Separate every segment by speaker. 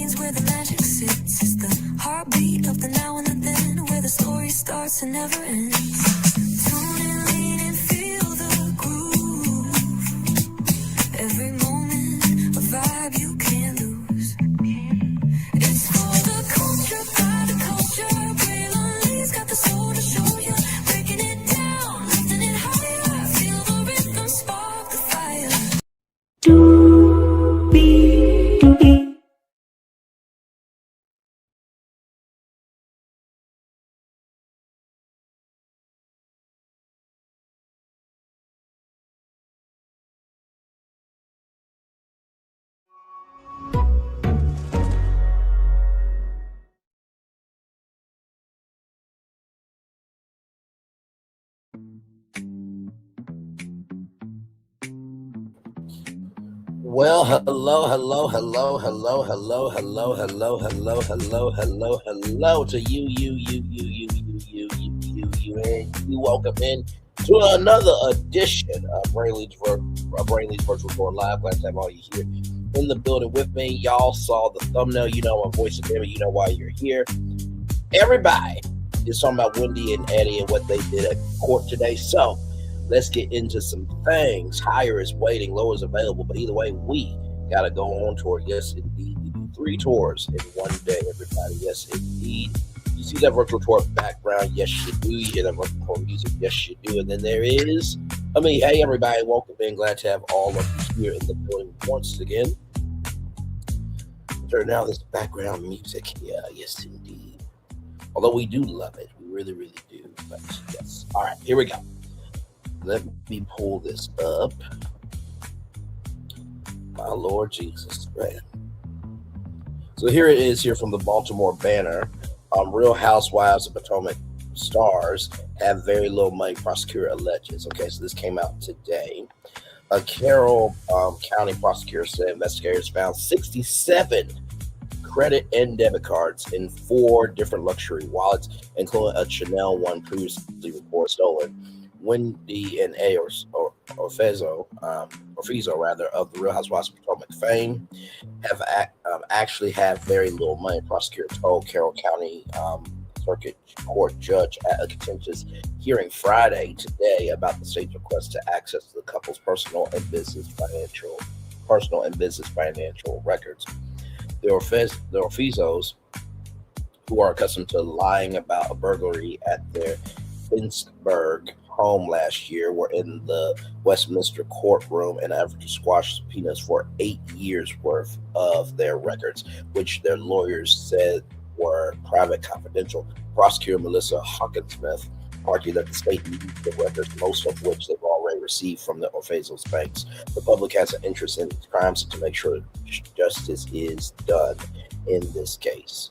Speaker 1: scenes where the magic sits. It's the heartbeat of the now and the then, where the story starts and never ends. Tune in, lean and feel the groove. Every moment, a vibe you can't lose. It's for the culture, by the culture. Braylon Lee's got the soul to show you. Breaking it down, lifting it higher. Feel the rhythm, spark the fire.
Speaker 2: Well, hello to you, and you welcome in to another edition of Braylon's Virtual Tour Live. Glad to have all you here in the building with me. Y'all saw the thumbnail, you know my voice is there, you know why you're here. Everybody is talking about Wendy and Eddie and what they did at court today, so let's get into some things. Higher is waiting, lower is available. But either way, we got to go on tour. Yes, indeed. We do 3 tours in one day, everybody. Yes, indeed. You see that virtual tour background? Yes, you do. You hear that virtual tour music? Yes, you do. And then there is, hey, everybody, welcome in. Glad to have all of you here in the building once again. Turn down this background music. Yeah, yes, indeed. Although we do love it. We really, really do. But yes. All right, here we go. Let me pull this up. My Lord Jesus, right? So here it is here from the Baltimore Banner. Real Housewives of Potomac stars have very little money, prosecutor alleges. Okay, so this came out today. A Carroll County prosecutor said investigators found 67 credit and debit cards in 4 different luxury wallets, including a Chanel one previously reported stolen. Wendy and Osefo, of the Real Housewives of Potomac fame, have actually have very little money. Prosecutor told Carroll County Circuit Court judge at a contentious hearing Friday today about the state's request to access the couple's personal and business financial records. The Osefos, who are accustomed to lying about a burglary at their Pittsburgh home last year, were in the Westminster courtroom in an effort to squash subpoenas for 8 years worth of their records, which their lawyers said were private confidential. Prosecutor Melissa Hawkinsmith argued that the state needs the records, most of which they've already received from the Osefos banks. The public has an interest in these crimes to make sure justice is done in this case.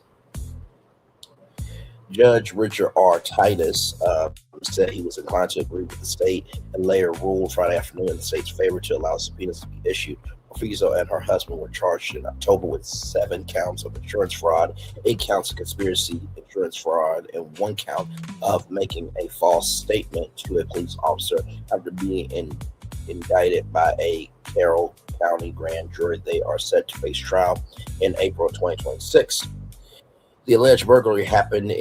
Speaker 2: Judge Richard R. Titus said he was inclined to agree with the state and later ruled Friday afternoon in the state's favor to allow subpoenas to be issued. Osefo and her husband were charged in October with 7 counts of insurance fraud, 8 counts of conspiracy insurance fraud, and 1 count of making a false statement to a police officer after being indicted by a Carroll County grand jury. They are set to face trial in April 2026. The alleged burglary happened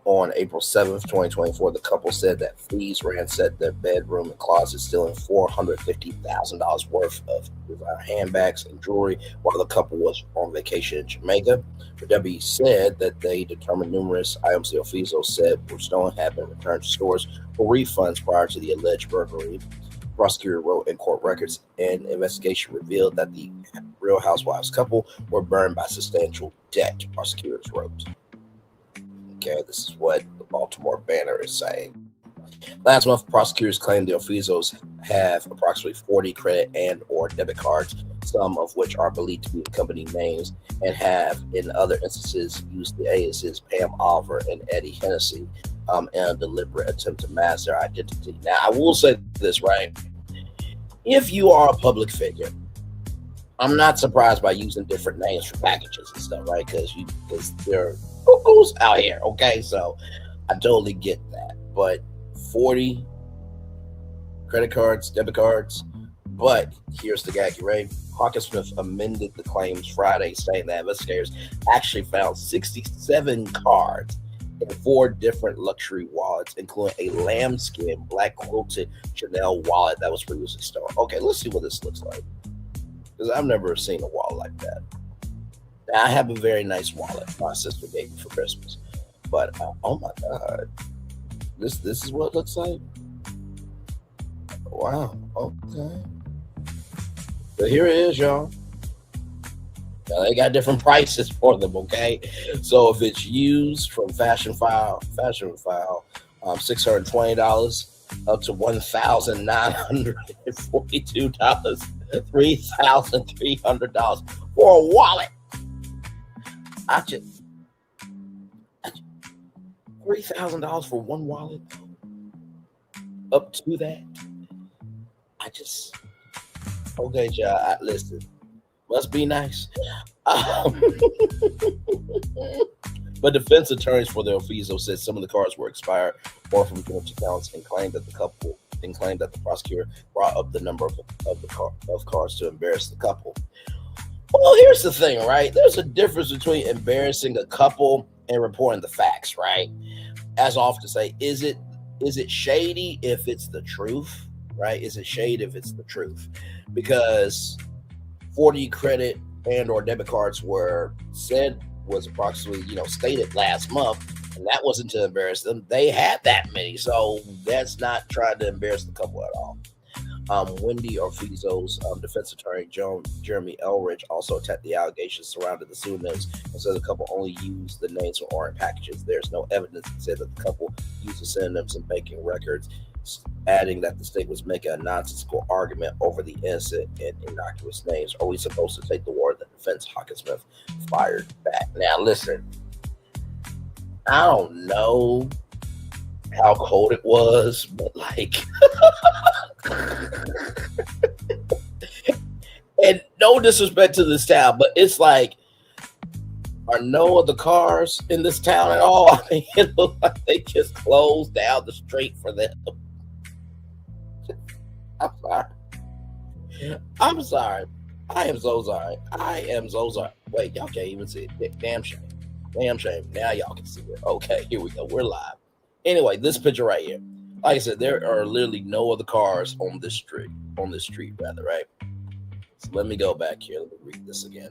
Speaker 2: on April 7th, 2024. The couple said that thieves ransacked their bedroom and closet, stealing $450,000 worth of designer handbags and jewelry while the couple was on vacation in Jamaica. The W said that they determined numerous items the Osefo said were stolen had been returned to stores for refunds prior to the alleged burglary. The prosecutor wrote in court records, an investigation revealed that the Real Housewives couple were burned by substantial debt, prosecutors wrote. Okay, this is what the Baltimore Banner is saying. Last month, prosecutors claimed the Osefos have approximately 40 credit and or debit cards, some of which are believed to be company names, and have, in other instances, used the aliases Pam Oliver and Eddie Hennessy in a deliberate attempt to mask their identity. Now, I will say this, right? If you are a public figure, I'm not surprised by using different names for packages and stuff, right? Because there are cuckoos out here, okay? So I totally get that. But 40 credit cards, debit cards, But here's the gag, you ready? Hawkinsmith amended the claims Friday, saying that investigators actually found 67 cards in four different luxury wallets, including a lambskin black quilted Chanel wallet that was previously stolen. Okay, let's see what this looks like. Because I've never seen a wallet like that. Now, I have a very nice wallet my sister gave me for Christmas. But oh my god, this is what it looks like. Wow. Okay. So here it is, y'all. Now, they got different prices for them, okay? So if it's used from Fashion File, $620 up to $1,942, $3,300 for a wallet. I just $3,000 for one wallet. Up to that, okay, y'all. Listen, must be nice. But defense attorneys for the Osefo said some of the cards were expired or from joint accounts, and claimed that the prosecutor brought up the number of cards to embarrass the couple. Well, here's the thing, right? There's a difference between embarrassing a couple and reporting the facts, right? As I often say, is it shady if it's the truth, right? Is it shady if it's the truth? Because 40 credit and or debit cards was approximately, stated last month, and that wasn't to embarrass them. They had that many, so that's not trying to embarrass the couple at all. Wendy Osefo's defense attorney, Jeremy Elridge, also attacked the allegations surrounding the pseudonyms and said the couple only used the names for orange packages. There's no evidence to say that the couple used the synonyms in banking records, adding that the state was making a nonsensical argument over the innocent and innocuous names. Are we supposed to take the word that defense Hawkinsmith fired back? Now, listen, I don't know how cold it was, but and no disrespect to this town, but it's like, are no other cars in this town at all? I mean, it looks like they just closed down the street for them. I'm sorry. I am so sorry. Wait, y'all can't even see it. Damn shame. Now y'all can see it. Okay, here we go. We're live. Anyway, this picture right here. Like I said, there are literally no other cars on this street, right? So let me go back here. Let me read this again.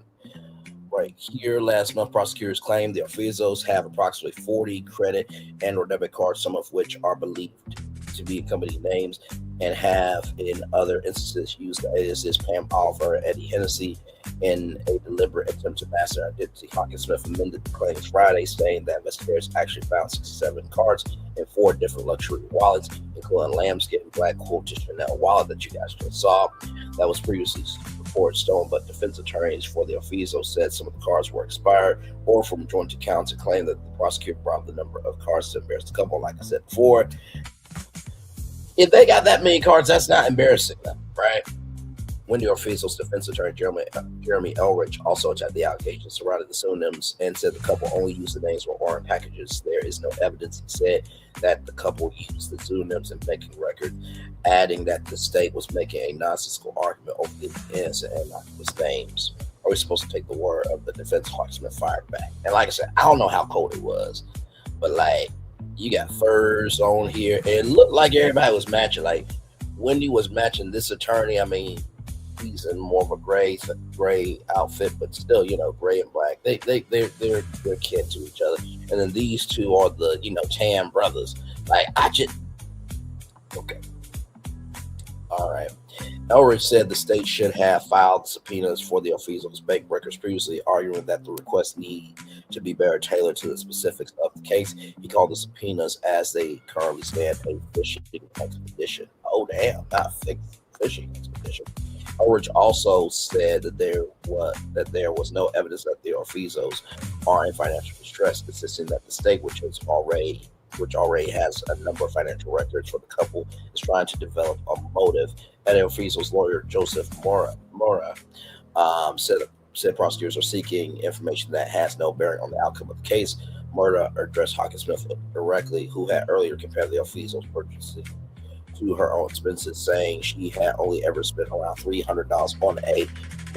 Speaker 2: Right here, last month, prosecutors claimed the Osefos have approximately 40 credit and or debit cards, some of which are believed to be company names, and have in other instances used the aliases Pam Oliver, Eddie Hennessy, in a deliberate attempt to mask their identity. Hawkinsmith amended the claims Friday, saying that investigators actually found 67 cards in four different luxury wallets, including lambskin black quilted Chanel wallet that you guys just saw that was previously reported stolen. But defense attorneys for the Osefo said some of the cards were expired or from joint accounts, and claimed that the prosecutor brought the number of cards to embarrass the couple. Like I said before, if they got that many cards, that's not embarrassing them, right? Wendy Osefo's defense attorney, Jeremy Elridge, also attacked the allegations surrounding the pseudonyms and said the couple only used the names for orange packages. There is no evidence, he said, that the couple used the pseudonyms in banking records, adding that the state was making a nonsensical argument over the innocent and innocuous names. Are we supposed to take the word of the defense Hawkinsmith fired back? And like I said, I don't know how cold it was, but you got furs on here. It looked like everybody was matching. Like Wendy was matching this attorney. I mean, he's in more of a gray outfit, but still, gray and black. They're kin to each other. And then these two are the tan brothers. Okay. All right. Elridge said the state should have filed subpoenas for the Osefo's bank records previously, arguing that the requests need to be better tailored to the specifics of the case. He called the subpoenas, as they currently stand, a fishing expedition. Oh, damn, not a fishing expedition. Elridge also said that there was no evidence that the Osefos are in financial distress, insisting that the state, which already has a number of financial records for the couple, is trying to develop a motive. And Osefo's lawyer, Joseph Mora, said prosecutors are seeking information that has no bearing on the outcome of the case. Mora addressed Hawkinsmith directly, who had earlier compared the Osefos' to her own expenses, saying she had only ever spent around $300 on a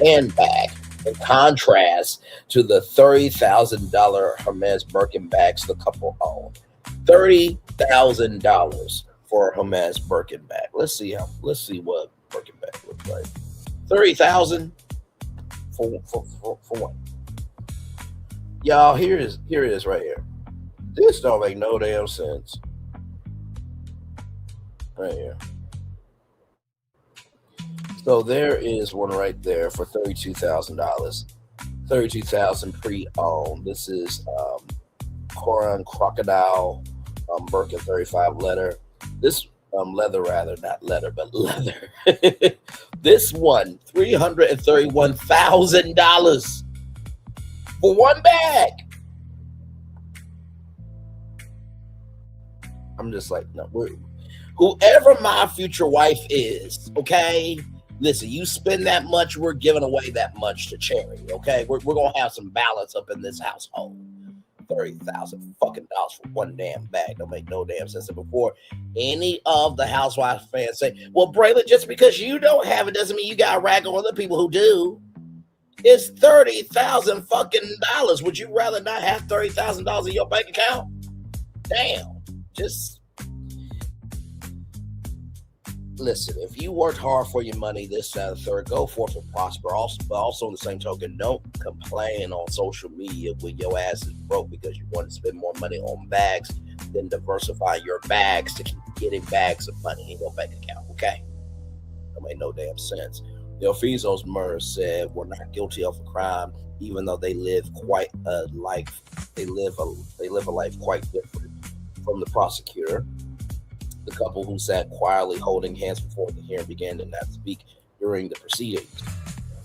Speaker 2: handbag. In contrast to the $30,000 Hermes Birkin bags the couple owned. $30,000 for a Hermes Birkin bag. Let's see what Birkin bag looks like. 30,000 for what? Y'all, here it is right here. This don't make no damn sense. Right here. So there is one right there for $32,000. $32,000 pre-owned. This is Coran Crocodile Birkin 35 leather. This leather rather, not leather, but leather. This one, $331,000 for one bag. I'm just like, no, whoever my future wife is, okay? Listen, you spend that much, we're giving away that much to charity, okay? We're gonna have some balance up in this household. $30,000 fucking dollars for one damn bag don't make no damn sense. And before any of the Housewives fans say, "Well, Braylon, just because you don't have it doesn't mean you got to rag on other people who do." It's $30,000 fucking dollars. Would you rather not have $30,000 in your bank account? Damn, just. Listen, if you worked hard for your money, this, that, and third, go forth and prosper. Also, on the same token, don't complain on social media when your ass is broke because you want to spend more money on bags than diversify your bags to keep getting bags of money in your bank account, okay? That made no damn sense. The Osefo murder said were not guilty of a crime, even though they live quite a life. They live a life quite different from the prosecutor. The couple who sat quietly holding hands before the hearing began did not speak during the proceedings.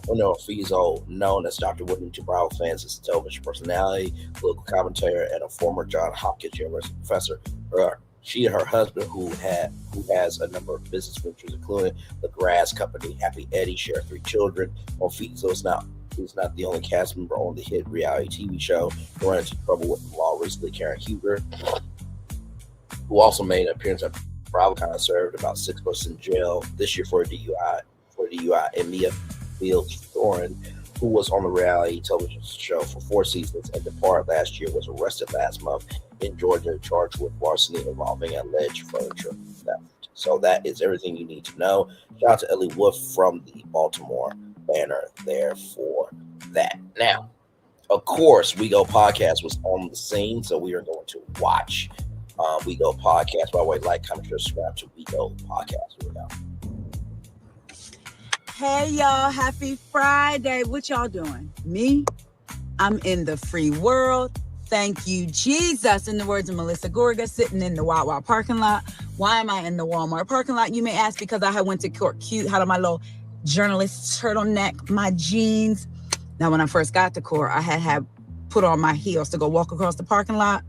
Speaker 2: Osefo, known as Dr. Whittington Brown fans, is a television personality, political commentator, and a former Johns Hopkins University professor. She and her husband, who has a number of business ventures, including the grass company Happy Eddie, share 3 children. Osefo is not the only cast member on the hit reality TV show. Who ran into trouble with the law recently. Karen Huger, who also made an appearance at BravoCon, served about 6 months in jail this year for DUI. And Mia Fields-Thorin, who was on the reality television show for 4 seasons and departed last year, was arrested last month in Georgia, charged with larceny involving alleged furniture theft. So that is everything you need to know. Shout out to Ellie Wolf from the Baltimore Banner there for that. Now, of course, We Go Podcast was on the scene, so we are going to watch We Go Podcast. By the way, like, comment, subscribe to We Go Podcast. Here we go.
Speaker 3: Hey, y'all. Happy Friday. What y'all doing? Me? I'm in the free world. Thank you, Jesus. In the words of Melissa Gorga, sitting in the Wawa parking lot. Why am I in the Walmart parking lot? You may ask, because I had went to court cute, had on my little journalist turtleneck, my jeans. Now, when I first got to court, I had put on my heels to go walk across the parking lot.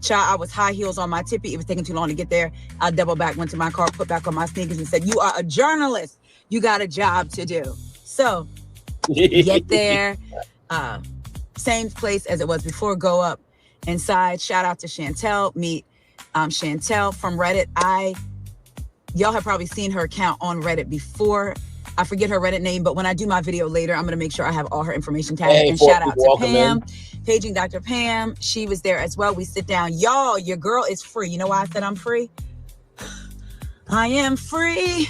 Speaker 3: Child, I was high heels on my tippy. It was taking too long to get there. I doubled back, went to my car, put back on my sneakers and said, "You are a journalist. You got a job to do." So get there. Same place as it was before. Go up inside. Shout out to Chantel. Meet Chantel from Reddit. Y'all have probably seen her account on Reddit before. I forget her Reddit name, but when I do my video later, I'm going to make sure I have all her information tagged.
Speaker 2: Hey,
Speaker 3: and shout out to Pam,
Speaker 2: in.
Speaker 3: Paging Dr. Pam. She was there as well. We sit down. Y'all, your girl is free. You know why I said I'm free? I am free.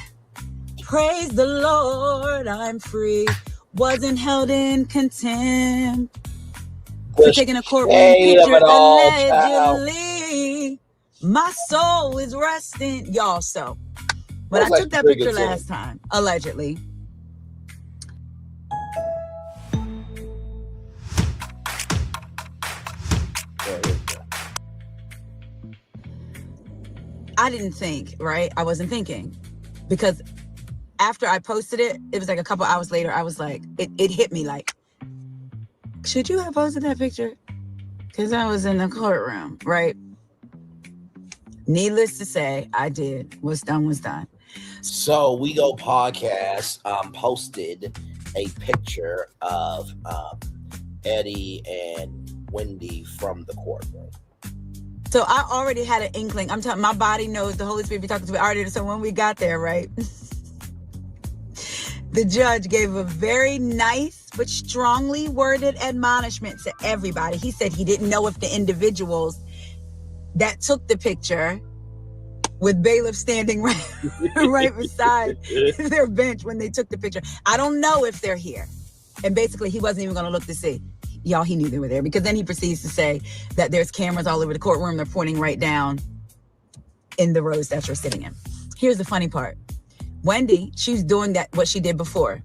Speaker 3: Praise the Lord. I'm free. Wasn't held in contempt for taking a courtroom picture allegedly. My soul is resting. Y'all, so when I took that picture last time, allegedly, I didn't think, right? I wasn't thinking, because after I posted it, it was like a couple hours later, I was like, it hit me like, should you have posted that picture? Because I was in the courtroom, right? Needless to say, I did. What's done was done.
Speaker 2: So We Go Podcast posted a picture of Eddie and Wendy from the courtroom.
Speaker 3: So I already had an inkling. I'm telling, my body knows, the Holy Spirit be talking to me already. So when we got there, right, the judge gave a very nice but strongly worded admonishment to everybody. He said he didn't know if the individuals that took the picture, with bailiff standing right beside their bench when they took the picture, I don't know if they're here. And basically, he wasn't even going to look to see. Y'all, he knew they were there, because then he proceeds to say that there's cameras all over the courtroom. They're pointing right down in the rows that you're sitting in. Here's the funny part. Wendy, she's doing that, what she did before.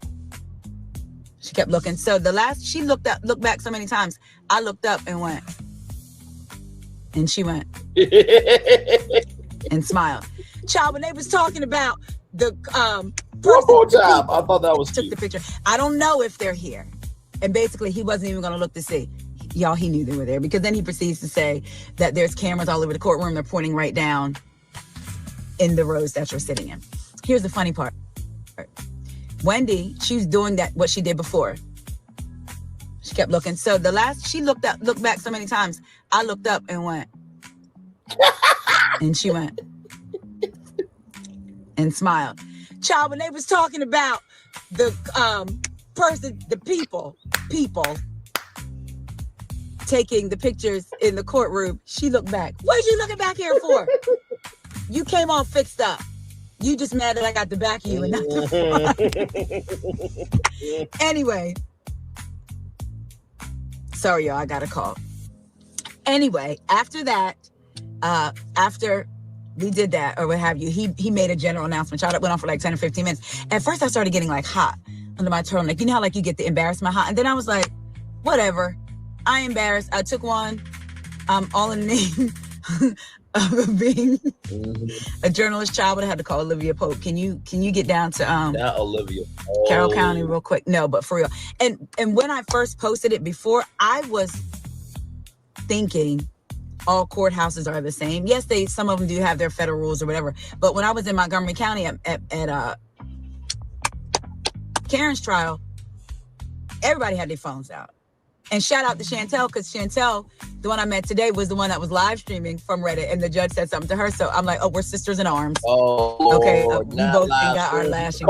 Speaker 3: She kept looking. So she looked back so many times. I looked up and went. And she went. And smiled. Child, when they was talking about the
Speaker 2: one more time. I thought that was
Speaker 3: took
Speaker 2: cute.
Speaker 3: the picture. I don't know if they're here. And basically, he wasn't even going to look to see. Y'all, he knew they were there, because then he proceeds to say that there's cameras all over the courtroom. They're pointing right down in the rows that you're sitting in. Here's the funny part. Wendy, she's doing that, what she did before. She kept looking. So she looked back so many times. I looked up and went. And she went. And smiled. Child, when they was talking about the people taking the pictures in the courtroom, she looked back. What you looking back here for? You came all fixed up. You just mad that I got the back of you and not the front. Anyway. Sorry, y'all, I got a call. Anyway, after that, after we did that or what have you, he made a general announcement. Child, it went on for like 10 or 15 minutes. At first, I started getting like hot under my turtleneck. You know how like you get the embarrassment hot? And then I was like, whatever. I ain't embarrassed. I took one. All in the name of being a journalist. Child, would have had to call Olivia Pope. Can you get down to
Speaker 2: Not Olivia.
Speaker 3: Carroll County real quick? No, but for real. And when I first posted it before, I was thinking all courthouses are the same. Yes, some of them do have their federal rules or whatever. But when I was in Montgomery County at Karen's trial, everybody had their phones out. And shout out to Chantel, because Chantel, the one I met today, was the one that was live streaming from Reddit, and the judge said something to her. So I'm like, oh, we're sisters in arms.
Speaker 2: Oh,
Speaker 3: okay, we both got our lashing.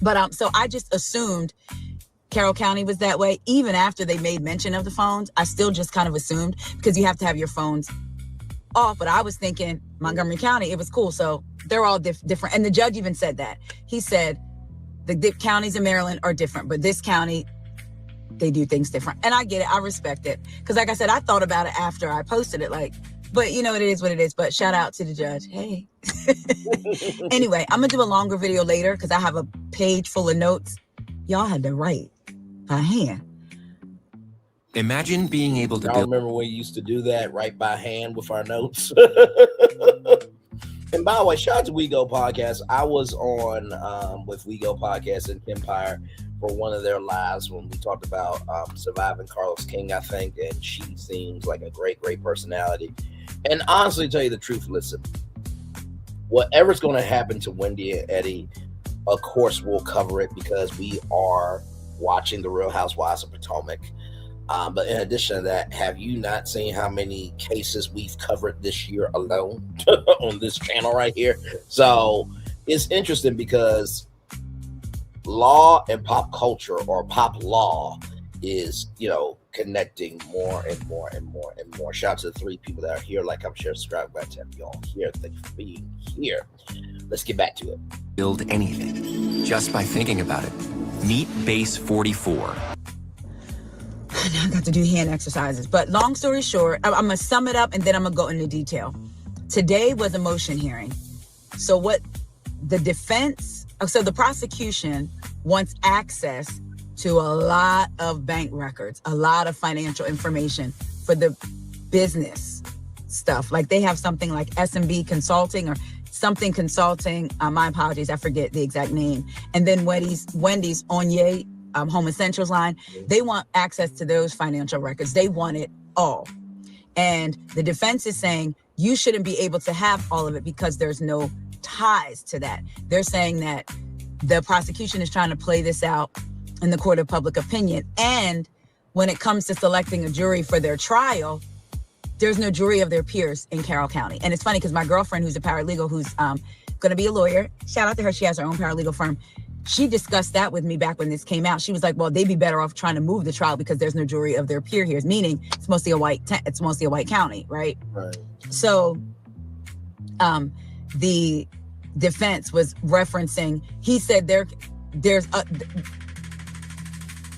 Speaker 3: But so I just assumed Carroll County was that way. Even after they made mention of the phones, I still just kind of assumed, because you have to have your phones off. But I was thinking Montgomery County, it was cool. So they're all different. And the judge even said that. He said the counties in Maryland are different, but this county, they do things different. And I get it. I respect it. Because like I said, I thought about it after I posted it. Like, but you know, it is what it is. But shout out to the judge. Hey. Anyway, I'm going to do a longer video later, because I have a page full of notes. Y'all had to write by hand.
Speaker 4: Imagine being able to
Speaker 2: I
Speaker 4: build.
Speaker 2: remember when we used to do that, right by hand with our notes. And by the way, shout out to We Go Podcast. I was on with We Go Podcast and Empire for one of their lives when we talked about surviving Carlos King, I think, and she seems like a great personality. And honestly, to tell you the truth, listen, whatever's going to happen to Wendy and Eddie, of course, we'll cover it, because we are watching The Real Housewives of Potomac. But in addition to that, have you not seen how many cases we've covered this year alone on this channel right here? So it's interesting, because law and pop culture, or pop law, is, connecting more and more and more and more. Shout out to the 3 people that are here. Like, I'm sure, subscribe, glad to have y'all here. Thank you for being here. Let's get back to it.
Speaker 4: Build anything just by thinking about it. Meet Base 44.
Speaker 3: Now I got to do hand exercises. But long story short, I'm going to sum it up, and then I'm going to go into detail. Today was a motion hearing. So what the the prosecution wants access to a lot of bank records, a lot of financial information for the business stuff. Like, they have something like S&B Consulting or something consulting. My apologies, I forget the exact name. And then Wendy's Onye, Home Essentials line. They want access to those financial records. They want it all. And the defense is saying you shouldn't be able to have all of it, because there's no ties to that. They're saying that the prosecution is trying to play this out in the court of public opinion. And when it comes to selecting a jury for their trial, there's no jury of their peers in Carroll County. And it's funny because my girlfriend, who's a paralegal, who's going to be a lawyer, shout out to her, she has her own paralegal firm. She discussed that with me back when this came out. She was like, well, they'd be better off trying to move the trial because there's no jury of their peer here, meaning it's mostly a white county, right?
Speaker 2: Right.
Speaker 3: So the defense was referencing, he said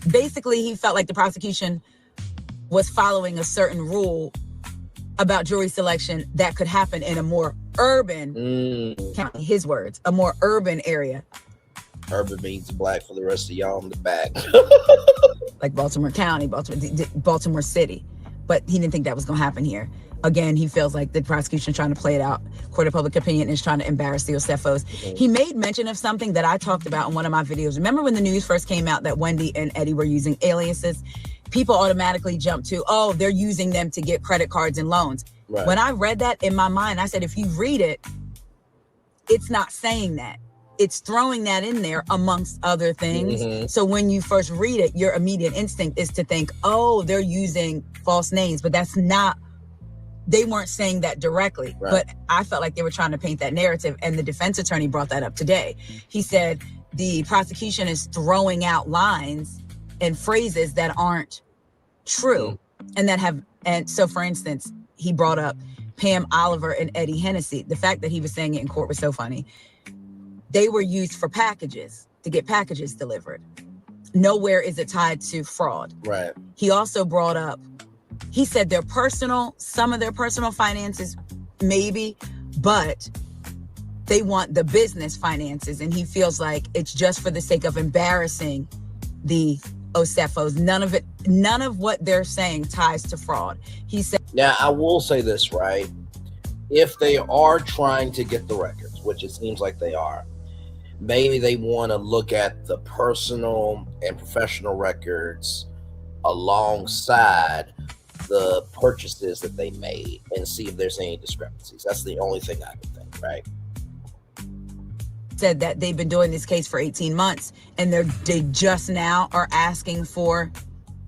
Speaker 3: basically he felt like the prosecution was following a certain rule about jury selection that could happen in a more urban county, his words, a more urban area.
Speaker 2: Urban means black for the rest of y'all in the back.
Speaker 3: Like Baltimore County, Baltimore City. But he didn't think that was going to happen here. Again, he feels like the prosecution trying to play it out. Court of public opinion is trying to embarrass the Osefos. Mm-hmm. He made mention of something that I talked about in one of my videos. Remember when the news first came out that Wendy and Eddie were using aliases? People automatically jumped to, oh, they're using them to get credit cards and loans. Right. When I read that in my mind, I said, if you read it, it's not saying that. It's throwing that in there amongst other things. Mm-hmm. So when you first read it, your immediate instinct is to think, oh, they're using false names, but that's not, they weren't saying that directly. Right. But I felt like they were trying to paint that narrative. And the defense attorney brought that up today. He said the prosecution is throwing out lines and phrases that aren't true. Mm-hmm. And so for instance, he brought up Pam Oliver and Eddie Hennessy. The fact that he was saying it in court was so funny. They were used for packages, to get packages delivered. Nowhere is it tied to fraud.
Speaker 2: Right.
Speaker 3: He also brought up, he said some of their personal finances, maybe, but they want the business finances. And he feels like it's just for the sake of embarrassing the Osefos. None of what they're saying ties to fraud. He said.
Speaker 2: Now, I will say this, right? If they are trying to get the records, which it seems like they are, maybe they want to look at the personal and professional records alongside the purchases that they made and see if there's any discrepancies. That's the only thing I can think, right?
Speaker 3: Said that they've been doing this case for 18 months and they just now are asking for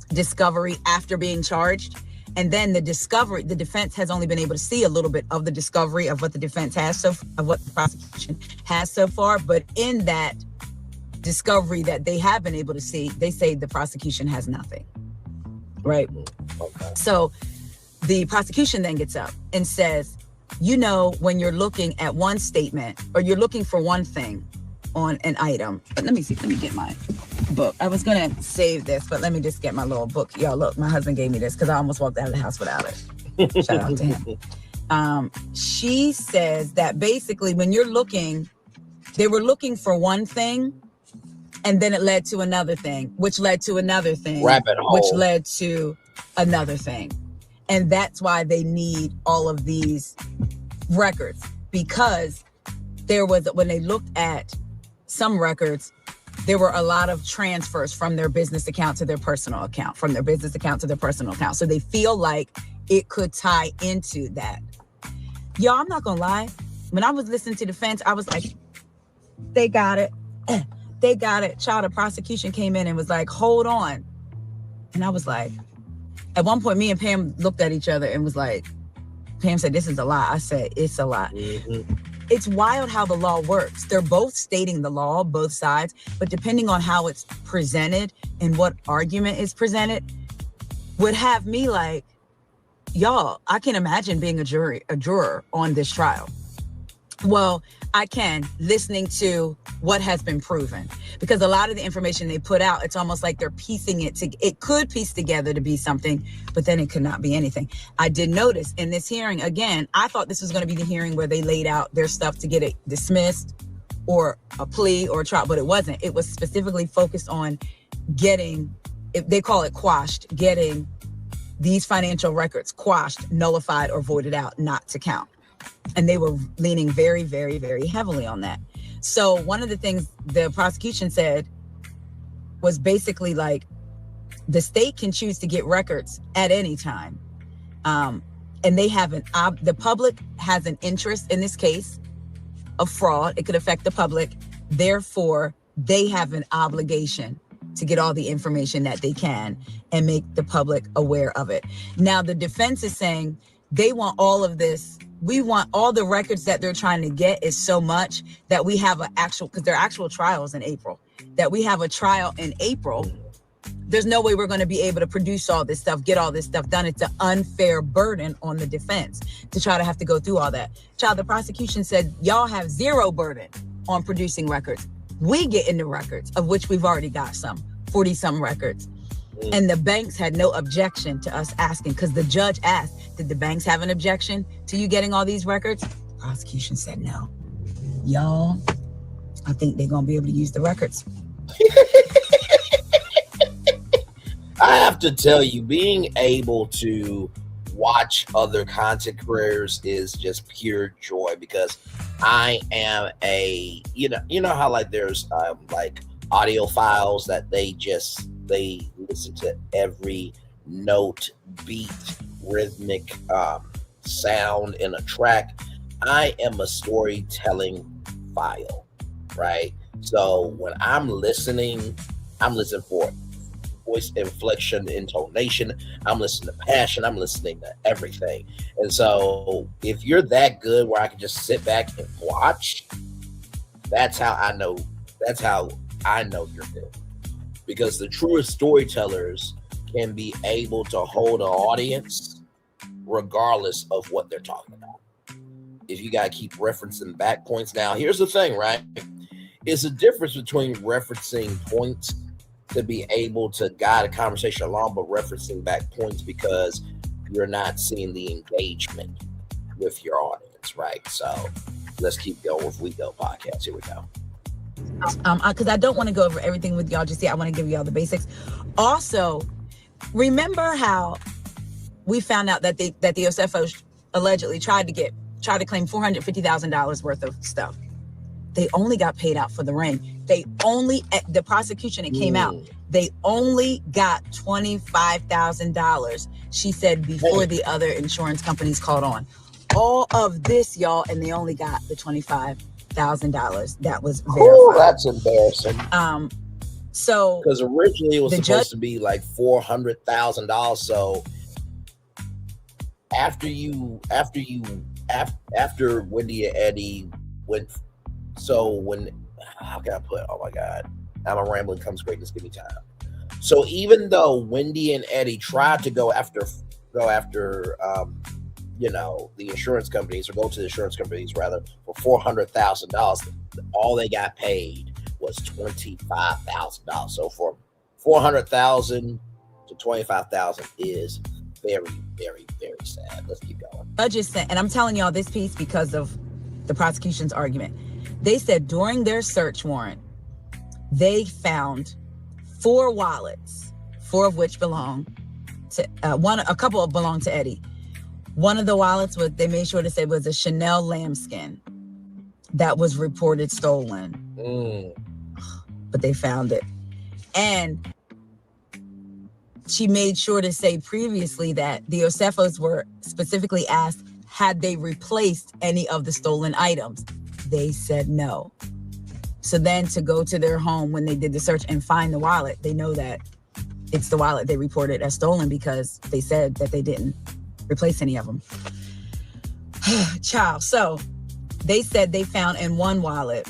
Speaker 3: discovery after being charged. And then the defense has only been able to see a little bit of the discovery of what the defense has of what the prosecution has so far. But in that discovery that they have been able to see, they say the prosecution has nothing. Right. Okay. So the prosecution then gets up and says, when you're looking at one statement or you're looking for one thing on an item, but let me get my book. I was going to save this, but let me just get my little book. Y'all, look, my husband gave me this because I almost walked out of the house without it. Shout out to him. She says that basically when you're looking, they were looking for one thing and then it led to another thing, which led to another thing, which led to another thing. And that's why they need all of these records, because when they looked at some records, there were a lot of transfers from their business account to their personal account, from their business account to their personal account. So they feel like it could tie into that. Y'all, I'm not gonna lie. When I was listening to defense, I was like, they got it. They got it. Child, the prosecution came in and was like, hold on. And I was like, at one point, me and Pam looked at each other and was like, Pam said, this is a lie. I said, it's a lie. Mm-hmm. It's wild how the law works. They're both stating the law, both sides, but depending on how it's presented and what argument is presented would have me like, y'all, I can imagine being a juror on this trial. Well, I can, listening to what has been proven, because a lot of the information they put out, it's almost like they're piecing it could piece together to be something, but then it could not be anything. I did notice in this hearing, again, I thought this was going to be the hearing where they laid out their stuff to get it dismissed or a plea or a trial, but it wasn't. It was specifically focused on getting, they call it quashed, getting these financial records quashed, nullified, or voided out, not to count. And they were leaning very, very, very heavily on that. So one of the things the prosecution said was basically like, the state can choose to get records at any time. And they have the public has an interest in this case of fraud. It could affect the public. Therefore, they have an obligation to get all the information that they can and make the public aware of it. Now, the defense is saying They want all of this. We want all the records that they're trying to get is so much that we have an actual, because there are actual trials in April, that we have a trial in April. There's no way we're going to be able to produce all this stuff, get all this stuff done. It's an unfair burden on the defense to try to have to go through all that. Child, the prosecution said, y'all have zero burden on producing records. We get into records, of which we've already got some, 40-some records. And the banks had no objection to us asking, because the judge asked, did the banks have an objection to you getting all these records? The prosecution said no. Y'all, I think they're going to be able to use the records.
Speaker 2: I have to tell you, being able to watch other content creators is just pure joy, because I am you know how like there's like audio files that they listen to every note, beat, rhythmic sound in a track. I am a storytelling file, right? So when I'm listening for voice inflection, intonation, I'm listening to passion, I'm listening to everything. And so if you're that good where I can just sit back and watch, that's how I know you're good. Because the truest storytellers can be able to hold an audience regardless of what they're talking about. If you got to keep referencing back points. Now, here's the thing, right? It's a difference between referencing points to be able to guide a conversation along, but referencing back points because you're not seeing the engagement with your audience, right? So let's keep going with We Go podcast. Here we go.
Speaker 3: Because I don't want to go over everything with y'all just yet. I want to give y'all the basics. Also, remember how we found out that the Osefo allegedly tried to claim $450,000 worth of stuff. They only got paid out for the ring. The prosecution, it came out, they only got $25,000, she said, before the other insurance companies called on. All of this, y'all, and they only got the $25,000 that was verified.
Speaker 2: Oh, that's embarrassing.
Speaker 3: So
Speaker 2: because originally it was supposed to be like $400,000. So after Wendy and Eddie went, how can I put? Oh my God, I'm a rambling. Comes greatness. Give me time. So even though Wendy and Eddie tried to go after the insurance companies, or go to the insurance companies rather, for $400,000, all they got paid was $25,000. So from $400,000 to $25,000 is very, very, very sad. Let's keep going.
Speaker 3: And I'm telling y'all this piece because of the prosecution's argument. They said during their search warrant, they found 4 wallets, 4 of which belong to a couple belong to Eddie. One of the wallets they made sure to say was a Chanel lambskin that was reported stolen. But they found it. And she made sure to say previously that the Osefos were specifically asked, had they replaced any of the stolen items? They said no. So then to go to their home when they did the search and find the wallet, they know that it's the wallet they reported as stolen because they said that they didn't replace any of them. Child. So they said they found in one wallet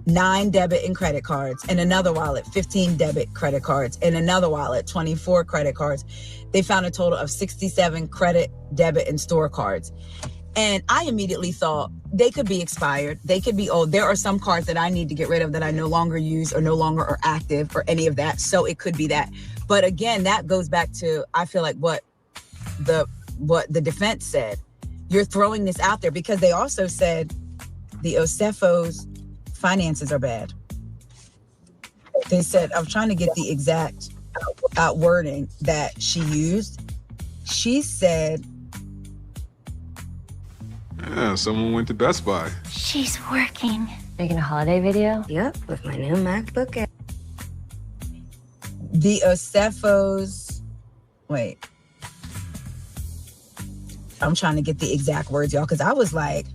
Speaker 3: 9 debit and credit cards, in another wallet 15 debit credit cards, in another wallet 24 credit cards. They found a total of 67 credit, debit, and store cards. And I immediately thought they could be expired. They could be old. There are some cards that I need to get rid of that I no longer use or no longer are active or any of that. So it could be that. But again, that goes back to, I feel like what the defense said. You're throwing this out there because they also said the Osefos' finances are bad. They said, I'm trying to get the exact wording that she used. She said,
Speaker 5: yeah, someone went to Best Buy.
Speaker 6: She's working. Making a holiday video?
Speaker 7: Yep, with my new MacBook Air.
Speaker 3: The Osefos, wait. I'm trying to get the exact words, y'all, because I was like,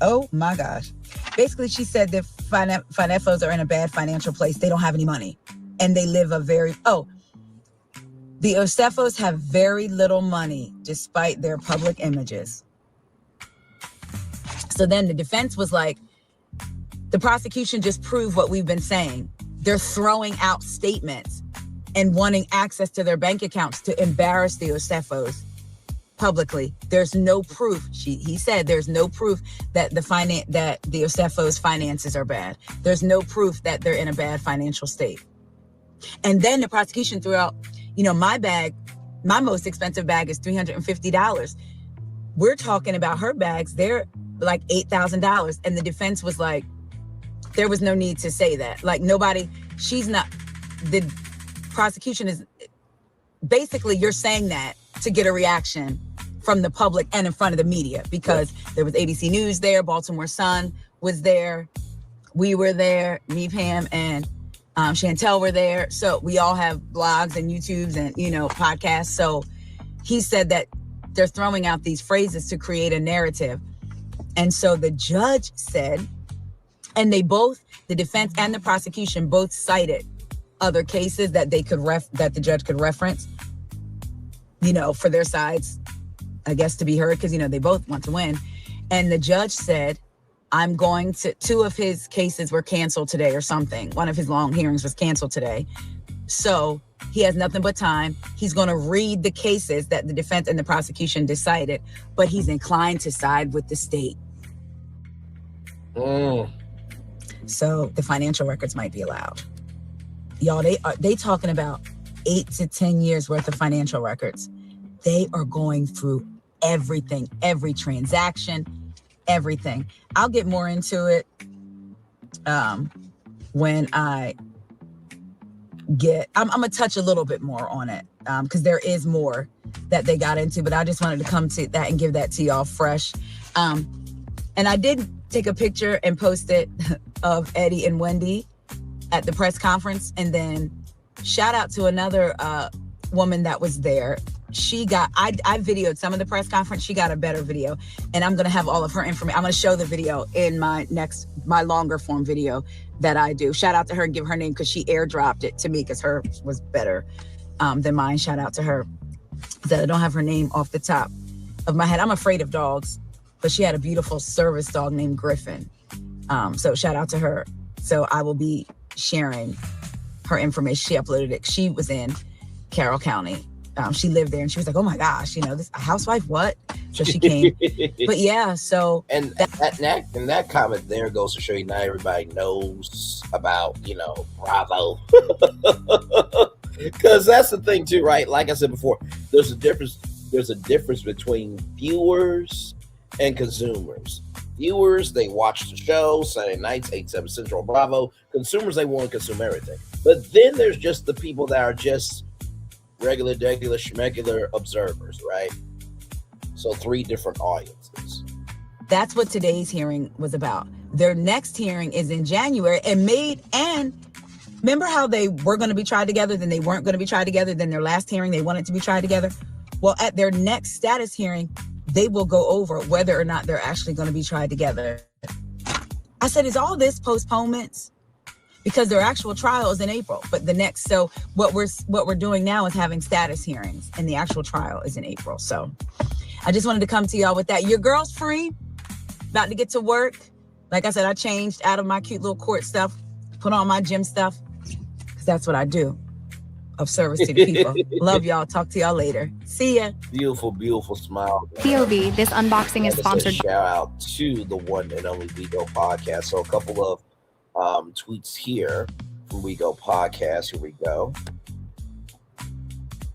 Speaker 3: oh my gosh. Basically, she said that Finefos are in a bad financial place. They don't have any money. And they live the The Osefos have very little money despite their public images. So then the defense was like, the prosecution just proved what we've been saying. They're throwing out statements and wanting access to their bank accounts to embarrass the Osefos publicly. There's no proof. He said there's no proof that the Osefos' finances are bad. There's no proof that they're in a bad financial state. And then the prosecution threw out, my bag, my most expensive bag is $350. We're talking about her bags. They're like $8,000. And the defense was like, there was no need to say that. Like the prosecution is basically, you're saying that to get a reaction from the public and in front of the media, because there was ABC News there, Baltimore Sun was there, we were there, me, Pam, and Chantel were there. So we all have blogs and YouTubes and, podcasts. So he said that they're throwing out these phrases to create a narrative. And so the judge said, and they both, the defense and the prosecution both cited other cases that they could that the judge could reference, for their sides, I guess, to be heard, because, they both want to win. And the judge said, two of his cases were canceled today or something. One of his long hearings was canceled today. So he has nothing but time. He's going to read the cases that the defense and the prosecution decided, but he's inclined to side with the state. So the financial records might be allowed. Y'all, they talking about 8 to 10 years worth of financial records. They are going through everything, every transaction, everything. I'll get more into it when I'm gonna touch a little bit more on it because there is more that they got into, but I just wanted to come to that and give that to y'all fresh. And I did take a picture and post it of Eddie and Wendy at the press conference, and then shout out to another woman that was there. I videoed some of the press conference. She got a better video, and I'm going to have all of her information. I'm going to show the video in my longer form video that I do. Shout out to her and give her name because she airdropped it to me because her was better than mine. Shout out to her. That I don't have her name off the top of my head. I'm afraid of dogs, but she had a beautiful service dog named Griffin. So shout out to her. So I will be sharing her information. She uploaded it. She was in Carroll County. She lived there, and she was like, "Oh my gosh, this a housewife? What?" So she came. But yeah, so
Speaker 2: and that comment there goes to show you not everybody knows about Bravo, because that's the thing too, right? Like I said before, there's a difference between viewers and consumers. Viewers, they watch the show Saturday nights, 8/7 Central, Bravo. Consumers, they want to consume everything. But then there's just the people that are just regular schmegular observers, right? So 3 different audiences.
Speaker 3: That's what today's hearing was about. Their next hearing is in January, and remember how they were going to be tried together, then they weren't going to be tried together, then their last hearing they wanted to be tried together. Well, at their next status hearing, they will go over whether or not they're actually going to be tried together. I said, is all this postponements? Because their actual trial is in April, but so what we're doing now is having status hearings, and the actual trial is in April. So I just wanted to come to y'all with that. Your girl's free, about to get to work. Like I said, I changed out of my cute little court stuff, put on my gym stuff, because that's what I do, of service to the people. Love y'all. Talk to y'all later. See ya.
Speaker 2: Beautiful, beautiful smile.
Speaker 8: POV, this unboxing is sponsored
Speaker 2: by... Shout out to the one and only We Go Podcast. So a couple of tweets here from We Go Podcast. Here we go.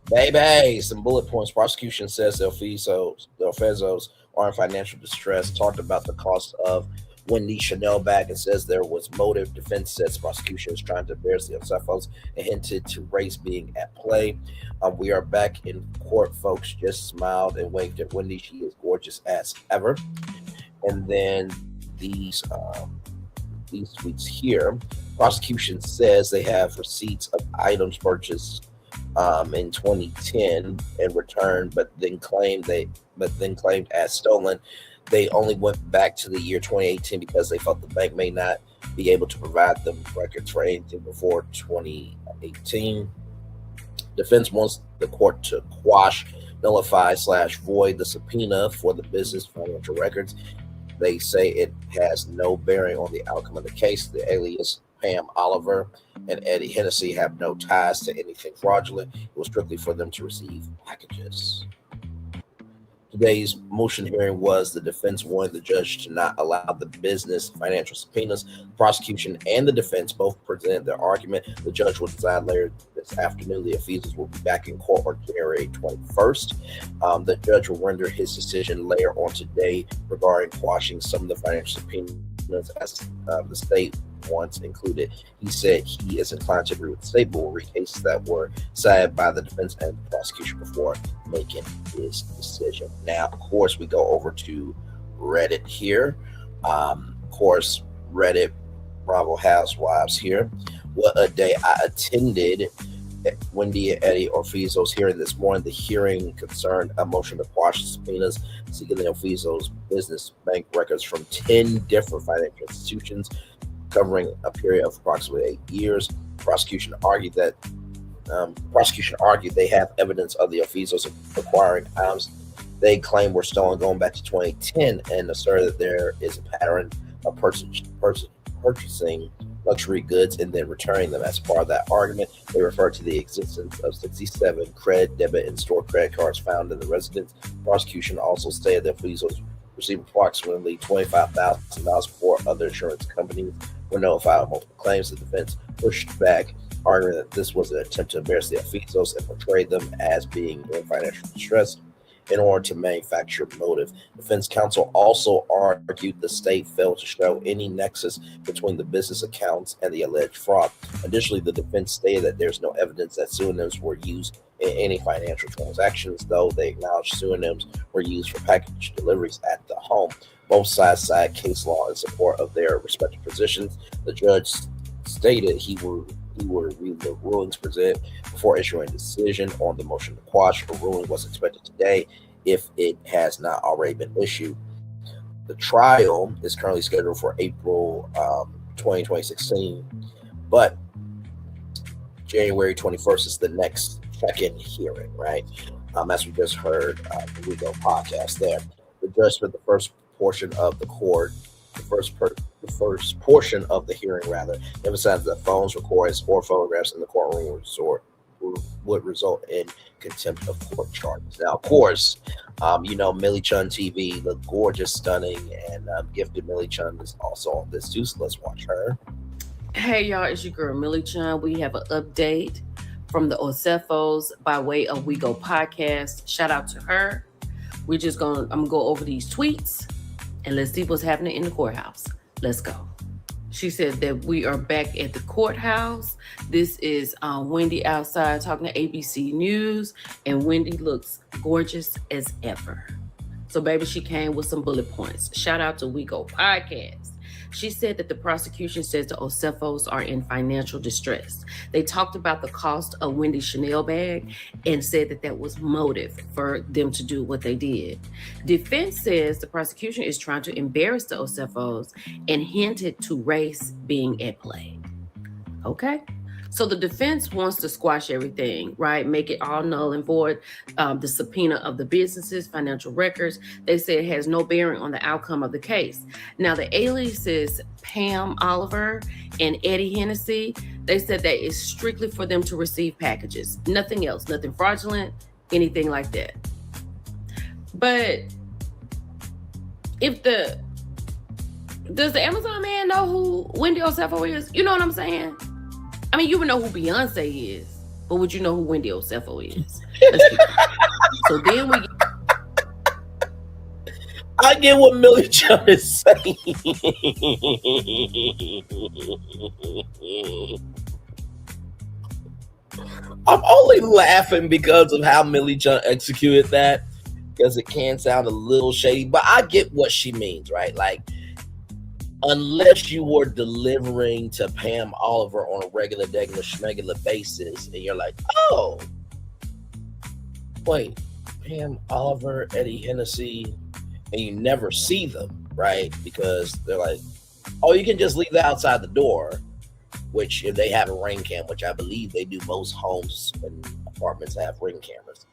Speaker 2: Baby, some bullet points. Prosecution says the Osefos are in financial distress. Talked about the cost of Wendy Chanel bag and says there was motive. Defense says prosecution is trying to embarrass the Osefos and hinted to race being at play. We are back in court, folks. Just smiled and waved at Wendy. She is gorgeous as ever. And then these tweets here. Prosecution says they have receipts of items purchased in 2010 and returned, but then claimed as stolen. They only went back to the year 2018 because they felt the bank may not be able to provide them records for anything before 2018. Defense wants the court to quash, nullify / void the subpoena for the business financial records. They say it has no bearing on the outcome of the case. The alias Pam Oliver and Eddie Hennessy have no ties to anything fraudulent. It was strictly for them to receive packages. Today's motion hearing was the defense wanted the judge to not allow the business financial subpoenas. The prosecution and the defense both presented their argument. The judge will decide later this afternoon. The Ofezos will be back in court on January 21st. The judge will render his decision later on today regarding quashing some of the financial subpoenas as the state once included. He said he is inclined to agree with the state, but will read cases that were cited by the defense and the prosecution before making his decision. Now, of course, we go over to Reddit here. Of course, Reddit, Bravo Housewives here. What a day. I attended Wendy and Eddie Osefo's hearing this morning. The hearing concerned a motion to quash the subpoenas seeking the Osefo's business bank records from 10 different financial institutions covering a period of approximately 8 years. Prosecution argued they have evidence of the Osefos acquiring items they claim were stolen going back to 2010 and asserted that there is a pattern of purchasing luxury goods and then returning them. As part of that argument, they referred to the existence of 67 credit, debit, and store credit cards found in the residence. Prosecution also stated that Osefos received approximately $25,000 before other insurance companies were notified of multiple claims. The defense pushed back, arguing that this was an attempt to embarrass the Osefos and portray them as being in financial distress in order to manufacture motive. Defense counsel also argued the state failed to show any nexus between the business accounts and the alleged fraud. Additionally, the defense stated that there's no evidence that pseudonyms were used in any financial transactions, though they acknowledged pseudonyms were used for package deliveries at the home. Both sides cited case law in support of their respective positions. The judge stated he would review the rulings presented before issuing a decision on the motion to quash. A ruling was expected today if it has not already been issued. The trial is currently scheduled for April 2016, but January 21st is the next second hearing, right? As we just heard the WeGo podcast there. The judge spent the first portion of the portion of the hearing, emphasized that phones, recordings, or photographs in the courtroom would result in contempt of court charges. Now, of course, Millie Chun TV, the gorgeous, stunning, and gifted Millie Chun is also on this too, so let's watch her.
Speaker 9: Hey, y'all, it's your girl, Millie Chun. We have an update from the Osefos by way of WeGo podcast. Shout out to her. I'm gonna go over these tweets and let's see what's happening in the courthouse. Let's go. She said that we are back at the courthouse. This is Wendy outside talking to ABC News, and Wendy looks gorgeous as ever. So, baby, she came with some bullet points. Shout out to WeGo Podcast. She said that the prosecution says the Osefos are in financial distress. They talked about the cost of Wendy's Chanel bag and said that that was motive for them to do what they did. Defense says the prosecution is trying to embarrass the Osefos and hinted to race being at play. Okay? So the defense wants to squash everything, right? Make it all null and void. The subpoena of the businesses, financial records. They say it has no bearing on the outcome of the case. Now, the aliases Pam Oliver and Eddie Hennessy, they said that it's strictly for them to receive packages. Nothing else, nothing fraudulent, anything like that. But does the Amazon man know who Wendy Osefo is? You know what I'm saying? I mean, you would know who Beyonce is, but would you know who Wendy Osefo is? So then
Speaker 2: I get what Millie Chun is saying. I'm only laughing because of how Millie Chun executed that, because it can sound a little shady, but I get what she means, right? Like, unless you were delivering to Pam Oliver on a regular schmegular basis, and you're like, oh, wait, Pam Oliver, Eddie Hennessy, and you never see them, right? Because they're like, oh, you can just leave that outside the door, which if they have a ring cam, which I believe they do most homes and apartments have Ring cameras.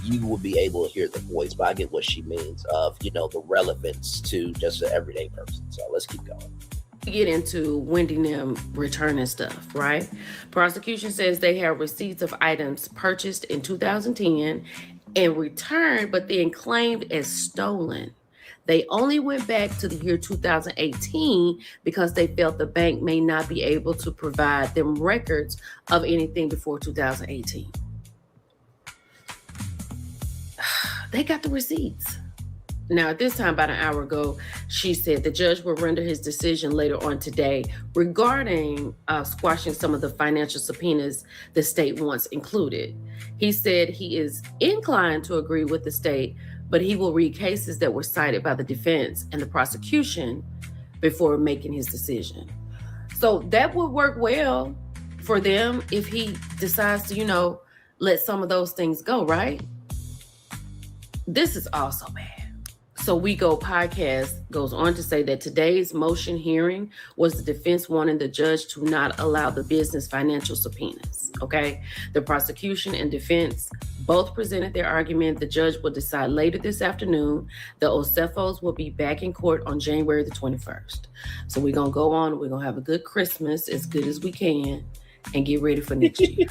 Speaker 2: You will be able to hear the voice, but I get what she means of, the relevance to just an everyday person. So let's keep going.
Speaker 9: We get into Wendy and them returning stuff, right? Prosecution says they have receipts of items purchased in 2010 and returned, but then claimed as stolen. They only went back to the year 2018 because they felt the bank may not be able to provide them records of anything before 2018. They got the receipts. Now, at this time, about an hour ago, she said the judge will render his decision later on today regarding squashing some of the financial subpoenas the state wants included. He said he is inclined to agree with the state, but he will read cases that were cited by the defense and the prosecution before making his decision. So that would work well for them if he decides to, let some of those things go, right? This is also bad. So We Go podcast goes on to say that today's motion hearing was the defense wanting the judge to not allow the business financial subpoenas, okay? The prosecution and defense both presented their argument. The judge will decide later this afternoon. The Osefos will be back in court on January the 21st. So we're going to go on. We're going to have a good Christmas, as good as we can, and get ready for next year.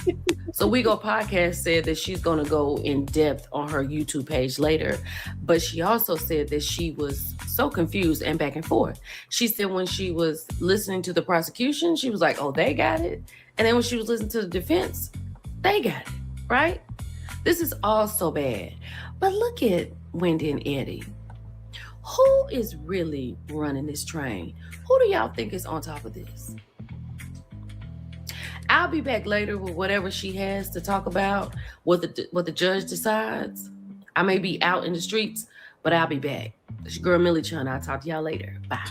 Speaker 9: So We Go podcast said that she's going to go in depth on her YouTube page later, but she also said that she was so confused and back and forth. She said when she was listening to the prosecution, she was like, oh, they got it. And then when she was listening to the defense, they got it, right? This is all so bad. But look at Wendy and Eddie. Who is really running this train? Who do y'all think is on top of this? I'll be back later with whatever she has to talk about, what the judge decides. I may be out in the streets, but I'll be back. It's your girl Millie Chun. I'll talk to y'all later. Bye.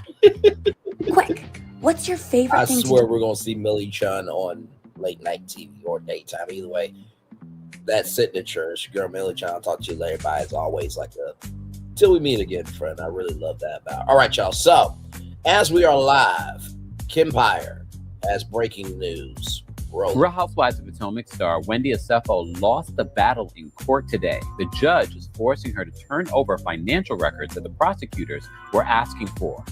Speaker 7: Quick, what's your favorite
Speaker 2: I
Speaker 7: thing
Speaker 2: swear we're going to see Millie Chun on late night TV or daytime. Either way, that signature. It's your girl Millie Chun. I'll talk to you later. Bye. As always, till we meet again, friend. I really love that about. All right, y'all. So, as we are live, Kempire has breaking news.
Speaker 10: Real Housewives of Potomac star Wendy Osefo lost the battle in court today. The judge is forcing her to turn over financial records that the prosecutors were asking for.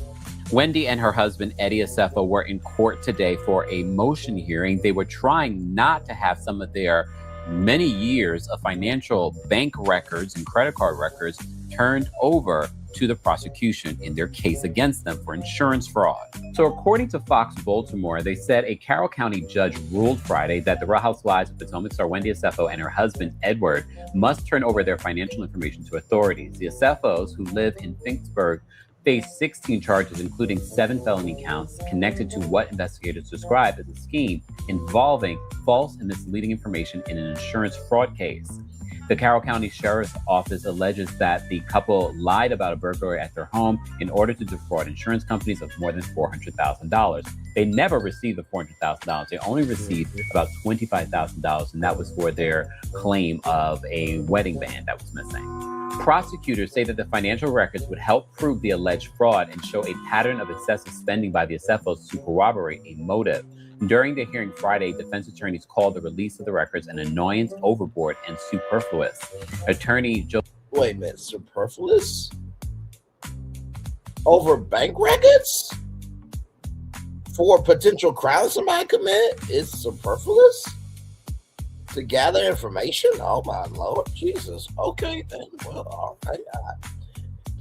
Speaker 10: Wendy and her husband, Eddie Osefo, were in court today for a motion hearing. They were trying not to have some of their many years of financial bank records and credit card records turned over to the prosecution in their case against them for insurance fraud. So according to Fox Baltimore, they said a Carroll County judge ruled Friday that the Real Housewives of Potomac star Wendy Osefo and her husband, Edward, must turn over their financial information to authorities. The Osefos, who live in Finksburg, face 16 charges, including 7 felony counts connected to what investigators describe as a scheme involving false and misleading information in an insurance fraud case. The Carroll County Sheriff's Office alleges that the couple lied about a burglary at their home in order to defraud insurance companies of more than $400,000. They never received the $400,000. They only received about $25,000, and that was for their claim of a wedding band that was missing. Prosecutors say that the financial records would help prove the alleged fraud and show a pattern of excessive spending by the Osefos to corroborate a motive. During the hearing Friday, defense attorneys called the release of the records an annoyance, overboard, and superfluous. Attorney Joe...
Speaker 2: Wait a minute, superfluous? Over bank records? For a potential crime somebody commit? Is superfluous? To gather information? Oh my Lord, Jesus. Okay then. Well, okay.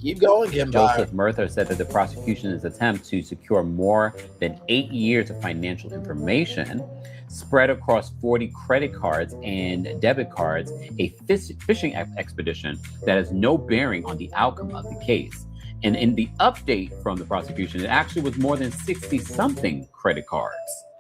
Speaker 2: Keep going, Kim.
Speaker 10: Joseph Murtha said that the prosecution's attempt to secure more than 8 years of financial information spread across 40 credit cards and debit cards, a fishing expedition that has no bearing on the outcome of the case. And in the update from the prosecution, it actually was more than 60-something credit cards.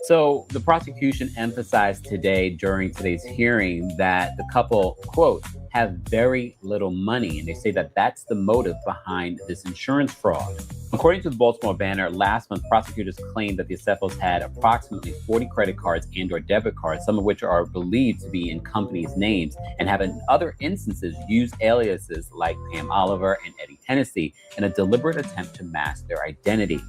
Speaker 10: So the prosecution emphasized today during today's hearing that the couple, quote, have very little money. And they say that that's the motive behind this insurance fraud. According to the Baltimore Banner, last month, prosecutors claimed that the Osefos had approximately 40 credit cards and or debit cards, some of which are believed to be in companies' names, and have in other instances used aliases like Pam Oliver and Eddie Tennessee in a deliberate attempt to mask their identity.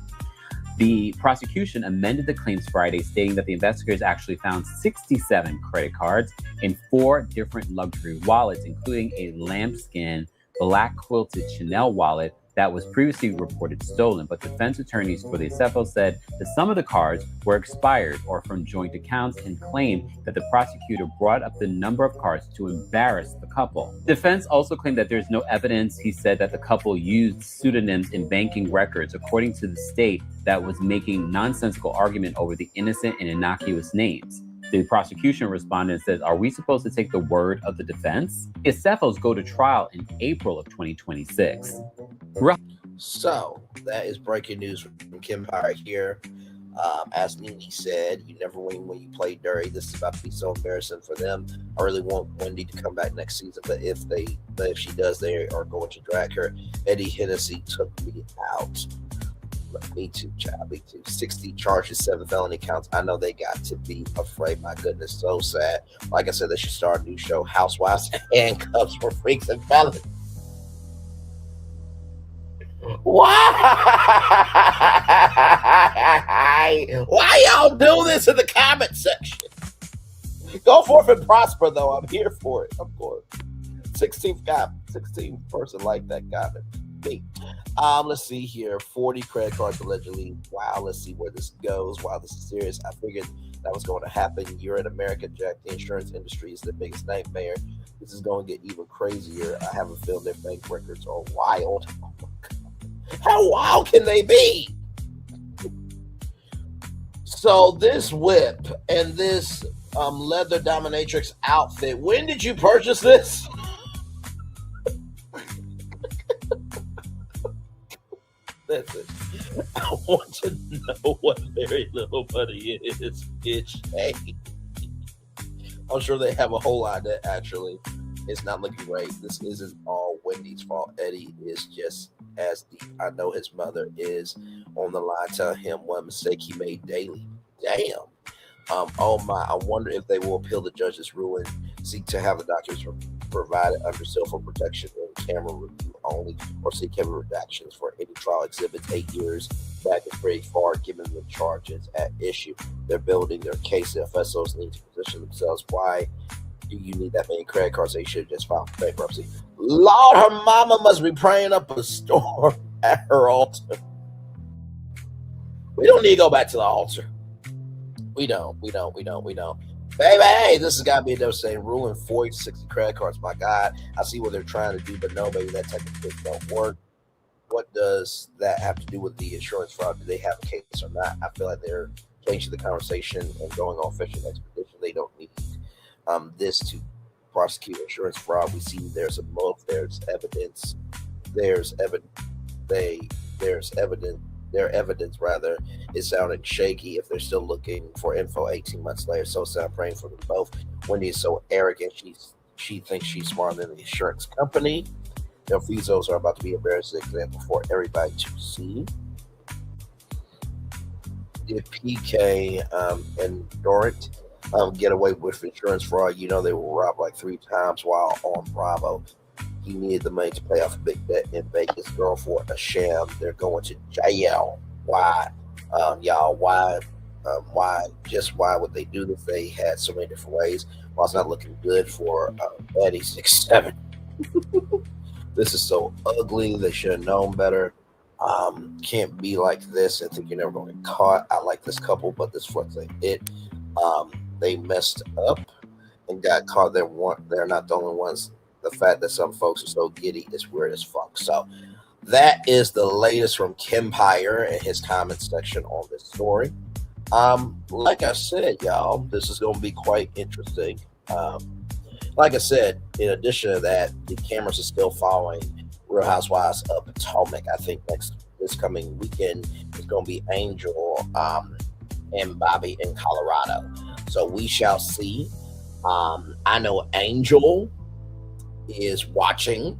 Speaker 10: The prosecution amended the claims Friday, stating that the investigators actually found 67 credit cards in 4 different luxury wallets, including a lambskin black quilted Chanel wallet that was previously reported stolen. But defense attorneys for the Osefo said that some of the cards were expired or from joint accounts, and claimed that the prosecutor brought up the number of cards to embarrass the couple. Defense also claimed that there's no evidence, he said, that the couple used pseudonyms in banking records, according to the state that was making nonsensical argument over the innocent and innocuous names. The prosecution responded and says, "Are we supposed to take the word of the defense?" Osefos go to trial in April of 2026.
Speaker 2: So that is breaking news from Kempire here. As Nene said, you never win when you play dirty. This is about to be so embarrassing for them. I really want Wendy to come back next season, but if she does, they are going to drag her. Eddie Hennessy took me out. Me too, child. Me too. 60 charges, 7 felony counts. I know they got to be afraid. My goodness, so sad. Like I said, they should start a new show, Housewives, Handcuffs for Freaks and Felons. Why y'all do this in the comment section? Go forth and prosper, though. I'm here for it, of course. 16th person like that comment. Me. Let's see here. 40 credit cards allegedly. Wow, let's see where this goes. Wow, this is serious. I figured that was going to happen. You're in America, Jack. The insurance industry is the biggest nightmare. This is going to get even crazier. I have a feeling their bank records are wild. Oh my God. How wild can they be? So this whip and this leather dominatrix outfit, when did you purchase this? That's it. I want to know what Very Little Buddy is, bitch. Hey. I'm sure they have a whole lot that actually is not looking great. This isn't all Wendy's fault. Eddie is just as deep. I know his mother is on the line telling him what mistake he made daily. Damn. Oh my, I wonder if they will appeal the judge's ruling, seek to have the doctors provided under seal for protection and camera review only, or seek camera redactions for any trial exhibits 8 years back is pretty far given the charges at issue. They're building their case. The FSOs need to position themselves. Why do you need that many credit cards? They should have just filed for bankruptcy. Lord, her mama must be praying up a storm at her altar. We don't need to go back to the altar. We don't. Baby, hey, this has got to be a devastating ruling. 40 to 60 credit cards. My God, I see what they're trying to do, but no, baby, that type of thing don't work. What does that have to do with the insurance fraud? Do they have a case or not? I feel like they're changing the conversation and going on fishing expedition. They don't need this to prosecute insurance fraud. We see there's a motive, there's evidence, their evidence rather is sounding shaky if they're still looking for info 18 months later. So I'm praying for them both. Wendy is so arrogant. She thinks she's smarter than the insurance company. Their FISOs are about to be embarrassing example for everybody to see. Did PK and Dorrit get away with insurance fraud? You know they were robbed like 3 times while on Bravo. He needed the money to pay off a big debt in Vegas. Girl for a sham. They're going to jail. Why? Y'all, why? Why would they do this? They had so many different ways. Well, it's not looking good for Eddie 6'7". This is so ugly. They should have known better. Can't be like this and think you're never going to get caught. I like this couple, but this flex ain't it. They messed up and got caught. They're not the only ones. The fact that some folks are so giddy is weird as fuck. So that is the latest from Kempire and his comment section on this story. Like I said, y'all, this is going to be quite interesting. Like I said, in addition to that, the cameras are still following Real Housewives of Potomac. I think this coming weekend is going to be Angel and Bobby in Colorado. So we shall see. I know Angel is watching.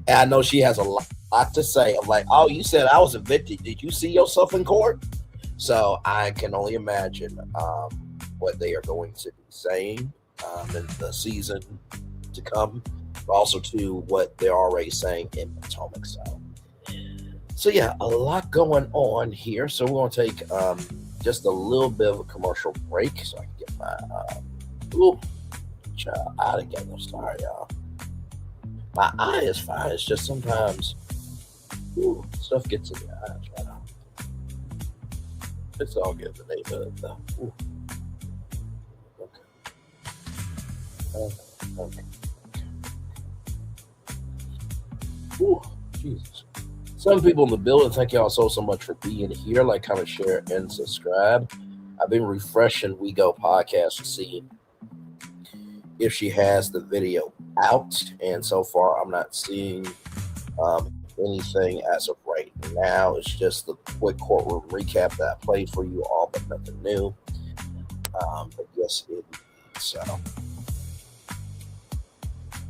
Speaker 2: And I know she has a lot to say. I'm like, oh, you said I was evicted. Did you see yourself in court? So I can only imagine what they are going to be saying in the season to come, but also to what they're already saying in Potomac. So So yeah, a lot going on here. So we're gonna take just a little bit of a commercial break so I can get my child out together. Sorry, y'all. My eye is fine. It's just sometimes stuff gets in your eyes. Right now. It's all good. The neighborhood though. Okay. Ooh, Jesus. Some people in the building, thank y'all so much for being here. Like, comment, share, and subscribe. I've been refreshing We Go podcast to see if she has the video out, and so far I'm not seeing anything as of right now. It's just the quick courtroom recap that I played for you all, but nothing new. But yes, it is.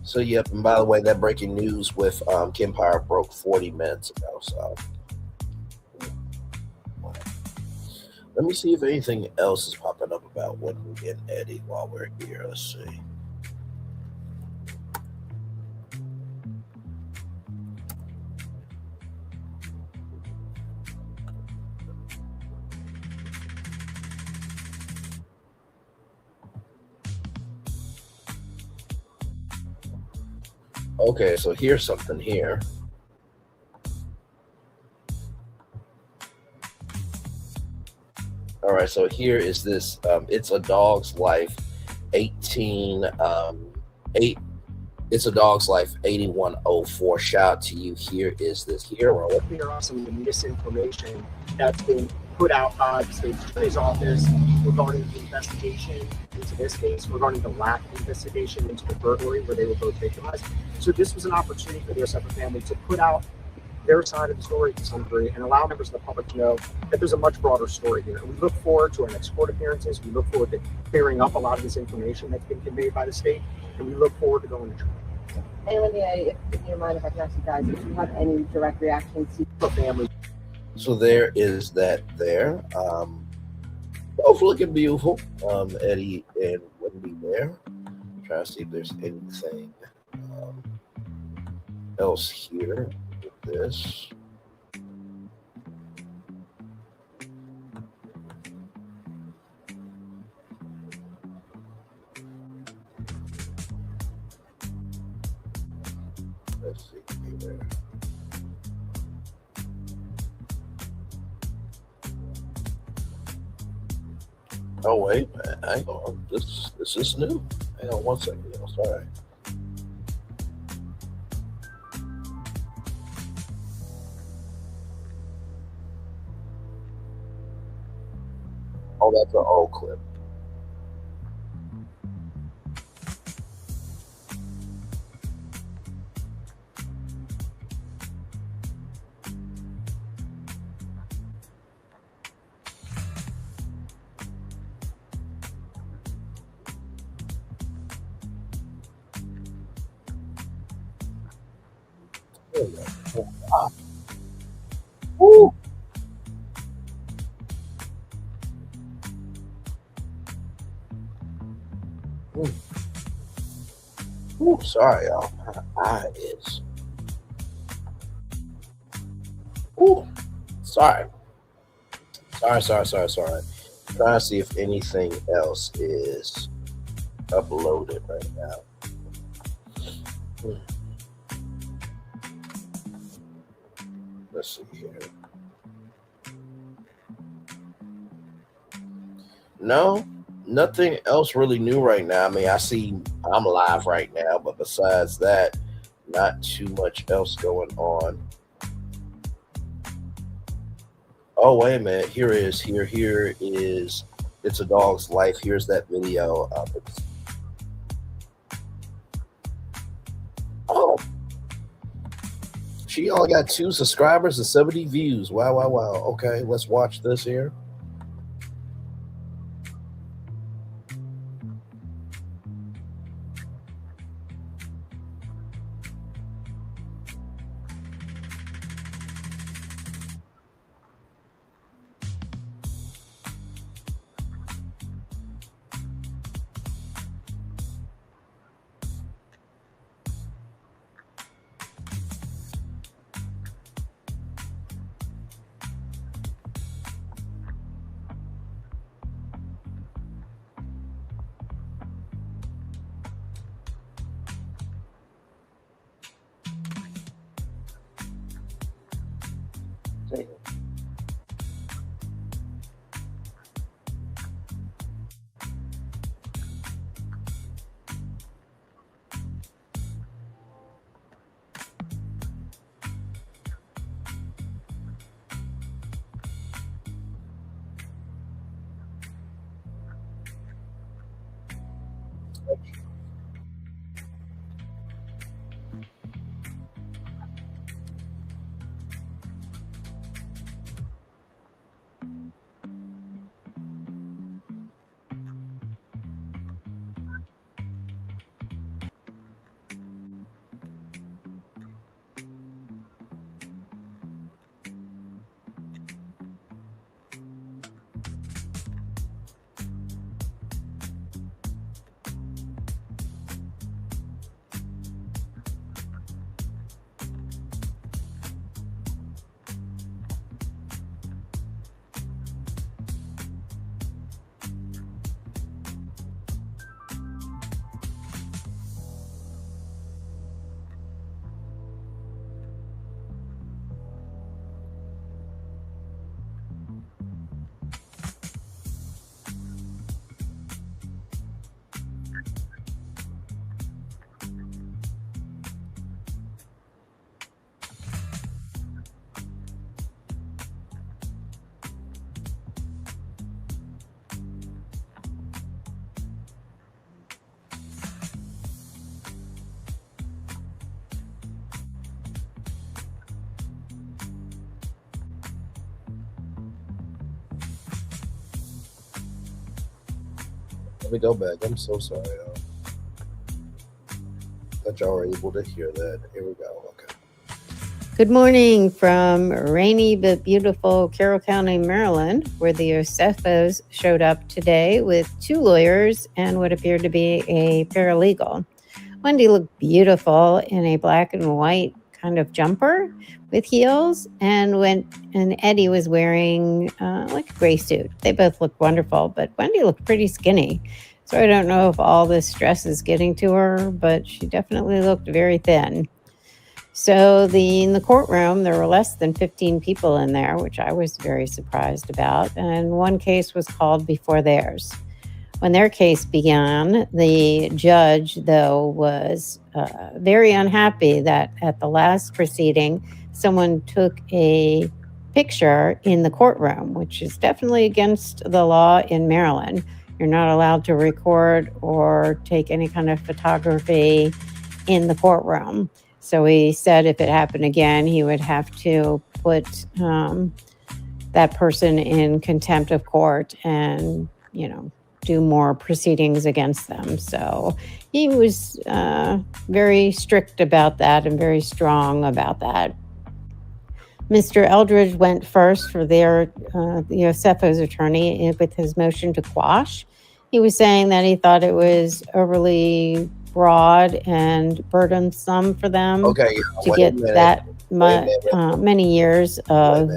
Speaker 2: So yep, and by the way, that breaking news with Kim Pyre broke 40 minutes ago. So let me see if anything else is popping up about Wendy and Eddie while we're here. Let's see. Okay, so here's something here. All right, so here is this. It's a Dog's Life 18. It's a Dog's Life 8104. Shout out to you. Here is this hero.
Speaker 11: Clear off some of the misinformation that's been put out by the state attorney's office regarding the investigation into this case, regarding the lack of investigation into the burglary where they were both victimized. So this was an opportunity for the Osefo family to put out their side of the story to some degree and allow members of the public to know that there's a much broader story here. And we look forward to our next court appearances. We look forward to clearing up a lot of this information that's been conveyed by the state, and we look forward to going to trial.
Speaker 12: Hey, Olivia, if you don't mind if I can ask you guys if you have any direct reactions to
Speaker 11: the family.
Speaker 2: So there is that there. Both looking beautiful. Eddie and Wendy there. I'm trying to see if there's anything else here with this. Let's see here. Oh wait, man, hang on. This is new. Hang on one second. I'm sorry. Oh, that's an old clip. Woo! Ooh, sorry, y'all. My eye is. Ooh, sorry. Sorry. Trying to see if anything else is uploaded right now. Let's see here. No, nothing else really new right now. I mean, I see I'm live right now, but besides that, not too much else going on. Oh, wait a minute. Here is It's a Dog's Life. Here's that video. Oh, she only got 2 subscribers and 70 views. Wow. Okay, let's watch this here. Let me go back. I'm so sorry, y'all. That y'all were able to hear that. Here we go. Okay.
Speaker 13: Good morning from rainy but beautiful Carroll County, Maryland, where the Osefos showed up today with 2 lawyers and what appeared to be a paralegal. Wendy looked beautiful in a black and white kind of jumper with heels, and Eddie was wearing like a gray suit. They both looked wonderful, but Wendy looked pretty skinny. So I don't know if all this stress is getting to her, but she definitely looked very thin. So in the courtroom, there were less than 15 people in there, which I was very surprised about. And one case was called before theirs. When their case began, the judge, though, was very unhappy that at the last proceeding, someone took a picture in the courtroom, which is definitely against the law in Maryland. You're not allowed to record or take any kind of photography in the courtroom. So he said if it happened again, he would have to put that person in contempt of court and, do more proceedings against them. So he was very strict about that and very strong about that. Mr. Eldridge went first for the Osefo's attorney with his motion to quash. He was saying that he thought it was overly broad and burdensome for them to get that many years of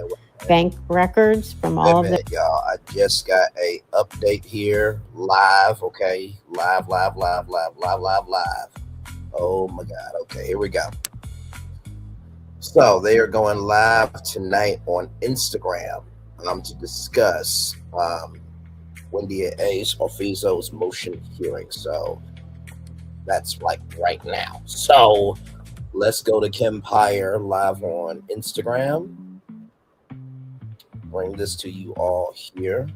Speaker 13: bank records from all of them.
Speaker 2: Y'all, I just got a update here live. Okay, live. Oh my God. Okay, here we go. So they are going live tonight on Instagram to discuss Wendy and Osefo's motion hearing. So that's like right now. So let's go to Kim Pyre live on Instagram. Bring this to you all here.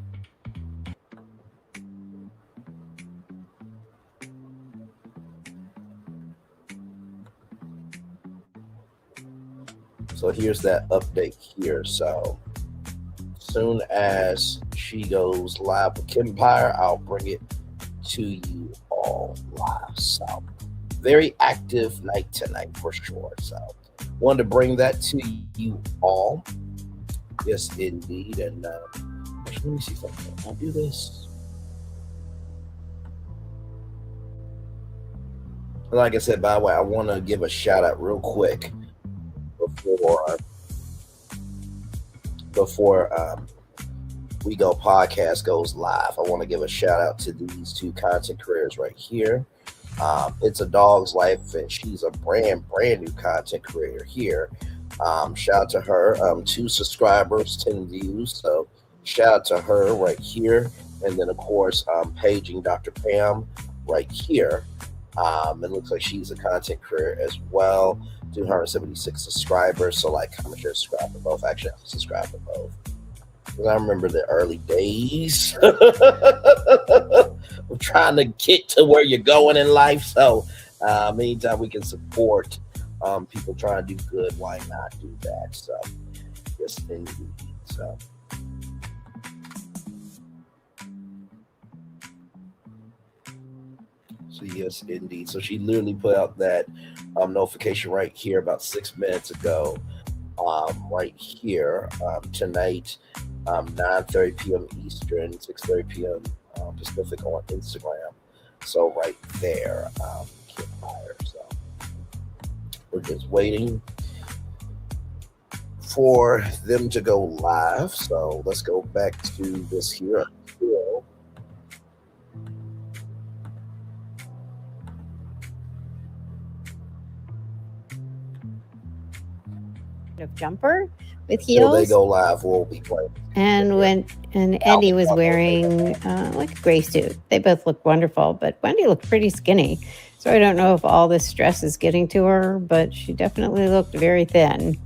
Speaker 2: So here's that update here. So soon as she goes live with Kim Pyre, I'll bring it to you all live. So very active night tonight for sure. So wanted to bring that to you all. Yes, indeed. And let me see something. I'll do this. Like I said, by the way, I want to give a shout out real quick before We Go podcast goes live. I want to give a shout out to these 2 content creators right here. It's a Dog's Life, and she's a brand new content creator here. Shout out to her. 2 subscribers, 10 views. So shout out to her right here. And then of course, paging Dr. Pam right here. It looks like she's a content creator as well. 276 subscribers. So like, comment, share, subscribe to both. Actually, I subscribe to both. Because I remember the early days of trying to get to where you're going in life. So anytime we can support people trying to do good, why not do that? So, yes, indeed. So yes, indeed. So she literally put out that notification right here about 6 minutes ago. Right here tonight, 9:30 p.m. Eastern, 6:30 p.m. Pacific on Instagram. So right there, Empire. So we're just waiting for them to go live. So let's go back to this here.
Speaker 13: Jumper with
Speaker 2: Till
Speaker 13: heels.
Speaker 2: they go live, we'll be playing.
Speaker 13: And Eddie was wearing like a gray suit. They both look wonderful, but Wendy looked pretty skinny. So I don't know if all this stress is getting to her, but she definitely looked very thin.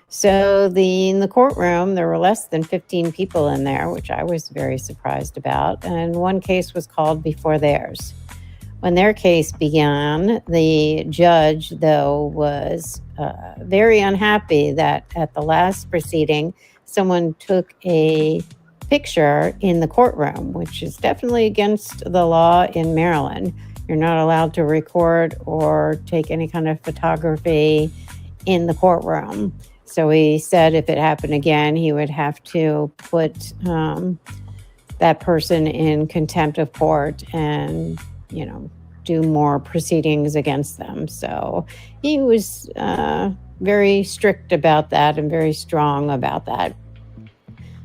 Speaker 13: So in the courtroom, there were less than 15 people in there, which I was very surprised about. And one case was called before theirs. When their case began, the judge, though, was very unhappy that at the last proceeding, someone took a picture in the courtroom, which is definitely against the law in Maryland. You're not allowed to record or take any kind of photography in the courtroom. So he said if it happened again, he would have to put that person in contempt of court and, do more proceedings against them. So he was very strict about that and very strong about that.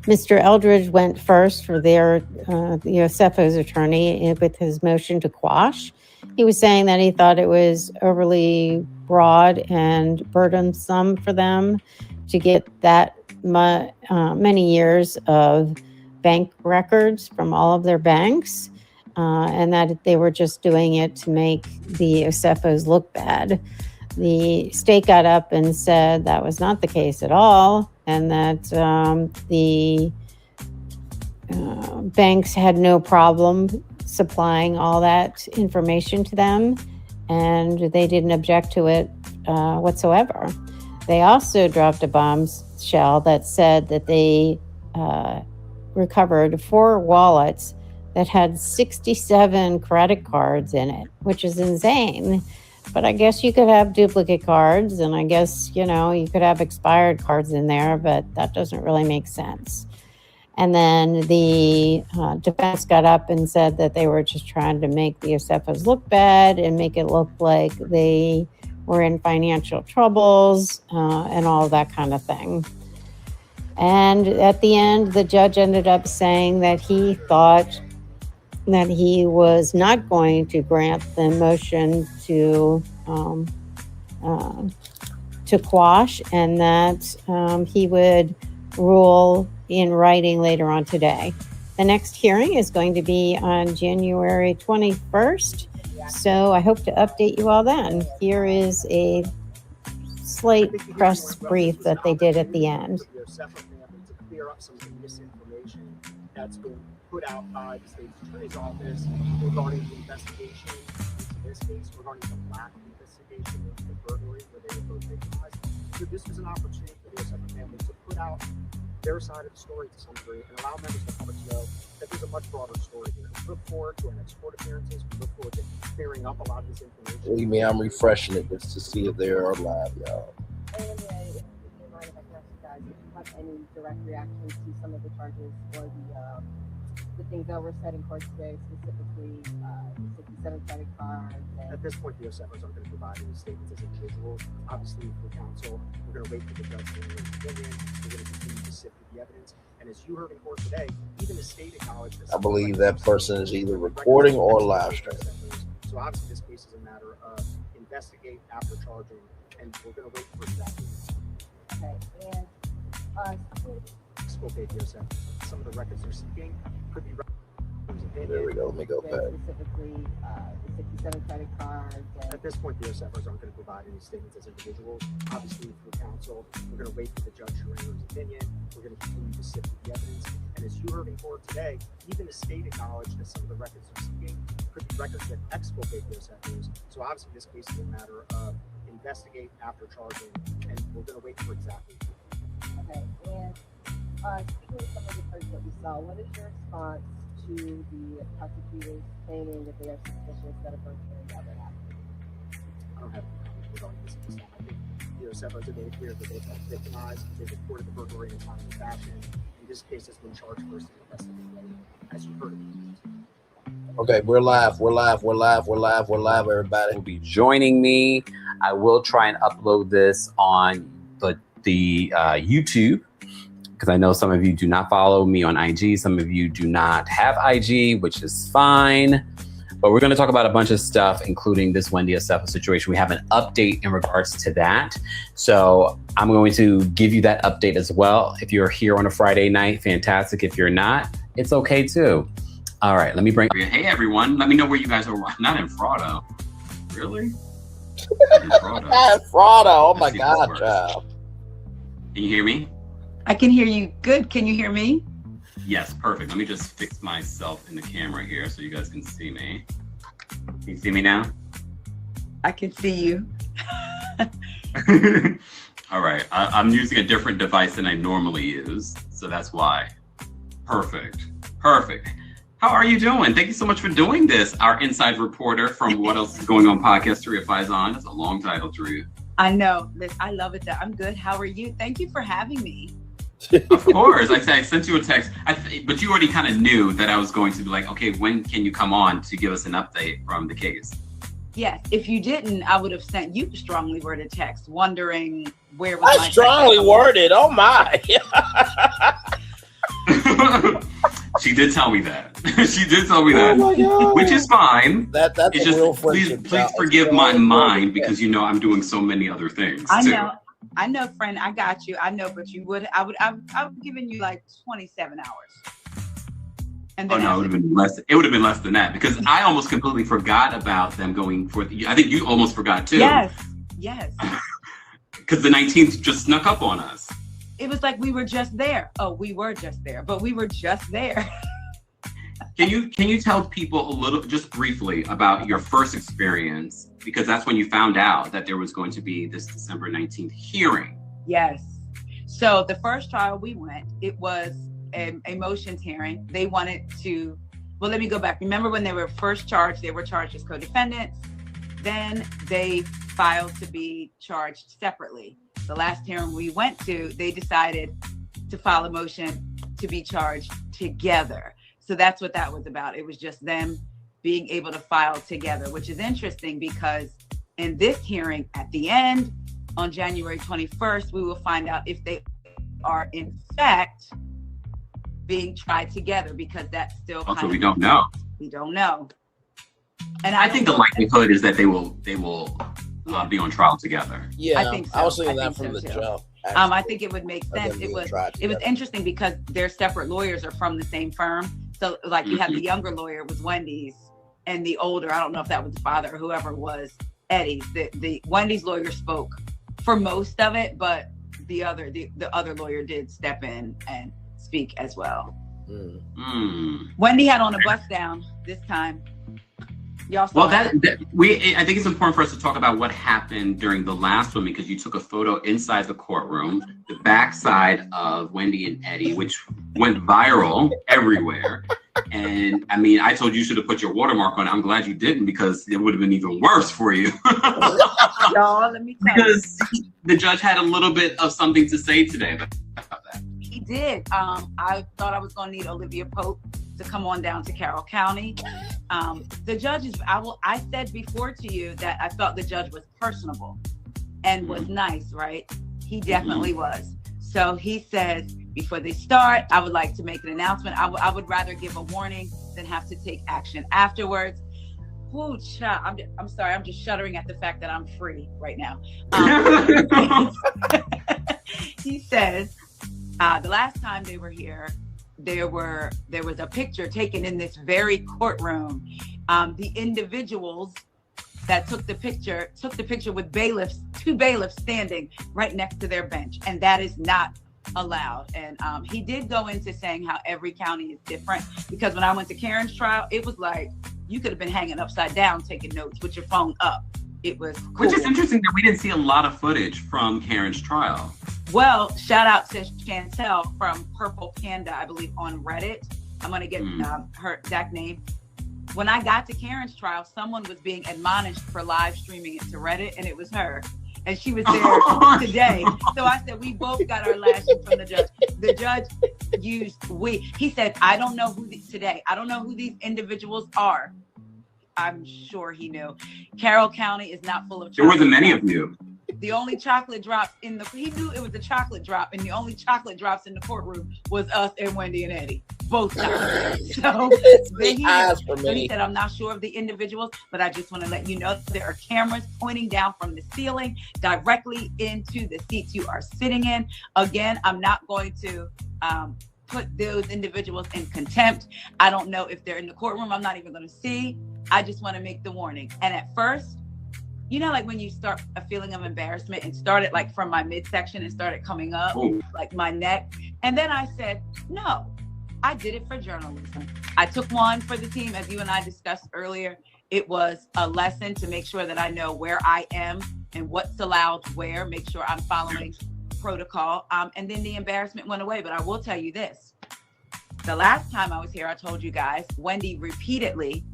Speaker 13: Mr. Eldridge went first for the Osefo's attorney with his motion to quash. He was saying that he thought it was overly broad and burdensome for them to get that many years of bank records from all of their banks, and that they were just doing it to make the Osefos look bad. The state got up and said that was not the case at all, and that the banks had no problem supplying all that information to them, and they didn't object to it whatsoever. They also dropped a bombshell that said that they recovered 4 wallets that had 67 credit cards in it, which is insane. But I guess you could have duplicate cards, and I guess, you could have expired cards in there, but that doesn't really make sense. And then the defense got up and said that they were just trying to make the Osefos look bad and make it look like they were in financial troubles and all that kind of thing. And at the end, the judge ended up saying that he thought that he was not going to grant the motion to quash, and that he would rule in writing later on today. The next hearing is going to be on January 21st, so I hope to update you all then. Here is a slight press brief that they did at the end.
Speaker 11: To clear up some of the misinformation that's been put out by the state's attorney's office regarding the investigation into this case, regarding the black investigation into the burglary where they were both victimized. So this was an opportunity for the Osefo family to put out their side of the story to some degree and allow members of the public to know that there's a much broader story here. We look forward to our next court appearances. We look forward to clearing up a lot of this information.
Speaker 2: Believe me, I'm refreshing it just to see if they're live, y'all.
Speaker 12: Any direct reactions to some of the charges or the things that were said in court today, specifically the 67 credit cards?
Speaker 11: At this point, the Osefos aren't going to provide any statements as individuals. Obviously, for counsel, we're going to wait for the judge to render his opinion. We're going to continue to sift through the evidence. And as you heard in court today, even the state acknowledged that I
Speaker 2: believe that person is either recording or live streaming.
Speaker 11: So obviously, this case is a matter of investigate after charging, and we're going to wait for that.
Speaker 12: Okay, and
Speaker 11: exculpate the Osefos. Some of the records they're seeking could be.
Speaker 2: There we go. Let me go back.
Speaker 12: Specifically, the 67 credit cards.
Speaker 11: At this point, the Osefos aren't going to provide any statements as individuals. Obviously, through counsel, we're going to wait for the judge to render his opinion. We're going to continue to sift through the evidence. And as you heard in court today, even the state acknowledged that some of the records they're seeking could be records that exculpate the Osefos. So obviously, this case is a matter of investigate after charging, and we're going to wait for exactly.
Speaker 12: Okay, and speaking of some of the cards that we saw, what is your response to the prosecutors claiming that they are suspicious that a burglary ever happened?
Speaker 11: I don't have any regarding this case. I think the Osefos have made clear that they felt victimized, they reported the burglary in a timely fashion, and this case has been charged first and investigated, as you heard.
Speaker 2: Okay, we're live, everybody.
Speaker 10: Will be joining me. I will try and upload this on the YouTube, because I know some of you do not follow me on IG. Some of you do not have IG, which is fine. But we're going to talk about a bunch of stuff, including this Wendy Osefo situation. We have an update in regards to that. So I'm going to give you that update as well. If you're here on a Friday night, fantastic. If you're not, it's okay too. All right, let me bring. Hey everyone, let me know where you guys are. Not in Fraudo. Really? In Fraudo.
Speaker 2: Fraudo. Oh my God, child.
Speaker 10: Can you hear me?
Speaker 3: I can hear you good. Can you hear me?
Speaker 10: Yes, perfect. Let me just fix myself in the camera here so you guys can see me. Can you see me now?
Speaker 3: I can see you.
Speaker 10: All right, I'm using a different device than I normally use, so that's why. Perfect. How are you doing? Thank you so much for doing this. Our inside reporter from What Else Is Going On podcast, Taria Faison. That's a long title, Taria.
Speaker 3: I know. I love it. I'm good. How are you? Thank you for having me.
Speaker 10: Of course. I sent you a text, but you already kind of knew that I was going to be like, okay, when can you come on to give us an update from the case?
Speaker 3: Yes. If you didn't, I would have sent you a strongly worded text wondering where was my
Speaker 2: strongly worded. Oh my.
Speaker 10: She did tell me that. She did tell me that, which is fine.
Speaker 2: That's
Speaker 10: it's just
Speaker 2: real
Speaker 10: please forgive my mind because you know I'm doing so many other things.
Speaker 3: I know, friend. I got you. I know, but I've given you like 27 hours. And then
Speaker 10: it would have been less. It would have been less than that because I almost completely forgot about them going for. I think you almost forgot too.
Speaker 3: Yes.
Speaker 10: Because the 19th just snuck up on us.
Speaker 3: It was like we were just there. Oh, we were just there, but we were just there.
Speaker 10: Can you tell people a little, just briefly, about your first experience? Because that's when you found out that there was going to be this December 19th hearing.
Speaker 3: Yes. So the first trial we went, it was a motions hearing. They wanted to, well, let me go back. Remember when they were first charged, they were charged as co-defendants. Then they filed to be charged separately. The last hearing we went to, they decided to file a motion to be charged together. So that's what that was about. It was just them being able to file together, which is interesting because in this hearing at the end on January 21st, we will find out if they are in fact being tried together because that's still
Speaker 10: also we don't know.
Speaker 3: We don't know. And
Speaker 10: I think the likelihood is that they will be on trial together.
Speaker 2: Yeah,
Speaker 3: I think so.
Speaker 2: I was thinking that from the jump.
Speaker 3: I think it would make sense. It was interesting because their separate lawyers are from the same firm. So like you have the younger lawyer was Wendy's and the older, I don't know if that was the father or whoever was Eddie's. The Wendy's lawyer spoke for most of it, but the other lawyer did step in and speak as well. Wendy had on a bust down this time. Y'all saw
Speaker 10: I think it's important for us to talk about what happened during the last one because you took a photo inside the courtroom, the backside of Wendy and Eddie, which went viral everywhere. And I mean, I told you should have put your watermark on it. I'm glad you didn't because it would have been even worse for you.
Speaker 3: Y'all, let me tell
Speaker 10: because the judge had a little bit of something to say today about that.
Speaker 3: He did. I thought I was going to need Olivia Pope to come on down to Carroll County. The judge is, I said before to you that I thought the judge was personable and was nice, right? He definitely was. So he says, before they start, I would like to make an announcement. I would rather give a warning than have to take action afterwards. Ooh, I'm sorry, I'm just shuddering at the fact that I'm free right now. He says, the last time they were here, there was a picture taken in this very courtroom. The individuals that took the picture with bailiffs, two bailiffs standing right next to their bench, and that is not allowed. And he did go into saying how every county is different, because when I went to Karen's trial, it was like you could have been hanging upside down taking notes with your phone up. it was cool.
Speaker 10: Which is interesting that we didn't see a lot of footage from Karen's trial.
Speaker 3: Well, shout out to Chantel from Purple Panda, I believe, on Reddit. I'm going to get her exact name. When I got to Karen's trial, someone was being admonished for live streaming it to Reddit, and it was her. And she was there today. So I said, we both got our lashing from the judge. The judge used he said, I don't know who these individuals are. I'm sure he knew. Carroll County is not full of chocolate.
Speaker 10: There wasn't many of you.
Speaker 3: The only chocolate drops he knew it was a chocolate drop, and the only chocolate drops in the courtroom was us and Wendy and Eddie. Both chocolate. So he said, I'm not sure of the individuals, but I just want to let you know there are cameras pointing down from the ceiling directly into the seats you are sitting in. Again, I'm not going to put those individuals in contempt. I don't know if they're in the courtroom. I'm not even going to see. I just want to make the warning. And at first, you know, like when you start a feeling of embarrassment, and started like from my midsection and started coming up, like my neck. And then I said, no, I did it for journalism. I took one for the team, as you and I discussed earlier. It was a lesson to make sure that I know where I am and what's allowed where, make sure I'm following protocol. And then the embarrassment went away. But I will tell you this. The last time I was here, I told you guys, Wendy repeatedly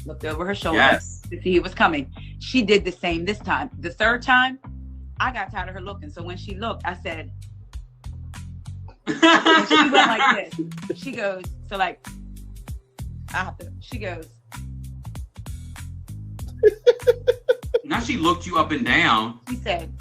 Speaker 3: looked over her shoulder to see who was coming. She did the same this time. The third time, I got tired of her looking. So when she looked, I said, and she went like this. She goes, so like, she goes.
Speaker 10: Now she looked you up and down.
Speaker 3: She said.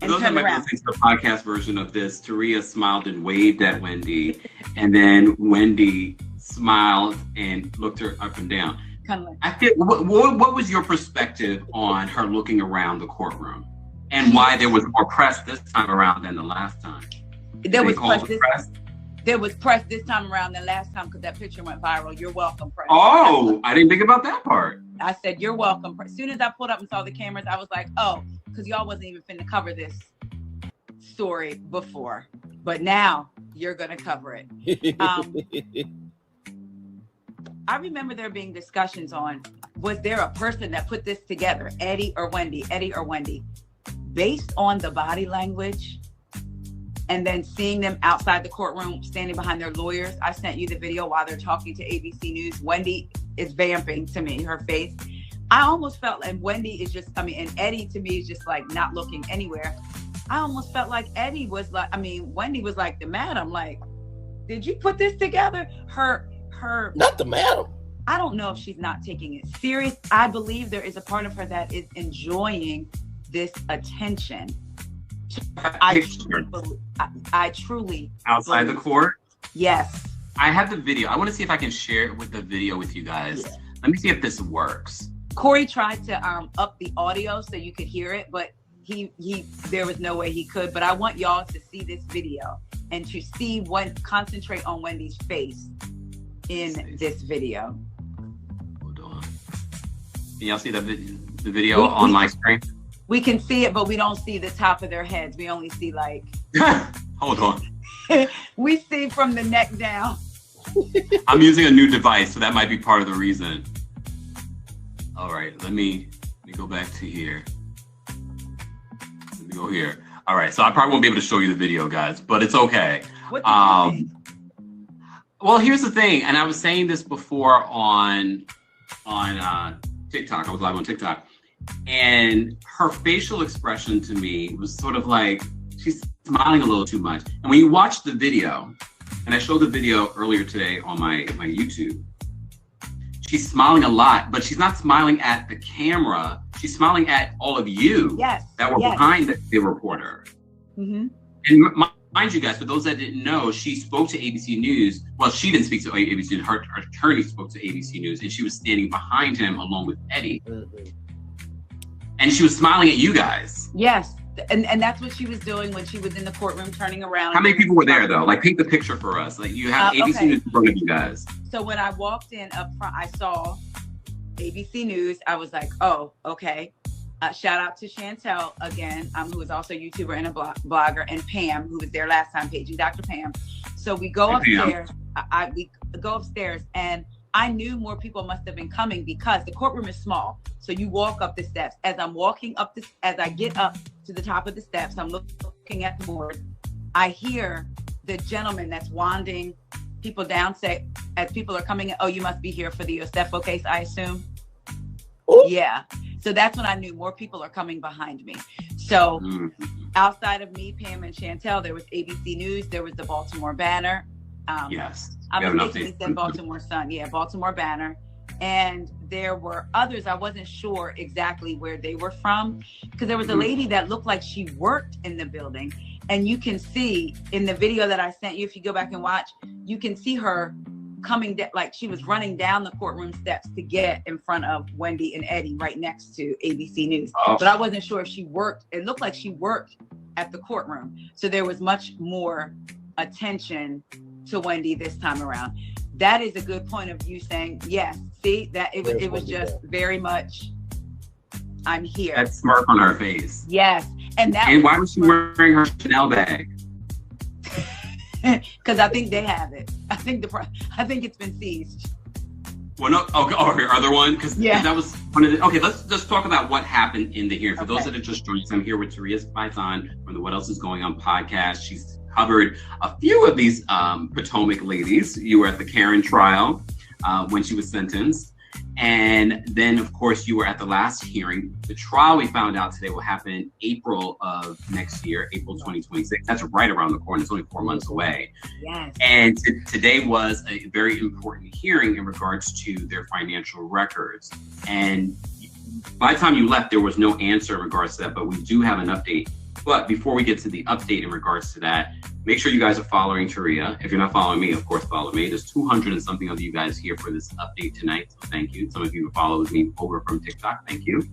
Speaker 10: For those that might be listening to the podcast version of this, Taria smiled and waved at Wendy, and then Wendy smiled and looked her up and down.
Speaker 3: Kind of like.
Speaker 10: I feel. What was your perspective on her looking around the courtroom, and why there was more press this time around than the last time?
Speaker 3: There was press this time around than last time because that picture went viral. You're welcome, press.
Speaker 10: Oh, I didn't think about that part.
Speaker 3: I said, you're welcome. As soon as I pulled up and saw the cameras, I was like, oh, because y'all wasn't even finna cover this story before. But now you're going to cover it. I remember there being discussions on, was there a person that put this together, Eddie or Wendy, based on the body language and then seeing them outside the courtroom, standing behind their lawyers. I sent you the video while they're talking to ABC News. Wendy is vamping to me, her face. I almost felt like Wendy is just, and Eddie to me is just like not looking anywhere. I almost felt like Eddie was like, Wendy was like the madam, like, did you put this together? Her
Speaker 2: not the madam.
Speaker 3: I don't know if she's not taking it serious. I believe there is a part of her that is enjoying this attention. I truly
Speaker 10: outside the court.
Speaker 3: Yes,
Speaker 10: I have the video. I want to see if I can share the video with you guys. Yeah. Let me see if this works.
Speaker 3: Corey tried to up the audio so you could hear it, but he there was no way he could. But I want y'all to see this video and to see concentrate on Wendy's face in this video.
Speaker 10: Hold on. Can y'all see the video on my screen?
Speaker 3: We can see it, but we don't see the top of their heads. We only see like.
Speaker 10: Hold on.
Speaker 3: We see from the neck down.
Speaker 10: I'm using a new device, so that might be part of the reason. All right, let me go back to here. Let me go here. All right, so I probably won't be able to show you the video, guys, but it's okay.
Speaker 3: What did you think?
Speaker 10: Well, here's the thing, and I was saying this before on TikTok. I was live on TikTok, and her facial expression to me was sort of like she's smiling a little too much. And when you watch the video, and I showed the video earlier today on my YouTube, she's smiling a lot, but she's not smiling at the camera. She's smiling at all of you that were behind the reporter.
Speaker 3: Mm-hmm.
Speaker 10: And mind you guys, for those that didn't know, she spoke to ABC News. Well, she didn't speak to ABC News. Her attorney spoke to ABC News, and she was standing behind him along with Eddie. Mm-hmm. And she was smiling at you guys.
Speaker 3: Yes. And that's what she was doing when she was in the courtroom, turning around.
Speaker 10: How many people were there, though? Like, paint the picture for us. Like, you have ABC News in front of you guys.
Speaker 3: So when I walked in up front, I saw ABC News. I was like, oh, okay. Shout out to Chantel again, who is also a YouTuber and a blogger, and Pam, who was there last time, paging Dr. Pam. So we go upstairs. We go upstairs, and I knew more people must have been coming because the courtroom is small. So you walk up the steps. As I'm walking up as I get up to the top of the steps, I'm looking at the board. I hear the gentleman that's wanding people down say, as people are coming in, oh, you must be here for the Osefo case, I assume. Ooh. Yeah. So that's when I knew more people are coming behind me. So outside of me, Pam, and Chantel, there was ABC News, there was the Baltimore Banner.
Speaker 14: Yes.
Speaker 3: I mistakenly said Baltimore Sun. Yeah, Baltimore Banner. And there were others. I wasn't sure exactly where they were from because there was a lady that looked like she worked in the building. And you can see in the video that I sent you, if you go back and watch, you can see her coming like she was running down the courtroom steps to get in front of Wendy and Eddie right next to ABC News. Oh. But I wasn't sure if she worked. It looked like she worked at the courtroom. So there was much more attention to Wendy this time around. That is a good point of view saying, yes, see, that it was just very much, I'm here.
Speaker 14: That smirk on her face.
Speaker 3: Yes. And
Speaker 14: why was she wearing her Chanel bag?
Speaker 3: Because I think they have it. I think it's been seized.
Speaker 14: Well, no. Okay, other one? Because that was one of the. Okay, let's just talk about what happened in the hearing. For those that are just joining us, I'm here with Therese Paisan from the What Else Is Going On podcast. She's covered a few of these Potomac ladies. You were at the Karen trial when she was sentenced. And then, of course, you were at the last hearing. The trial, we found out today, will happen April of next year, April 2026. That's right around the corner. It's only 4 months away.
Speaker 3: Yes.
Speaker 14: And today was a very important hearing in regards to their financial records. And by the time you left, there was no answer in regards to that, but we do have an update. But before we get to the update in regards to that, make sure you guys are following Taria. If you're not following me, of course, follow me. There's 200 and something of you guys here for this update tonight. So thank you. Some of you who followed me over from TikTok. Thank you.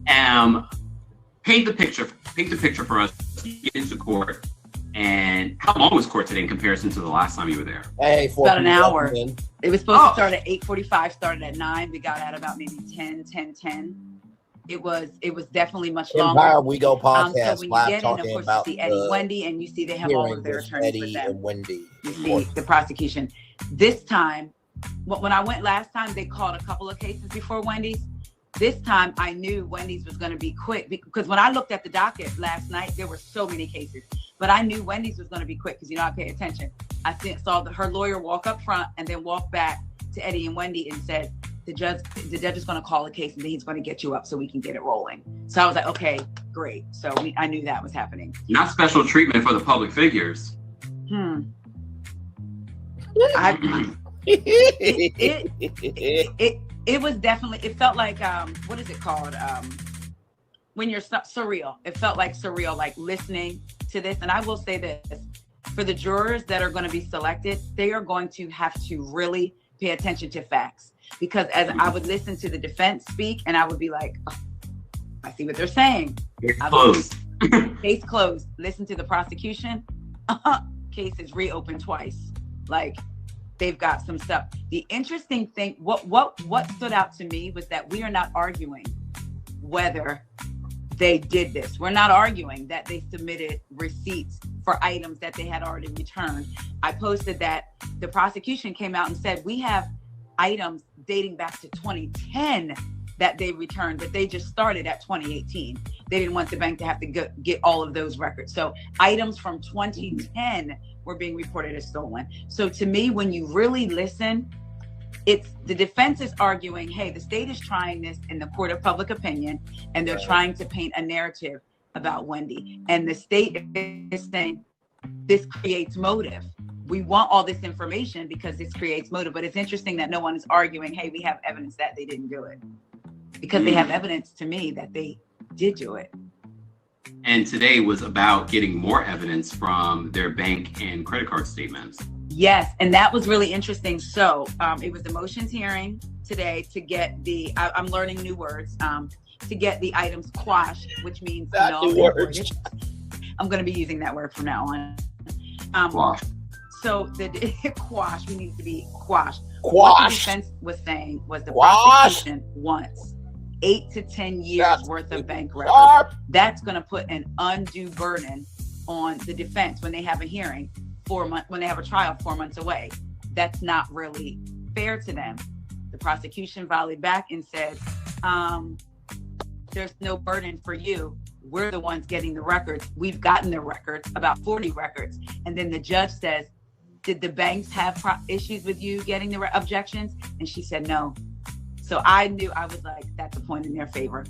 Speaker 14: Paint the picture for us. Get into court. And how long was court today in comparison to the last time you were there?
Speaker 2: Hey,
Speaker 3: about an hour. It was supposed to start at 8:45, started at 9. We got out about maybe 10:10. It was definitely much longer.
Speaker 2: Empire We Go podcast.
Speaker 3: So when you get in, of course, you see Eddie and Wendy, and you see they have all of their attorneys
Speaker 2: Eddie
Speaker 3: with them.
Speaker 2: And Wendy.
Speaker 3: You see the prosecution. This time, when I went last time, they called a couple of cases before Wendy's. This time, I knew Wendy's was going to be quick because when I looked at the docket last night, there were so many cases. But I knew Wendy's was going to be quick because, I pay attention. I saw her lawyer walk up front and then walk back to Eddie and Wendy and said, the judge is going to call a case and then he's going to get you up so we can get it rolling. So I was like, okay, great. So I knew that was happening.
Speaker 14: Not special treatment for the public figures.
Speaker 3: It was definitely, it felt like, what is it called? When you're surreal. It felt like surreal, like listening to this. And I will say this, for the jurors that are going to be selected, they are going to have to really pay attention to facts. Because as I would listen to the defense speak, and I would be like, oh, I see what they're saying.
Speaker 14: Case closed.
Speaker 3: Case closed. Listen to the prosecution. Case is reopened twice. Like, they've got some stuff. The interesting thing, what stood out to me was that we are not arguing whether they did this. We're not arguing that they submitted receipts for items that they had already returned. I posted that the prosecution came out and said, we have items dating back to 2010 that they returned, but they just started at 2018. They didn't want the bank to have to get all of those records. So items from 2010 were being reported as stolen. So to me, when you really listen, it's the defense is arguing, hey, the state is trying this in the court of public opinion, and they're trying to paint a narrative about Wendy. And the state is saying this creates motive. We want all this information because this creates motive. But it's interesting that no one is arguing, hey, we have evidence that they didn't do it. Because they have evidence to me that they did do it.
Speaker 14: And today was about getting more evidence from their bank and credit card statements.
Speaker 3: Yes, and that was really interesting. So it was the motions hearing today to get the, I'm learning new words, to get the items quashed, which means null and void. I'm going to be using that word from now on.
Speaker 14: Quash.
Speaker 3: So the quash, we need to be quashed.
Speaker 2: Quash.
Speaker 3: What the defense was saying was the prosecution wants 8 to 10 years worth of bank records. That's going to put an undue burden on the defense when they have a hearing 4 months, when they have a trial 4 months away. That's not really fair to them. The prosecution volleyed back and said, there's no burden for you. We're the ones getting the records. We've gotten the records, about 40 records. And then the judge says, did the banks have issues with you getting the objections? And she said no. So I knew, I was like, that's a point in their favor.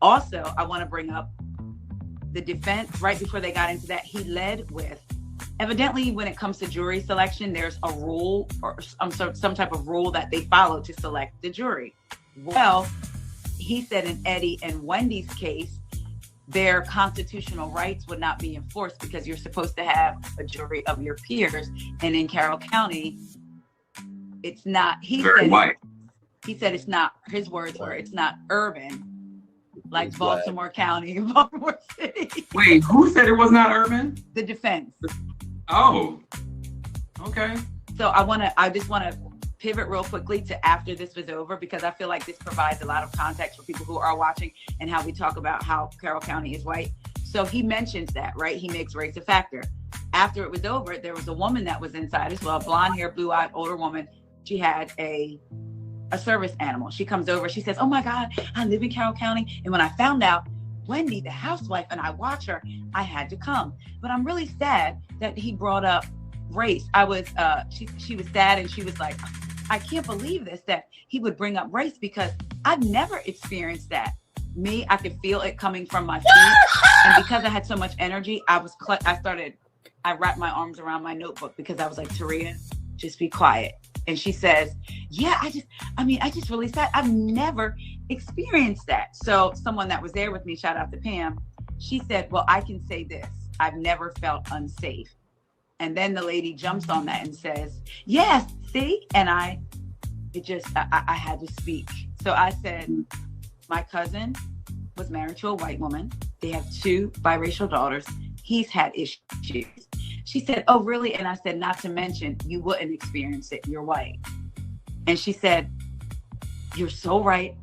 Speaker 3: Also, I want to bring up the defense. Right before they got into that, he led with, evidently when it comes to jury selection, there's a rule or some type of rule that they follow to select the jury. Well, he said in Eddie and Wendy's case, their constitutional rights would not be enforced because you're supposed to have a jury of your peers. And in Carroll County, it's not. He said it's not, his words were, it's not urban, like it's Baltimore County and Baltimore City.
Speaker 14: Wait, who said it was not urban?
Speaker 3: The defense.
Speaker 14: Oh, okay.
Speaker 3: So I just want to pivot real quickly to after this was over, because I feel like this provides a lot of context for people who are watching and how we talk about how Carroll County is white. So he mentions that, right? He makes race a factor. After it was over, there was a woman that was inside as well, blonde hair, blue eyed, older woman. She had a service animal. She comes over, she says, oh my God, I live in Carroll County. And when I found out Wendy, the housewife, and I watch her, I had to come. But I'm really sad that he brought up race. I was, she was sad, and she was like, I can't believe this, that he would bring up race, because I've never experienced that. Me, I could feel it coming from my feet. And because I had so much energy, I wrapped my arms around my notebook, because I was like, Taria, just be quiet. And she says, yeah, I just really sad. I've never experienced that. So someone that was there with me, shout out to Pam, she said, well, I can say this, I've never felt unsafe. And then the lady jumps on that and says, yes, see? And I had to speak. So I said, my cousin was married to a white woman. They have 2 biracial daughters. He's had issues. She said, oh, really? And I said, not to mention, you wouldn't experience it. You're white. And she said, you're so right.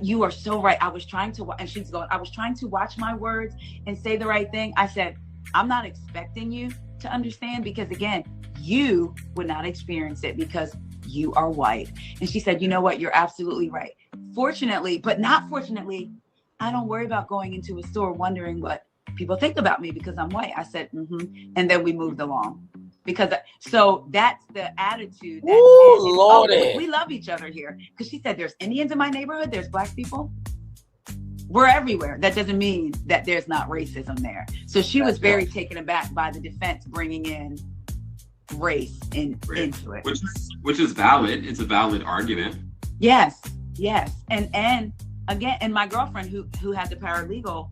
Speaker 3: You are so right. I was trying to, and she's going, I was trying to watch my words and say the right thing. I said, I'm not expecting you to understand, because again, you would not experience it because you are white. And she said, you know what? You're absolutely right. Fortunately, but not fortunately, I don't worry about going into a store wondering what people think about me because I'm white. I said, and then we moved along. So that's the attitude. We love each other here. Because she said, there's Indians in my neighborhood, there's Black people. We're everywhere. That doesn't mean that there's not racism there. So she was very taken aback by the defense bringing in race into it.
Speaker 14: Which is valid. It's a valid argument.
Speaker 3: Yes. And again, and my girlfriend who has a paralegal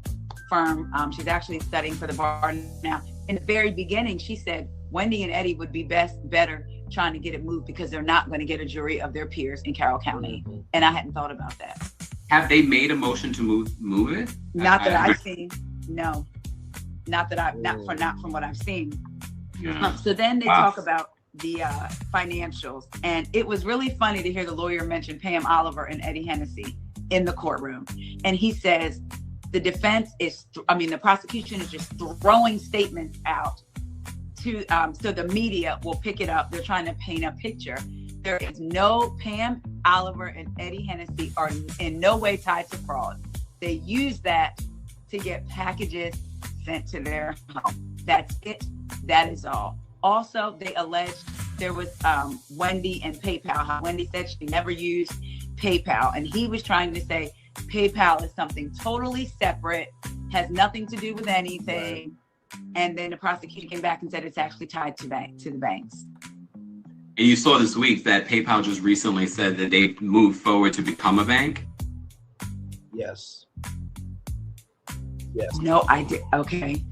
Speaker 3: firm, she's actually studying for the bar now. In the very beginning, she said Wendy and Eddie would be better trying to get it moved, because they're not going to get a jury of their peers in Carroll County. And I hadn't thought about that.
Speaker 14: Have they made a motion to move it?
Speaker 3: Not that I've seen. No, not from what I've seen.
Speaker 14: Yeah.
Speaker 3: So then they talk about the financials, and it was really funny to hear the lawyer mention Pam Oliver and Eddie Hennessy in the courtroom. And he says the the prosecution is just throwing statements out to so the media will pick it up. They're trying to paint a picture. There is no Pam Oliver and Eddie Hennessy are in no way tied to fraud. They use that to get packages sent to their home. That's it. That is all. Also, they alleged there was Wendy and PayPal. How Wendy said she never used PayPal. And he was trying to say PayPal is something totally separate, has nothing to do with anything. And then the prosecutor came back and said it's actually tied to the banks.
Speaker 14: And you saw this week that PayPal just recently said that they moved forward to become a bank.
Speaker 2: Yes.
Speaker 3: No, I did. Okay.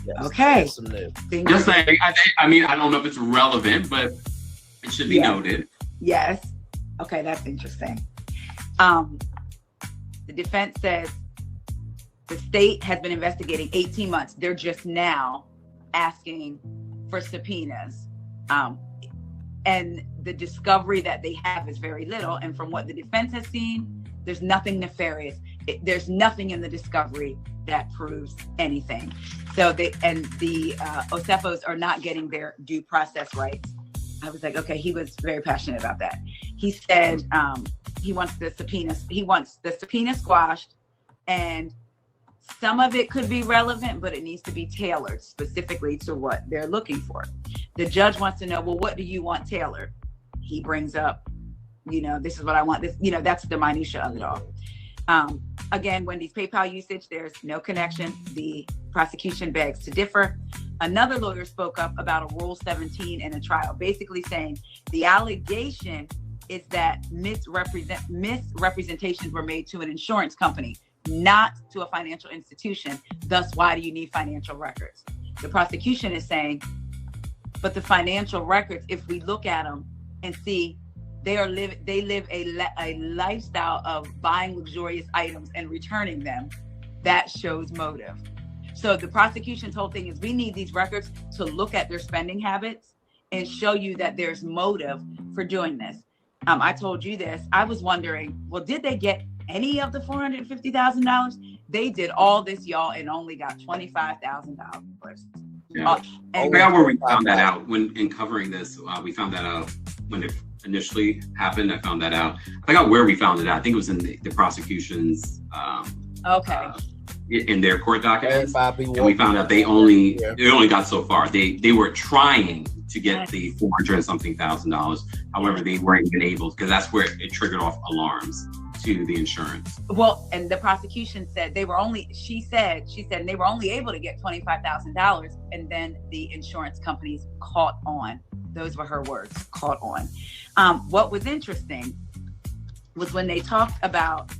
Speaker 2: Yes.
Speaker 3: Okay.
Speaker 14: Just saying. I don't know if it's relevant, but it should be noted.
Speaker 3: Yes. Okay, that's interesting. The defense says the state has been investigating 18 months. They're just now asking for subpoenas. And the discovery that they have is very little. And from what the defense has seen, there's nothing nefarious. There's nothing in the discovery that proves anything. So the Osefos are not getting their due process rights. I was like, okay, he was very passionate about that. He said he wants the subpoena squashed, and some of it could be relevant, but it needs to be tailored specifically to what they're looking for. The judge wants to know, well, what do you want tailored? He brings up, this is what I want. This, that's the minutia of it all. Again, Wendy's PayPal usage, there's no connection. The prosecution begs to differ. Another lawyer spoke up about a Rule 17 in a trial, basically saying the allegation is that misrepresentations were made to an insurance company, not to a financial institution. Thus, why do you need financial records? The prosecution is saying, but the financial records, if we look at them and see they live a lifestyle of buying luxurious items and returning them, that shows motive. So the prosecution's whole thing is we need these records to look at their spending habits and show you that there's motive for doing this. I told you this. I was wondering, well, did they get any of the $450,000? They did all this, y'all, and only got $25,000.
Speaker 14: Yeah. I forgot where we found that out when in covering this. We found that out when it initially happened. I found that out. I forgot where we found it out. I think it was in the prosecution's in their court documents, and we found out they only got so far. They were trying to get the $400 and something thousand. However, they weren't even able, because that's where it triggered off alarms to the insurance.
Speaker 3: Well, and the prosecution said they were only, she said they were only able to get $25,000, and then the insurance companies caught on. Those were her words, caught on. What was interesting was when they talked about,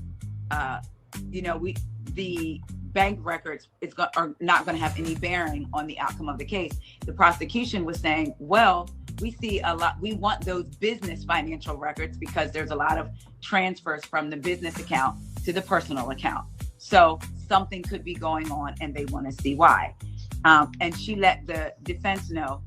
Speaker 3: the bank records are not going to have any bearing on the outcome of the case. The prosecution was saying, well, we see a lot, we want those business financial records because there's a lot of transfers from the business account to the personal account. So something could be going on and they want to see why. And she let the defense know,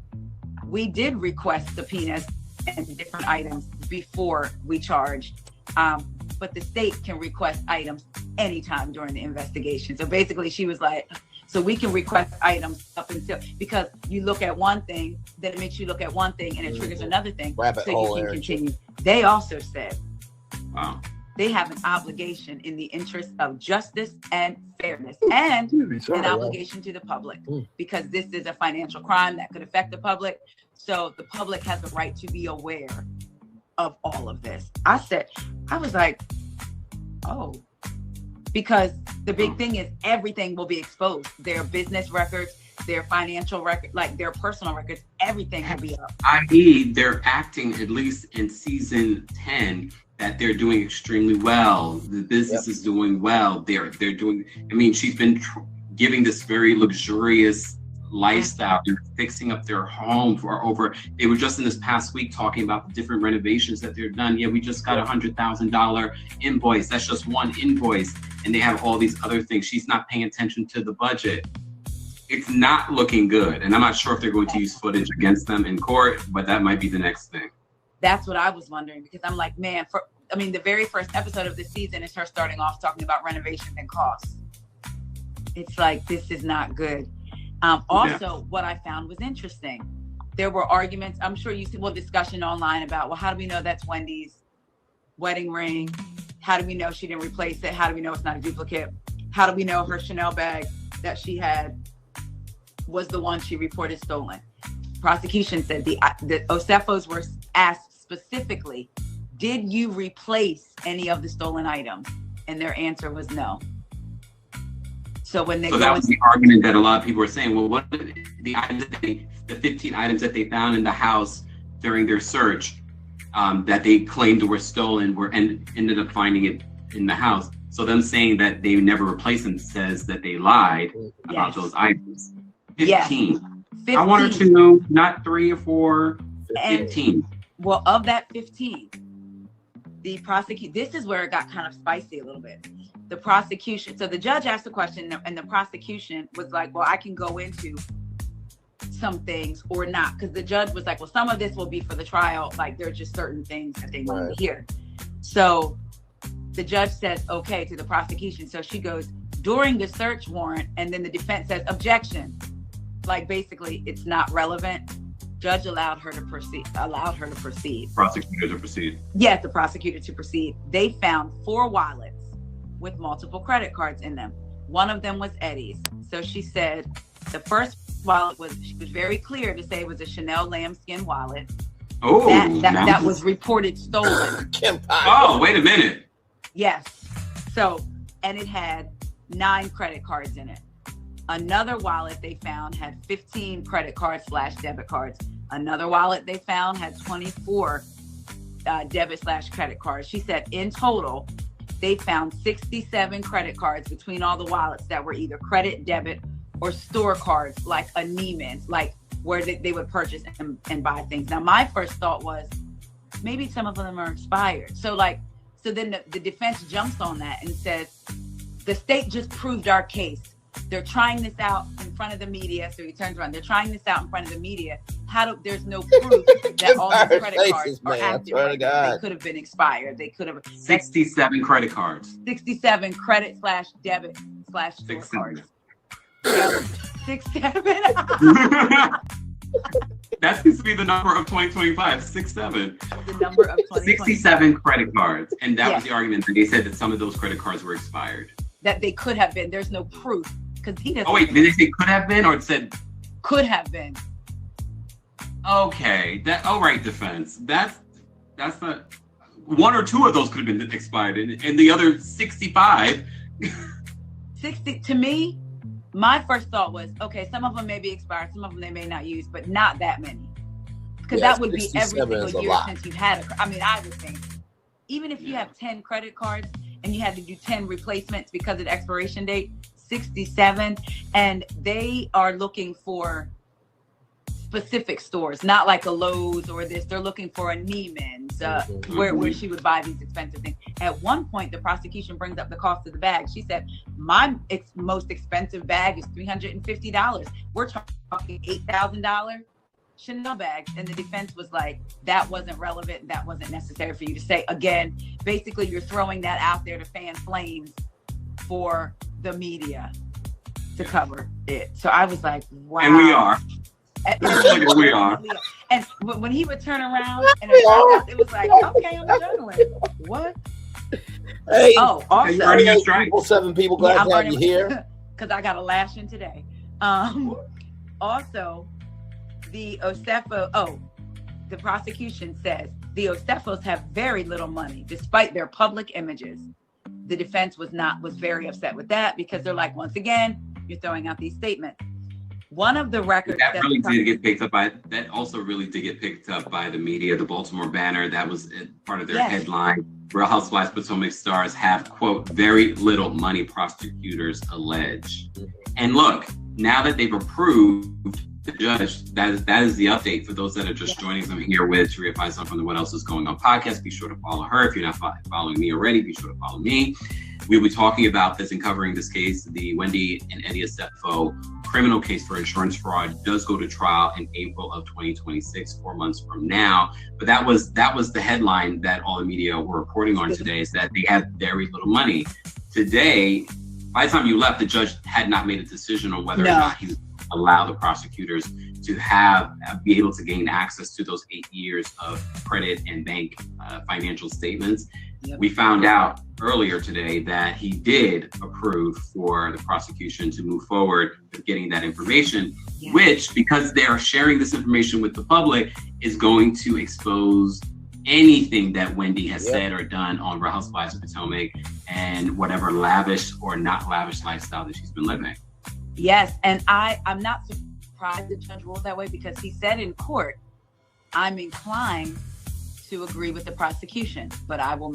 Speaker 3: we did request subpoenas and different items before we charged, but the state can request items anytime during the investigation. So basically she was like, so we can request items up until, because you look at one thing, then it makes you look at one thing and it triggers another thing.
Speaker 2: Rabbit
Speaker 3: so
Speaker 2: hole
Speaker 3: you can
Speaker 2: area.
Speaker 3: continue. They also said,
Speaker 14: wow,
Speaker 3: they have an obligation in the interest of justice and fairness and an obligation to the public, because this is a financial crime that could affect the public. So the public has the right to be aware of all of this. I was like, oh, because the big thing is everything will be exposed. Their business records, their financial record, like their personal records, everything will be up.
Speaker 14: I.e., they're acting, at least in season 10, that they're doing extremely well. The business is doing well. They're doing, I mean, she's been giving this very luxurious lifestyle. They're fixing up their home for over, they were just in this past week talking about the different renovations that they're done. Yeah, we just got $100,000 invoice. That's just one invoice. And they have all these other things. She's not paying attention to the budget. It's not looking good. And I'm not sure if they're going to use footage against them in court, but that might be the next thing.
Speaker 3: That's what I was wondering, because I'm like, man, the very first episode of the season is her starting off talking about renovations and costs. It's like, this is not good. What I found was interesting. There were arguments, I'm sure you see discussion online about, well, how do we know that's Wendy's wedding ring? How do we know she didn't replace it? How do we know it's not a duplicate? How do we know her Chanel bag that she had was the one she reported stolen? Prosecution said the Osefos were asked specifically, did you replace any of the stolen items? And their answer was no. So when
Speaker 14: that was the argument that a lot of people were saying, well, what are the items the 15 items that they found in the house during their search that they claimed were stolen and ended up finding it in the house. So them saying that they never replaced them says that they lied about those items. 15. 15. I wanted to know not 3 or 4, 15.
Speaker 3: Well, of that 15, the prosecution, this is where it got kind of spicy a little bit. The prosecution, so the judge asked the question and the prosecution was like, well, I can go into some things or not. Because the judge was like, well, some of this will be for the trial. Like, there are just certain things that they want to hear. So the judge says, okay, to the prosecution. So she goes, during the search warrant, and then the defense says, objection. Like, basically, it's not relevant Judge allowed her to proceed.
Speaker 14: Prosecutor to proceed.
Speaker 3: Yes, the prosecutor to proceed. They found 4 wallets with multiple credit cards in them. One of them was Eddie's. So she said the first wallet she was very clear to say it was a Chanel lambskin wallet.
Speaker 14: Oh,
Speaker 3: that was reported stolen.
Speaker 14: Oh, wait a minute.
Speaker 3: Yes. So, and it had 9 credit cards in it. Another wallet they found had 15 credit cards / debit cards. Another wallet they found had 24 debit / credit cards. She said in total, they found 67 credit cards between all the wallets that were either credit, debit, or store cards, like a Neiman's, like where they would purchase and buy things. Now, my first thought was maybe some of them are expired. So then the defense jumps on that and says, the state just proved our case. They're trying this out in front of the media. So he turns around. They're trying this out in front of the media. There's no proof that all the credit cards are active. Right? They could have been expired. They could have
Speaker 14: 67 credit cards.
Speaker 3: 67 credit / debit / store cards. 67.
Speaker 14: That seems to be the number of 2025. 67.
Speaker 3: The number of
Speaker 14: 67 credit cards, and that was the argument. That they said that some of those credit cards were expired.
Speaker 3: That they could have been. There's no proof because he doesn't.
Speaker 14: Oh wait, did they say could have been or it said
Speaker 3: could have been?
Speaker 14: Okay, right, defense. That's not 1 or 2 of those could have been expired, and the other 65.
Speaker 3: 60 to me. My first thought was, okay, some of them may be expired, some of them they may not use, but not that many. Because that would be every single year since you've had I would think, even if you have 10 credit cards and you had to do 10 replacements because of the expiration date, 67, and they are looking for specific stores, not like a Lowe's or this. They're looking for a Neiman's, where she would buy these expensive things. At one point, the prosecution brings up the cost of the bag. She said, my most expensive bag is $350. We're talking $8,000 Chanel bags. And the defense was like, that wasn't relevant. That wasn't necessary for you to say. Again, basically, you're throwing that out there to fan flames for the media to cover it. So I was like, wow.
Speaker 14: And we are. We are.
Speaker 3: And when he would turn around and it was like, okay, I'm a journalist. What?
Speaker 2: Hey,
Speaker 3: also,
Speaker 2: 7 people glad to have you here.
Speaker 3: Because I got a lashing today. Also, the Osefo, the prosecution says the Osefos have very little money despite their public images. The defense was very upset with that because they're like, once again, you're throwing out these statements. One of the records
Speaker 14: that really did get picked up by the media. The Baltimore Banner, that was part of their headline. Real Housewives Potomac stars have, quote, very little money, prosecutors allege. And look, now that they've approved the judge, that is the update for those that are just joining them here with Sharia Faison from the What Else Is Going On podcast. Be sure to follow her. If you're not following me already, be sure to follow me. We'll be talking about this and covering this case. The Wendy and Eddie Osefo criminal case for insurance fraud does go to trial in April of 2026, 4 months from now. But that was the headline that all the media were reporting on today, is that they had very little money. Today, by the time you left, the judge had not made a decision on whether or not he would allow the prosecutors to be able to gain access to those 8 years of credit and bank financial statements. Yep. We found out earlier today that he did approve for the prosecution to move forward with getting that information, which, because they're sharing this information with the public, is going to expose anything that Wendy has said or done on Real Housewives of Potomac and whatever lavish or not lavish lifestyle that she's been living.
Speaker 3: Yes, and I'm not surprised the judge ruled that way, because he said in court, I'm inclined to agree with the prosecution, but I will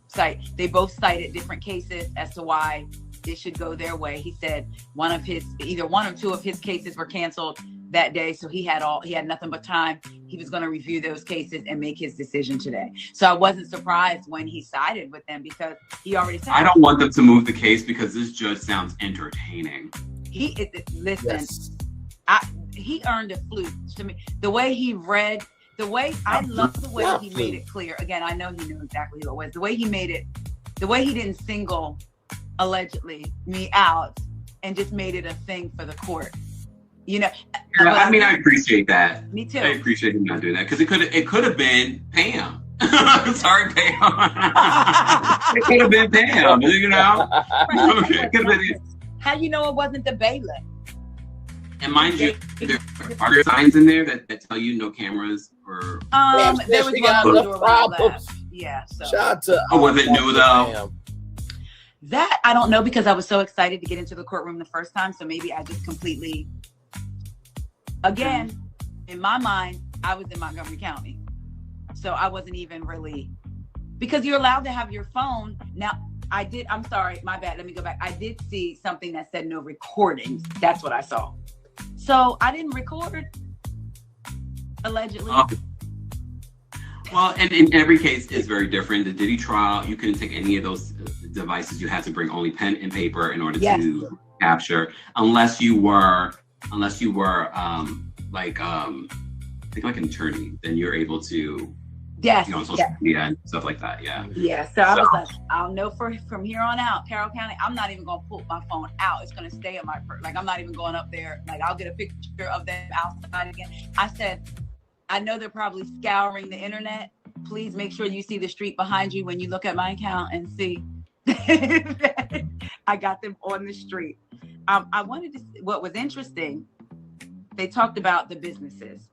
Speaker 3: cite, they both cited different cases as to why it should go their way. He said either one or two of his cases were canceled that day, so he had nothing but time. He was going to review those cases and make his decision today. So I wasn't surprised when he sided with them, because he already said,
Speaker 14: I don't want them to move the case because this judge sounds entertaining.
Speaker 3: Listen, he earned a flute to me. The way he read, I love the way he made it clear. Again, I know he knew exactly who it was. The way he made it, the way he didn't single allegedly me out and just made it a thing for the court. You know,
Speaker 14: Yeah, I mean, I appreciate that.
Speaker 3: Me too.
Speaker 14: I appreciate him not doing that because it could have been Pam. Sorry, Pam. It could have been Pam. You know, it could have been.
Speaker 3: How you know it wasn't the bailiff?
Speaker 14: And mind you, are there signs in there that tell you no cameras or?
Speaker 3: There was one on the door left. Yeah. So.
Speaker 2: Shout out to.
Speaker 14: Oh, was it new though?
Speaker 3: That I don't know because I was so excited to get into the courtroom the first time, so maybe I just completely. Again, in my mind, I was in Montgomery County, so I wasn't even really because you're allowed to have your phone now. I'm sorry, my bad. Let me go back. I did see something that said no recordings. That's what I saw. So I didn't record, allegedly.
Speaker 14: Well, and in every case, it's very different. The Diddy trial, you couldn't take any of those devices. You had to bring only pen and paper in order to capture, unless you were like an attorney. Then you're able to.
Speaker 3: Yes.
Speaker 14: On social media and stuff like that. Yeah.
Speaker 3: Yeah. So I was like, I'll know from here on out, Carroll County, I'm not even gonna pull my phone out. It's gonna stay in my purse. Like I'm not even going up there. Like I'll get a picture of them outside again. I said, I know they're probably scouring the internet. Please make sure you see the street behind you when you look at my account and see I got them on the street. I wanted to see what was interesting. They talked about the businesses.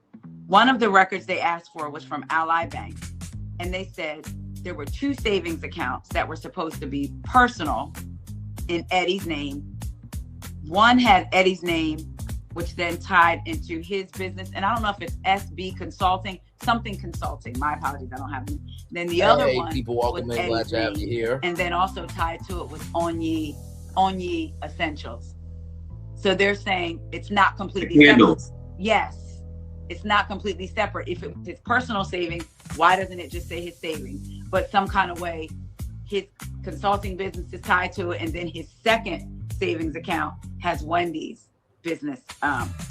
Speaker 3: One of the records they asked for was from Ally Bank. And they said there were 2 savings accounts that were supposed to be personal in Eddie's name. One had Eddie's name, which then tied into his business. And I don't know if it's SB Consulting, something consulting. My apologies, I don't have them. Then the other one
Speaker 2: people welcome
Speaker 3: was
Speaker 2: in, glad
Speaker 3: Eddie's
Speaker 2: to have you
Speaker 3: name,
Speaker 2: here.
Speaker 3: and then also tied to it was Onyi Essentials. So they're saying it's not completely separate. Yes. It's not completely separate. If it was his personal savings, why doesn't it just say his savings? But some kind of way, his consulting business is tied to it, and then his second savings account has Wendy's business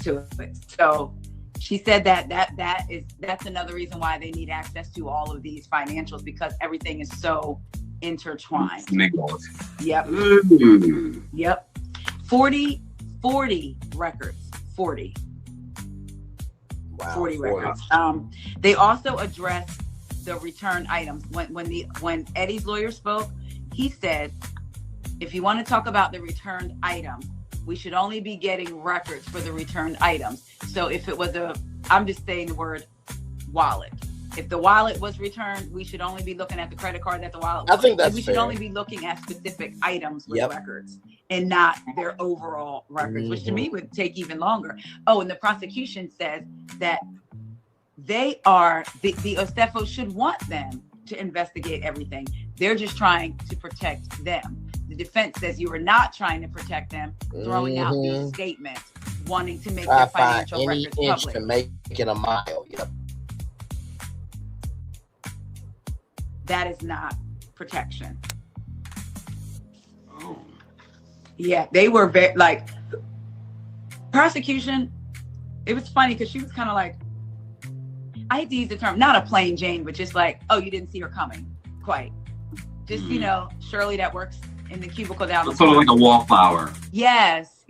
Speaker 3: to it. So she said that's another reason why they need access to all of these financials because everything is so intertwined. Yep. Yep. 40 records. 40.
Speaker 2: Wow,
Speaker 3: 40 records. They also addressed the returned items. When Eddie's lawyer spoke, he said, if you want to talk about the returned items, we should only be getting records for the returned items. So if it was I'm just saying the word wallet. If the wallet was returned, we should only be looking at the credit card that the wallet was.
Speaker 2: I think that's
Speaker 3: we should
Speaker 2: fair.
Speaker 3: only be looking at specific items with records and not their overall records, which to me would take even longer. Oh, and the prosecution says that the Osefo should want them to investigate everything. They're just trying to protect them. The defense says you are not trying to protect them, throwing out these statements, wanting to make their financial records public.
Speaker 2: To make it a mile. Yep.
Speaker 3: That is not protection. Oh. Yeah, they were very prosecution. It was funny because she was kind of like, I hate to use the term, not a plain Jane, but just like, oh, you didn't see her coming, quite. Just Shirley that works in the cubicle down the
Speaker 14: sort of like a wallflower.
Speaker 3: Yes,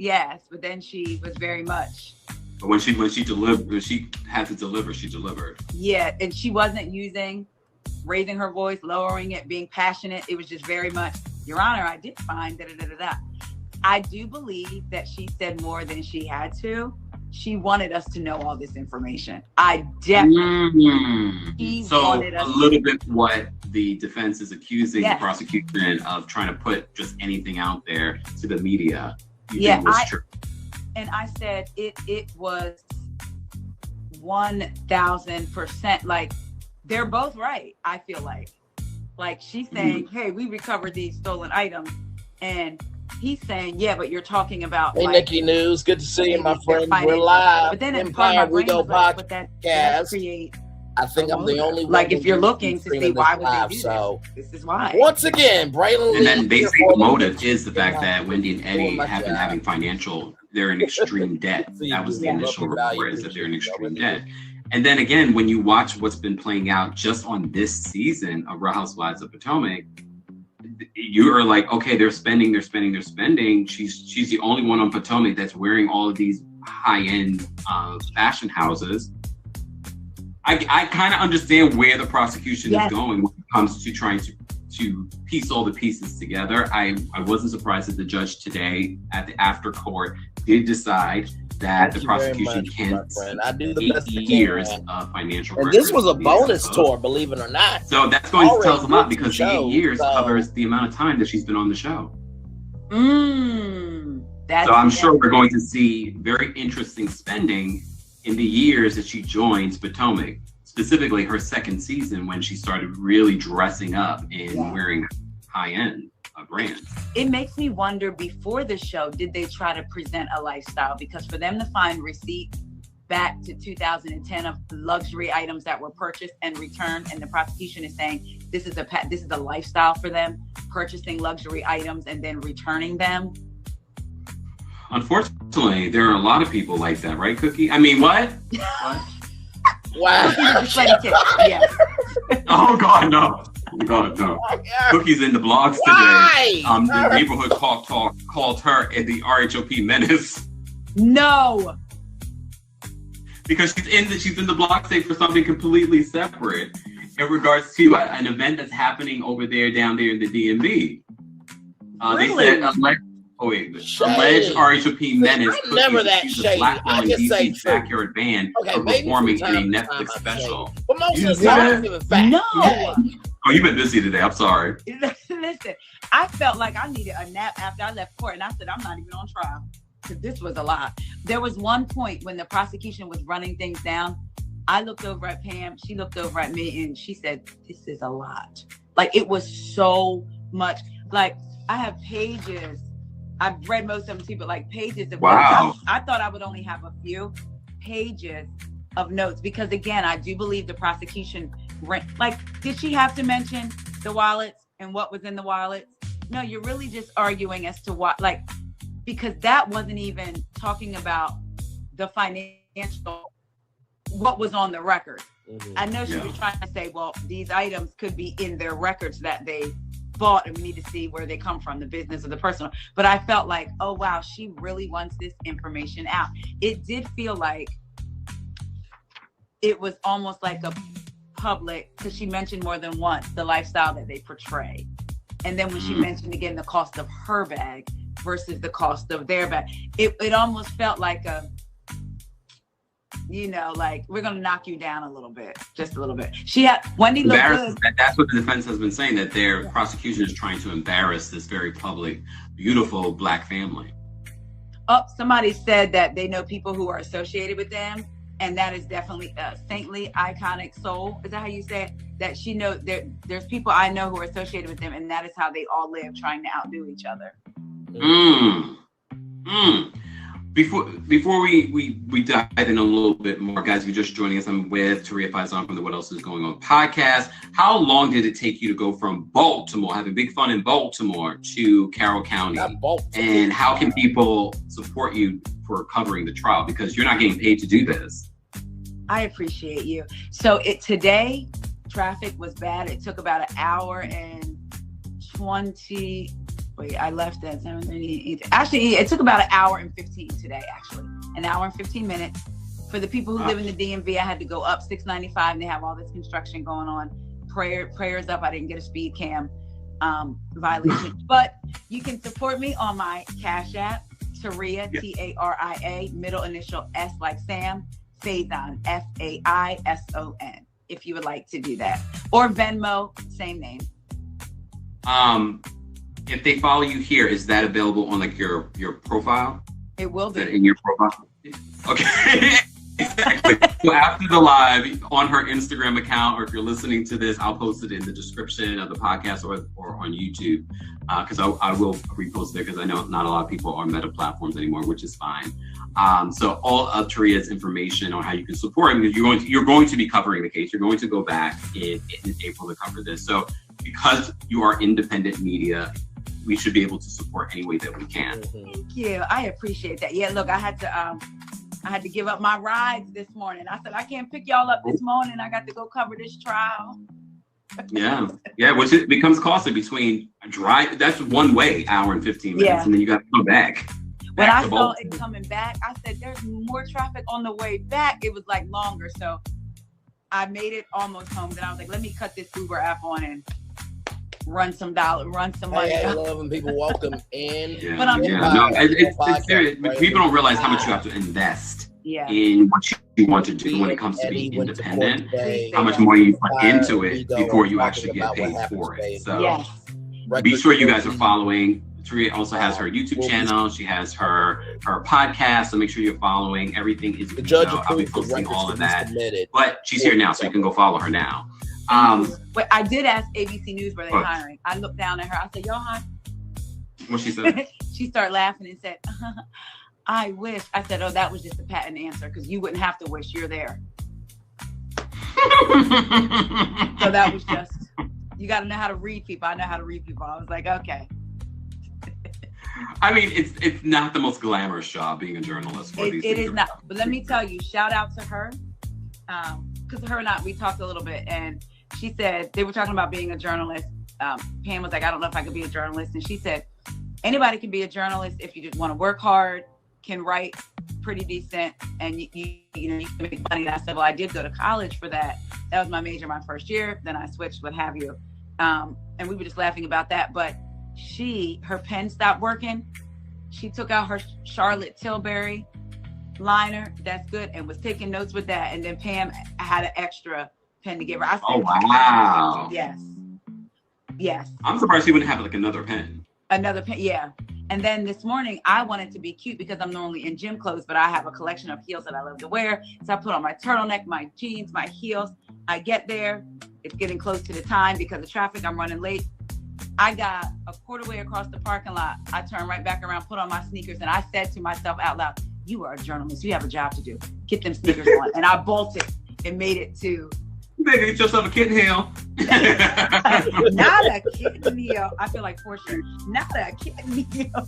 Speaker 3: but then she was very much.
Speaker 14: But when she delivered, when she had to deliver, she delivered.
Speaker 3: Yeah, and she wasn't raising her voice, lowering it, being passionate. It was just very much, Your Honor, I did find da-da-da-da-da. I do believe that she said more than she had to. She wanted us to know all this information. I definitely. Wanted us
Speaker 14: a little bit what the defense is accusing the prosecution of trying to put just anything out there to the media. Think was true.
Speaker 3: And I said it was 1,000%. Like they're both right. I feel like she's saying, "Hey, we recovered these stolen items," and he's saying, "Yeah, but you're talking about."
Speaker 2: Hey, Nikki News, good to see you, my friend. We're live.
Speaker 3: But then in
Speaker 2: Empire
Speaker 3: We Go
Speaker 2: podcast. I think I'm the only one.
Speaker 3: Like, if you're looking to see why would they do this is why.
Speaker 2: Once again, Braylon.
Speaker 14: And then basically the motive is the fact that Wendy and Eddie have been having they're in extreme debt. That was the initial report, is that they're in extreme debt. And then again, when you watch what's been playing out just on this season of Real Housewives of Potomac, you are like, okay, they're spending. She's the only one on Potomac that's wearing all of these high-end fashion houses. I kind of understand where the prosecution is going when it comes to trying to piece all the pieces together. I wasn't surprised that the judge today at the after court did decide that the prosecution can't
Speaker 2: I do the
Speaker 14: 8
Speaker 2: best
Speaker 14: years of financial
Speaker 2: and
Speaker 14: records.
Speaker 2: this was a bonus tour, believe it or not.
Speaker 14: So that's going to tell us a lot
Speaker 2: Already
Speaker 14: because
Speaker 2: booked
Speaker 14: the 8
Speaker 2: the
Speaker 14: years
Speaker 2: show,
Speaker 14: covers the amount of time that she's been on the show.
Speaker 3: That's
Speaker 14: So I'm sure we're going to see very interesting spending in the years that she joins Potomac, specifically her second season when she started really dressing up and wearing high-end brands.
Speaker 3: It makes me wonder, before the show, did they try to present a lifestyle? Because for them to find receipts back to 2010 of luxury items that were purchased and returned, and the prosecution is saying this is a lifestyle for them, purchasing luxury items and then returning them.
Speaker 14: Unfortunately, there are a lot of people like that, right, Cookie? I mean, what? What?
Speaker 2: Wow.
Speaker 3: Yeah.
Speaker 14: Oh God, no! Oh God, no! Cookie's in the blogs today. The neighborhood talk called her the RHOP menace.
Speaker 3: No.
Speaker 14: Because she's in the blog state for something completely separate in regards to an event that's happening over there down there in the DMV.
Speaker 3: Really?
Speaker 14: They said alleged RHOP menace.
Speaker 2: I'm never that shady. I just say
Speaker 14: DC's backyard band for
Speaker 2: maybe
Speaker 14: performing in a
Speaker 2: from time to
Speaker 14: Netflix
Speaker 2: time
Speaker 14: special.
Speaker 2: But most of the time, I give it back.
Speaker 3: No.
Speaker 14: Oh, you've been busy today. I'm sorry.
Speaker 3: Listen, I felt like I needed a nap after I left court, and I said, I'm not even on trial, because this was a lot. There was one point when the prosecution was running things down. I looked over at Pam, she looked over at me, and she said, this is a lot. Like, it was so much. Like, I have pages. I've read most of them too, but like pages of notes. I thought I would only have a few pages of notes, because again, I do believe the prosecution did she have to mention the wallets and what was in the wallets? No, you're really just arguing as to what, because that wasn't even talking about the financial, what was on the record. I know she was trying to say, well, these items could be in their records that they bought, and we need to see where they come from, the business or the personal. But I felt like, oh wow, she really wants this information out. It did feel like it was almost like a public, because she mentioned more than once the lifestyle that they portray. And then when she mentioned again the cost of her bag versus the cost of their bag, it almost felt like a, like, we're gonna knock you down a little bit, just a little bit. Wendy looked good.
Speaker 14: That's what the defense has been saying, that their prosecution is trying to embarrass this very public, beautiful Black family.
Speaker 3: Oh, somebody said that they know people who are associated with them, and that is definitely a saintly, iconic soul. Is that how you say it? That she knows there's people I know who are associated with them, and that is how they all live, trying to outdo each other.
Speaker 14: Before we dive in a little bit more, guys, if you're just joining us, I'm with Taria Faison from the What Else Is Going On podcast. How long did it take you to go from Baltimore, having big fun in Baltimore, to Carroll County? And how can people support you for covering the trial? Because you're not getting paid to do this.
Speaker 3: I appreciate you. So today, traffic was bad. It took about an hour and 20. Wait, I left at 7:30. Actually, it took about an hour and 15 today, actually. An hour and 15 minutes. For the people who live in the DMV, I had to go up 695, and they have all this construction going on. Prayers up. I didn't get a speed cam violation. But you can support me on my Cash App, Taria, Taria, middle initial S like Sam, Faison, Faison, if you would like to do that. Or Venmo, same name.
Speaker 14: If they follow you here, is that available on like your profile?
Speaker 3: It will be.
Speaker 14: Is that in your profile? Okay. Exactly. So after the live, on her Instagram account, or if you're listening to this, I'll post it in the description of the podcast or on YouTube, because I will repost there, because I know not a lot of people are on Meta platforms anymore, which is fine. So all of Taria's information on how you can support him, because you're going to be covering the case. You're going to go back in April to cover this. So because you are independent media, we should be able to support any way that we can.
Speaker 3: Thank you. I appreciate that. Yeah, look, I had to give up my rides this morning. I said, I can't pick y'all up this morning. I got to go cover this trial.
Speaker 14: Yeah, which it becomes costly between drive. That's one way, hour and 15 minutes, and then you got to come back.
Speaker 3: When I saw it coming back, I said, there's more traffic on the way back. It was like longer. So I made it almost home. Then I was like, let me cut this Uber app on and run some money.
Speaker 2: I love when people welcome in.
Speaker 14: It's serious. People don't realize how much you have to invest in what you want to do when it comes to being independent. How much more you put into it before you actually get paid for it. So be sure you guys are following. Taria also has her YouTube channel. She has her podcast. So make sure you're following. Everything is, I'll be posting all of that. But she's here now, so you can go follow her now.
Speaker 3: But I did ask ABC News where they're hiring. I looked down at her. I said, y'all hire?
Speaker 14: What she said?
Speaker 3: She started laughing and said, I wish. I said, oh, that was just a patent answer because you wouldn't have to wish. You're there. So that was just, you got to know how to read people. I know how to read people. I was like, okay.
Speaker 14: I mean, it's not the most glamorous job being a journalist.
Speaker 3: It is not. But let me tell you, shout out to her. Because her and I, we talked a little bit, and she said, they were talking about being a journalist. Pam was like, I don't know if I could be a journalist. And she said, anybody can be a journalist if you just want to work hard, can write pretty decent, and you can make money. And I said, well, I did go to college for that. That was my major my first year. Then I switched, what have you. And we were just laughing about that. But her pen stopped working. She took out her Charlotte Tilbury liner, that's good, and was taking notes with that. And then Pam had an extra pen to give her. I said,
Speaker 14: oh, wow.
Speaker 3: Yes.
Speaker 14: I'm surprised she wouldn't have like another pen.
Speaker 3: Yeah. And then this morning, I wanted to be cute because I'm normally in gym clothes, but I have a collection of heels that I love to wear. So I put on my turtleneck, my jeans, my heels. I get there. It's getting close to the time because of traffic. I'm running late. I got a quarter way across the parking lot. I turned right back around, put on my sneakers, and I said to myself out loud, you are a journalist. You have a job to do. Get them sneakers on. And I bolted and made it to...
Speaker 14: Baby, get yourself a kitten heel.
Speaker 3: Not a kitten heel. I feel like Portia. Not a kitten heel.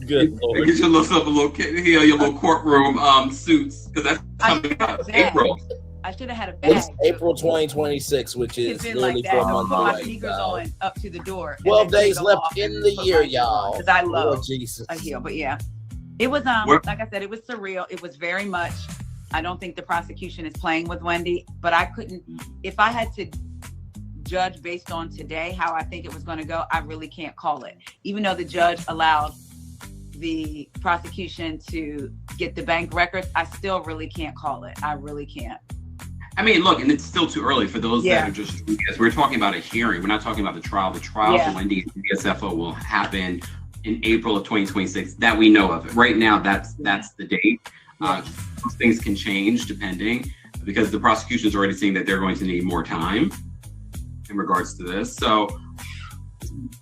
Speaker 2: Good Lord.
Speaker 14: Get yourself a little kitten heel, your little courtroom suits, because that's coming up. April.
Speaker 3: I should have had a bag.
Speaker 2: It's April 2026, which is nearly 4 months away.
Speaker 3: My sneakers on up to the door.
Speaker 2: 12 days left in the year, y'all.
Speaker 3: Because I love
Speaker 2: Jesus.
Speaker 3: a heel, but yeah. It was, like I said, it was surreal. It was very much, I don't think the prosecution is playing with Wendy, but I couldn't, if I had to judge based on today, how I think it was going to go, I really can't call it. Even though the judge allowed the prosecution to get the bank records, I still really can't call it. I really can't.
Speaker 14: I mean, look, and it's still too early for those that are just, because we're talking about a hearing. We're not talking about the trial. The trial for Wendy and Osefo will happen in April of 2026 that we know of. Right now, that's the date. Things can change depending, because the prosecution is already saying that they're going to need more time in regards to this. So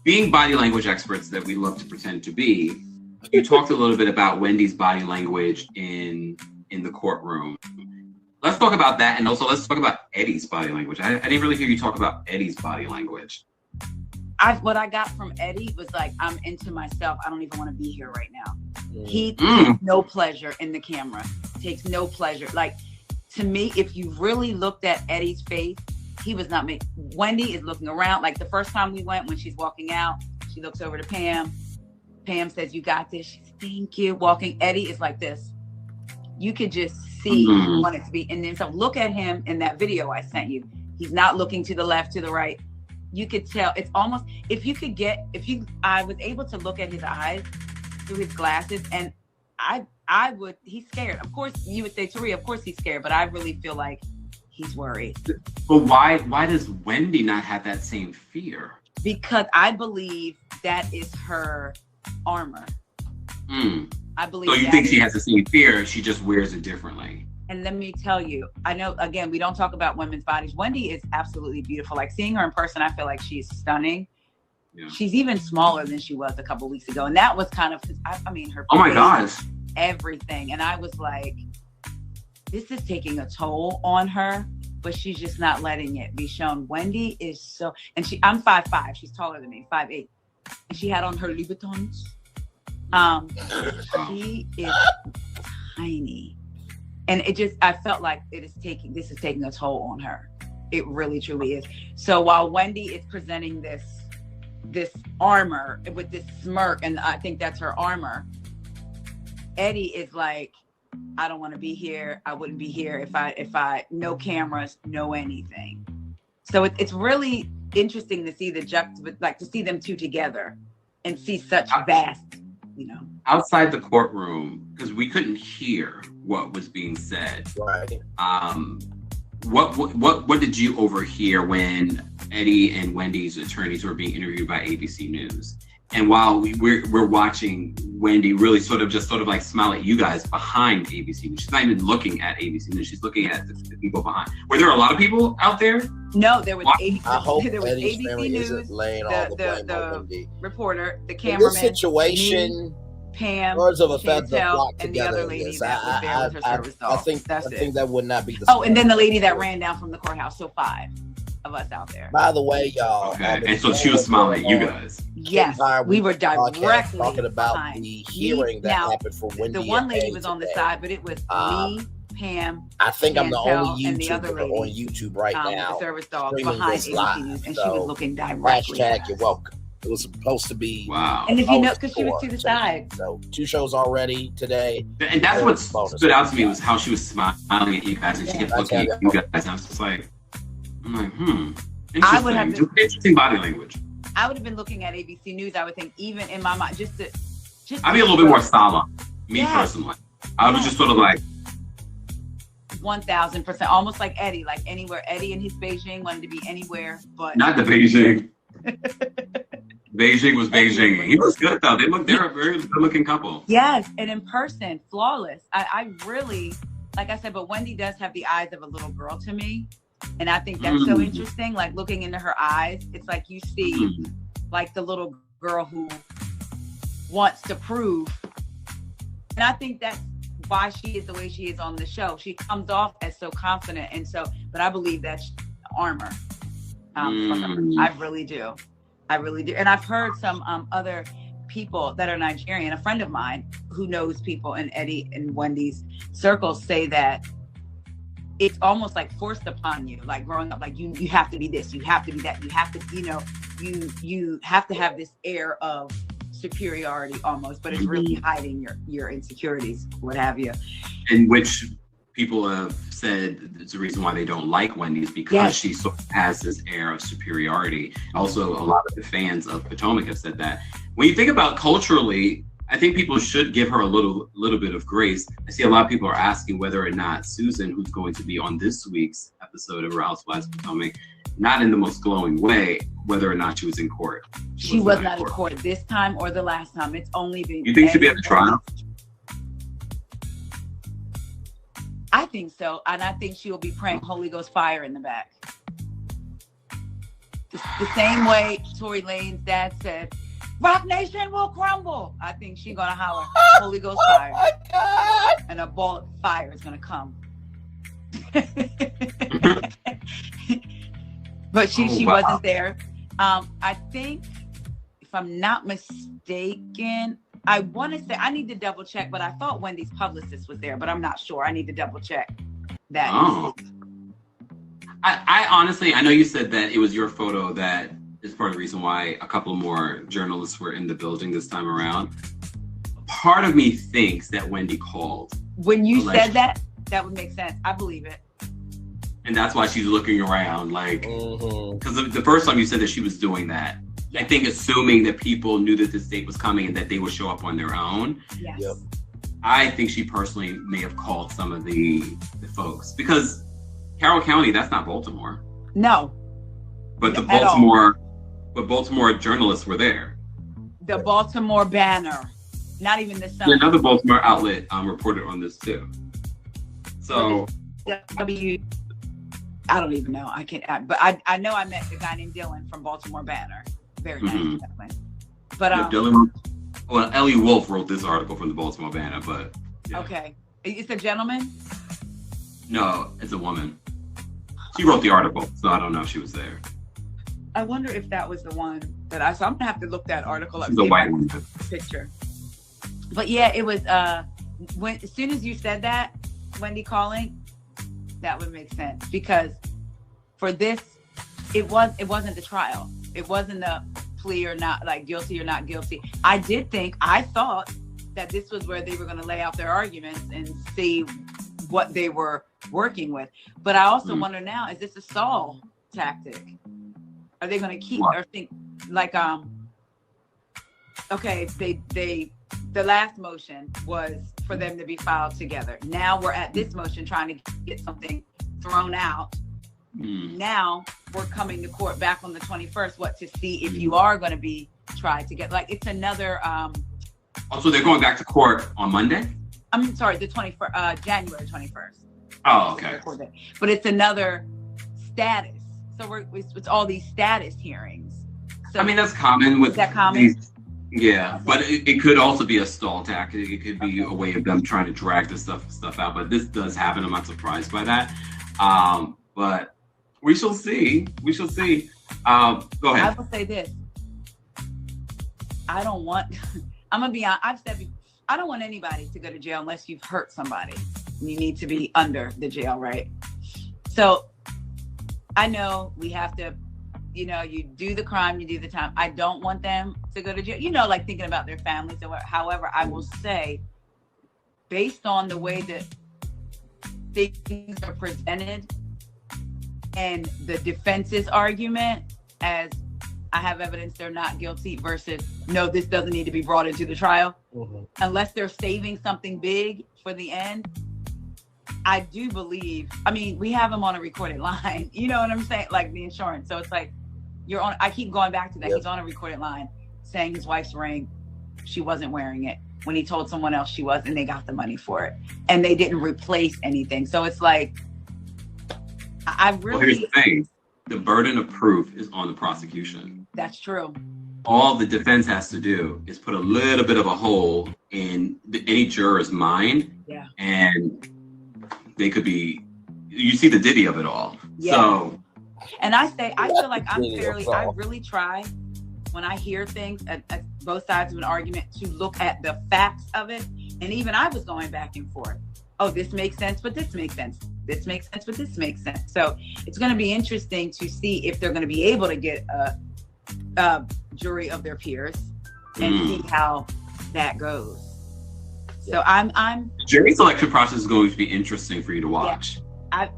Speaker 14: being body language experts that we love to pretend to be, you talked a little bit about Wendy's body language in the courtroom. Let's talk about that, and also let's talk about Eddie's body language. I didn't really hear you talk about Eddie's body language.
Speaker 3: What I got from Eddie was like, I'm into myself. I don't even want to be here right now. He takes no pleasure in the camera. Takes no pleasure. Like, to me, if you really looked at Eddie's face, he was not making. Wendy is looking around. Like the first time we went, when she's walking out, she looks over to Pam. Pam says, you got this. She's, thank you. Walking. Eddie is like this. You could just see he wanted to be. And then so look at him in that video I sent you. He's not looking to the left, to the right. You could tell. It's almost, I was able to look at his eyes through his glasses, and he's scared. Of course, you would say, Taria, of course he's scared, but I really feel like he's worried.
Speaker 14: But why does Wendy not have that same fear?
Speaker 3: Because I believe that is her armor. I believe.
Speaker 14: So you think she has the same fear, she just wears it differently.
Speaker 3: And let me tell you, I know, again, we don't talk about women's bodies. Wendy is absolutely beautiful. Like, seeing her in person, I feel like she's stunning. Yeah. She's even smaller than she was a couple weeks ago. And that was kind of, I mean, her
Speaker 14: oh my gosh,
Speaker 3: everything. And I was like, this is taking a toll on her, but she's just not letting it be shown. Wendy is so, and I'm 5'5". She's taller than me, 5'8". And she had on her Louboutins. She is tiny. And it just, I felt like this is taking a toll on her. It really, truly is. So while Wendy is presenting this armor with this smirk, and I think that's her armor, Eddie is like, I don't want to be here. I wouldn't be here if I no cameras, no anything. So it's really interesting to see to see them two together and see such vast,
Speaker 14: outside the courtroom, because we couldn't hear what was being said.
Speaker 2: Right.
Speaker 14: What did you overhear when Eddie and Wendy's attorneys were being interviewed by ABC News? And while we're watching Wendy really sort of like smile at you guys behind ABC News. She's not even looking at ABC News. She's looking at the people behind. Were there a lot of people out there?
Speaker 3: No, there was ABC.
Speaker 2: I hope
Speaker 3: there was
Speaker 2: Eddie's
Speaker 3: ABC
Speaker 2: family
Speaker 3: News,
Speaker 2: isn't laying all the blame on Wendy.
Speaker 3: Reporter, the
Speaker 2: In
Speaker 3: cameraman,
Speaker 2: this situation,
Speaker 3: me, Pam,
Speaker 2: birds of a feather
Speaker 3: Chantel,
Speaker 2: flock
Speaker 3: and the
Speaker 2: together
Speaker 3: other
Speaker 2: in
Speaker 3: lady
Speaker 2: this.
Speaker 3: that was there with her service dog.
Speaker 2: I think that would not be the
Speaker 3: Oh, and then the lady that ran down from the courthouse. So 5 of us out there.
Speaker 2: By the way, y'all.
Speaker 14: Okay. And so she was smiling at you guys.
Speaker 3: Yes, we were directly
Speaker 2: talking about
Speaker 3: behind.
Speaker 2: the hearing that happened for Wendy.
Speaker 3: The one lady
Speaker 2: and
Speaker 3: was on the
Speaker 2: today.
Speaker 3: side, but it was me, Pam.
Speaker 2: I think I'm the
Speaker 3: Chantel,
Speaker 2: only
Speaker 3: and the other
Speaker 2: YouTuber
Speaker 3: lady,
Speaker 2: on YouTube right now.
Speaker 3: The service dog
Speaker 2: streaming
Speaker 3: behind
Speaker 2: this
Speaker 3: ABC
Speaker 2: live.
Speaker 3: News, and
Speaker 2: So,
Speaker 3: she was looking directly.
Speaker 2: Hashtag you're welcome. It was supposed to be.
Speaker 14: Wow.
Speaker 3: And if you know, because she was to the side.
Speaker 2: So 2 shows already today.
Speaker 14: And that's what stood out to me was how she was smiling at you guys, and she kept looking at you guys. And I was just like,
Speaker 3: I would have been,
Speaker 14: interesting body language.
Speaker 3: I would have been looking at ABC News. I would think, even in my mind, just
Speaker 14: I'd be a little bit more solemn, personally. I was just sort of like
Speaker 3: 1,000%, almost like Eddie, like anywhere. Eddie in his Beijing wanted to be anywhere, but
Speaker 14: not the Beijing. Beijing was Beijing. He was good though. They're a very good-looking couple.
Speaker 3: Yes, and in person, flawless. I really, like I said, but Wendy does have the eyes of a little girl to me. And I think that's so interesting. Like looking into her eyes, it's like you see like the little girl who wants to prove. And I think that's why she is the way she is on the show. She comes off as so confident and so, but I believe that's armor for her. I really do. And I've heard some other people that are Nigerian, a friend of mine who knows people in Eddie and Wendy's circles, say that it's almost like forced upon you, like growing up, like you have to be this, you have to be that, you have to, you have to have this air of superiority almost, but it's really hiding your insecurities, what have you.
Speaker 14: In which people have said it's the reason why they don't like Wendy's, because she sort of has this air of superiority. Also, a lot of the fans of Potomac have said that. When you think about culturally, I think people should give her a little bit of grace. I see a lot of people are asking whether or not Susan, who's going to be on this week's episode of Housewives of Potomac, not in the most glowing way, whether or not she was in court.
Speaker 3: She was not in court this time or the last time. It's only been.
Speaker 14: You think she'll be at the trial?
Speaker 3: I think so, and I think she will be praying Holy Ghost fire in the back. The same way Tory Lane's dad said, Rock Nation will crumble. I think she's gonna holler Holy Ghost fire. Oh my God. And a ball of fire is gonna come. But she wasn't there. I think, if I'm not mistaken, I want to say, I need to double check, but I thought Wendy's publicist was there, but I'm not sure. I need to double check that.
Speaker 14: Oh. I honestly, I know you said that it was your photo that is part of the reason why a couple more journalists were in the building this time around. Part of me thinks that Wendy called.
Speaker 3: When you said that, that would make sense. I believe it.
Speaker 14: And that's why she's looking around, like, because the first time you said that she was doing that, I think assuming that people knew that this date was coming and that they would show up on their own.
Speaker 3: Yes.
Speaker 2: Yep.
Speaker 14: I think she personally may have called some of the folks, because Carroll County, that's not Baltimore.
Speaker 3: No.
Speaker 14: But the Baltimore journalists were there.
Speaker 3: The Baltimore Banner, not even the Sun.
Speaker 14: Another Baltimore outlet reported on this too. So
Speaker 3: I don't even know. I can't. But I know I met a guy named Dylan from Baltimore Banner. Very nice gentleman. But
Speaker 14: Dylan. Well, Ellie Wolf wrote this article from the Baltimore Banner, but
Speaker 3: okay, it's a gentleman.
Speaker 14: No, it's a woman. She wrote the article, so I don't know if she was there.
Speaker 3: I wonder if that was the one that I saw. I'm gonna have to look that article up.
Speaker 14: The white one.
Speaker 3: Picture. But yeah, it was. When as soon as you said that, Wendy calling, that would make sense, because for this, it wasn't the trial. It wasn't the plea or not, like guilty or not guilty. I thought that this was where they were going to lay out their arguments and see what they were working with. But I also wonder now, is this a stall tactic? Are they going to keep or think like, okay, the last motion was for them to be filed together. Now we're at this motion trying to get something thrown out. Now we're coming to court back on the 21st, to see if you are going to be tried to get, like, it's another.
Speaker 14: Also, they're going back to court on Monday?
Speaker 3: I'm sorry, the 21st, January 21st.
Speaker 14: Oh, okay.
Speaker 3: But it's another status. So it's all these status hearings. So
Speaker 14: I mean, that's common with.
Speaker 3: Is that common?
Speaker 14: Yeah, but it could also be a stall tactic. It could be a way of them trying to drag the stuff out. But this does happen. I'm not surprised by that. But we shall see. We shall see. Go ahead.
Speaker 3: I will say this. I don't want. I'm gonna be honest. I've said I don't want anybody to go to jail unless you've hurt somebody. You need to be under the jail, right? So I know we have to. You do the crime, you do the time. I don't want them to go to jail, like thinking about their families. However, I will say, based on the way that things are presented and the defense's argument, as I have evidence they're not guilty versus, no, this doesn't need to be brought into the trial, unless they're saving something big for the end. I do believe, we have them on a recorded line. You know what I'm saying? Like the insurance. So it's like, I keep going back to that. Yep. He's on a recorded line saying his wife's ring, she wasn't wearing it when he told someone else she was, and they got the money for it. And they didn't replace anything. So it's like,
Speaker 14: Well, here's the thing. The burden of proof is on the prosecution.
Speaker 3: That's true.
Speaker 14: All the defense has to do is put a little bit of a hole in any juror's mind.
Speaker 3: Yeah.
Speaker 14: And they could be, you see the Diddy of it all. Yeah. So.
Speaker 3: And I feel like I really try when I hear things at both sides of an argument to look at the facts of it. And even I was going back and forth. Oh, this makes sense, but this makes sense. This makes sense, but this makes sense. So it's going to be interesting to see if they're going to be able to get a jury of their peers and see how that goes. So I'm
Speaker 14: jury selection process is going to be interesting for you to watch.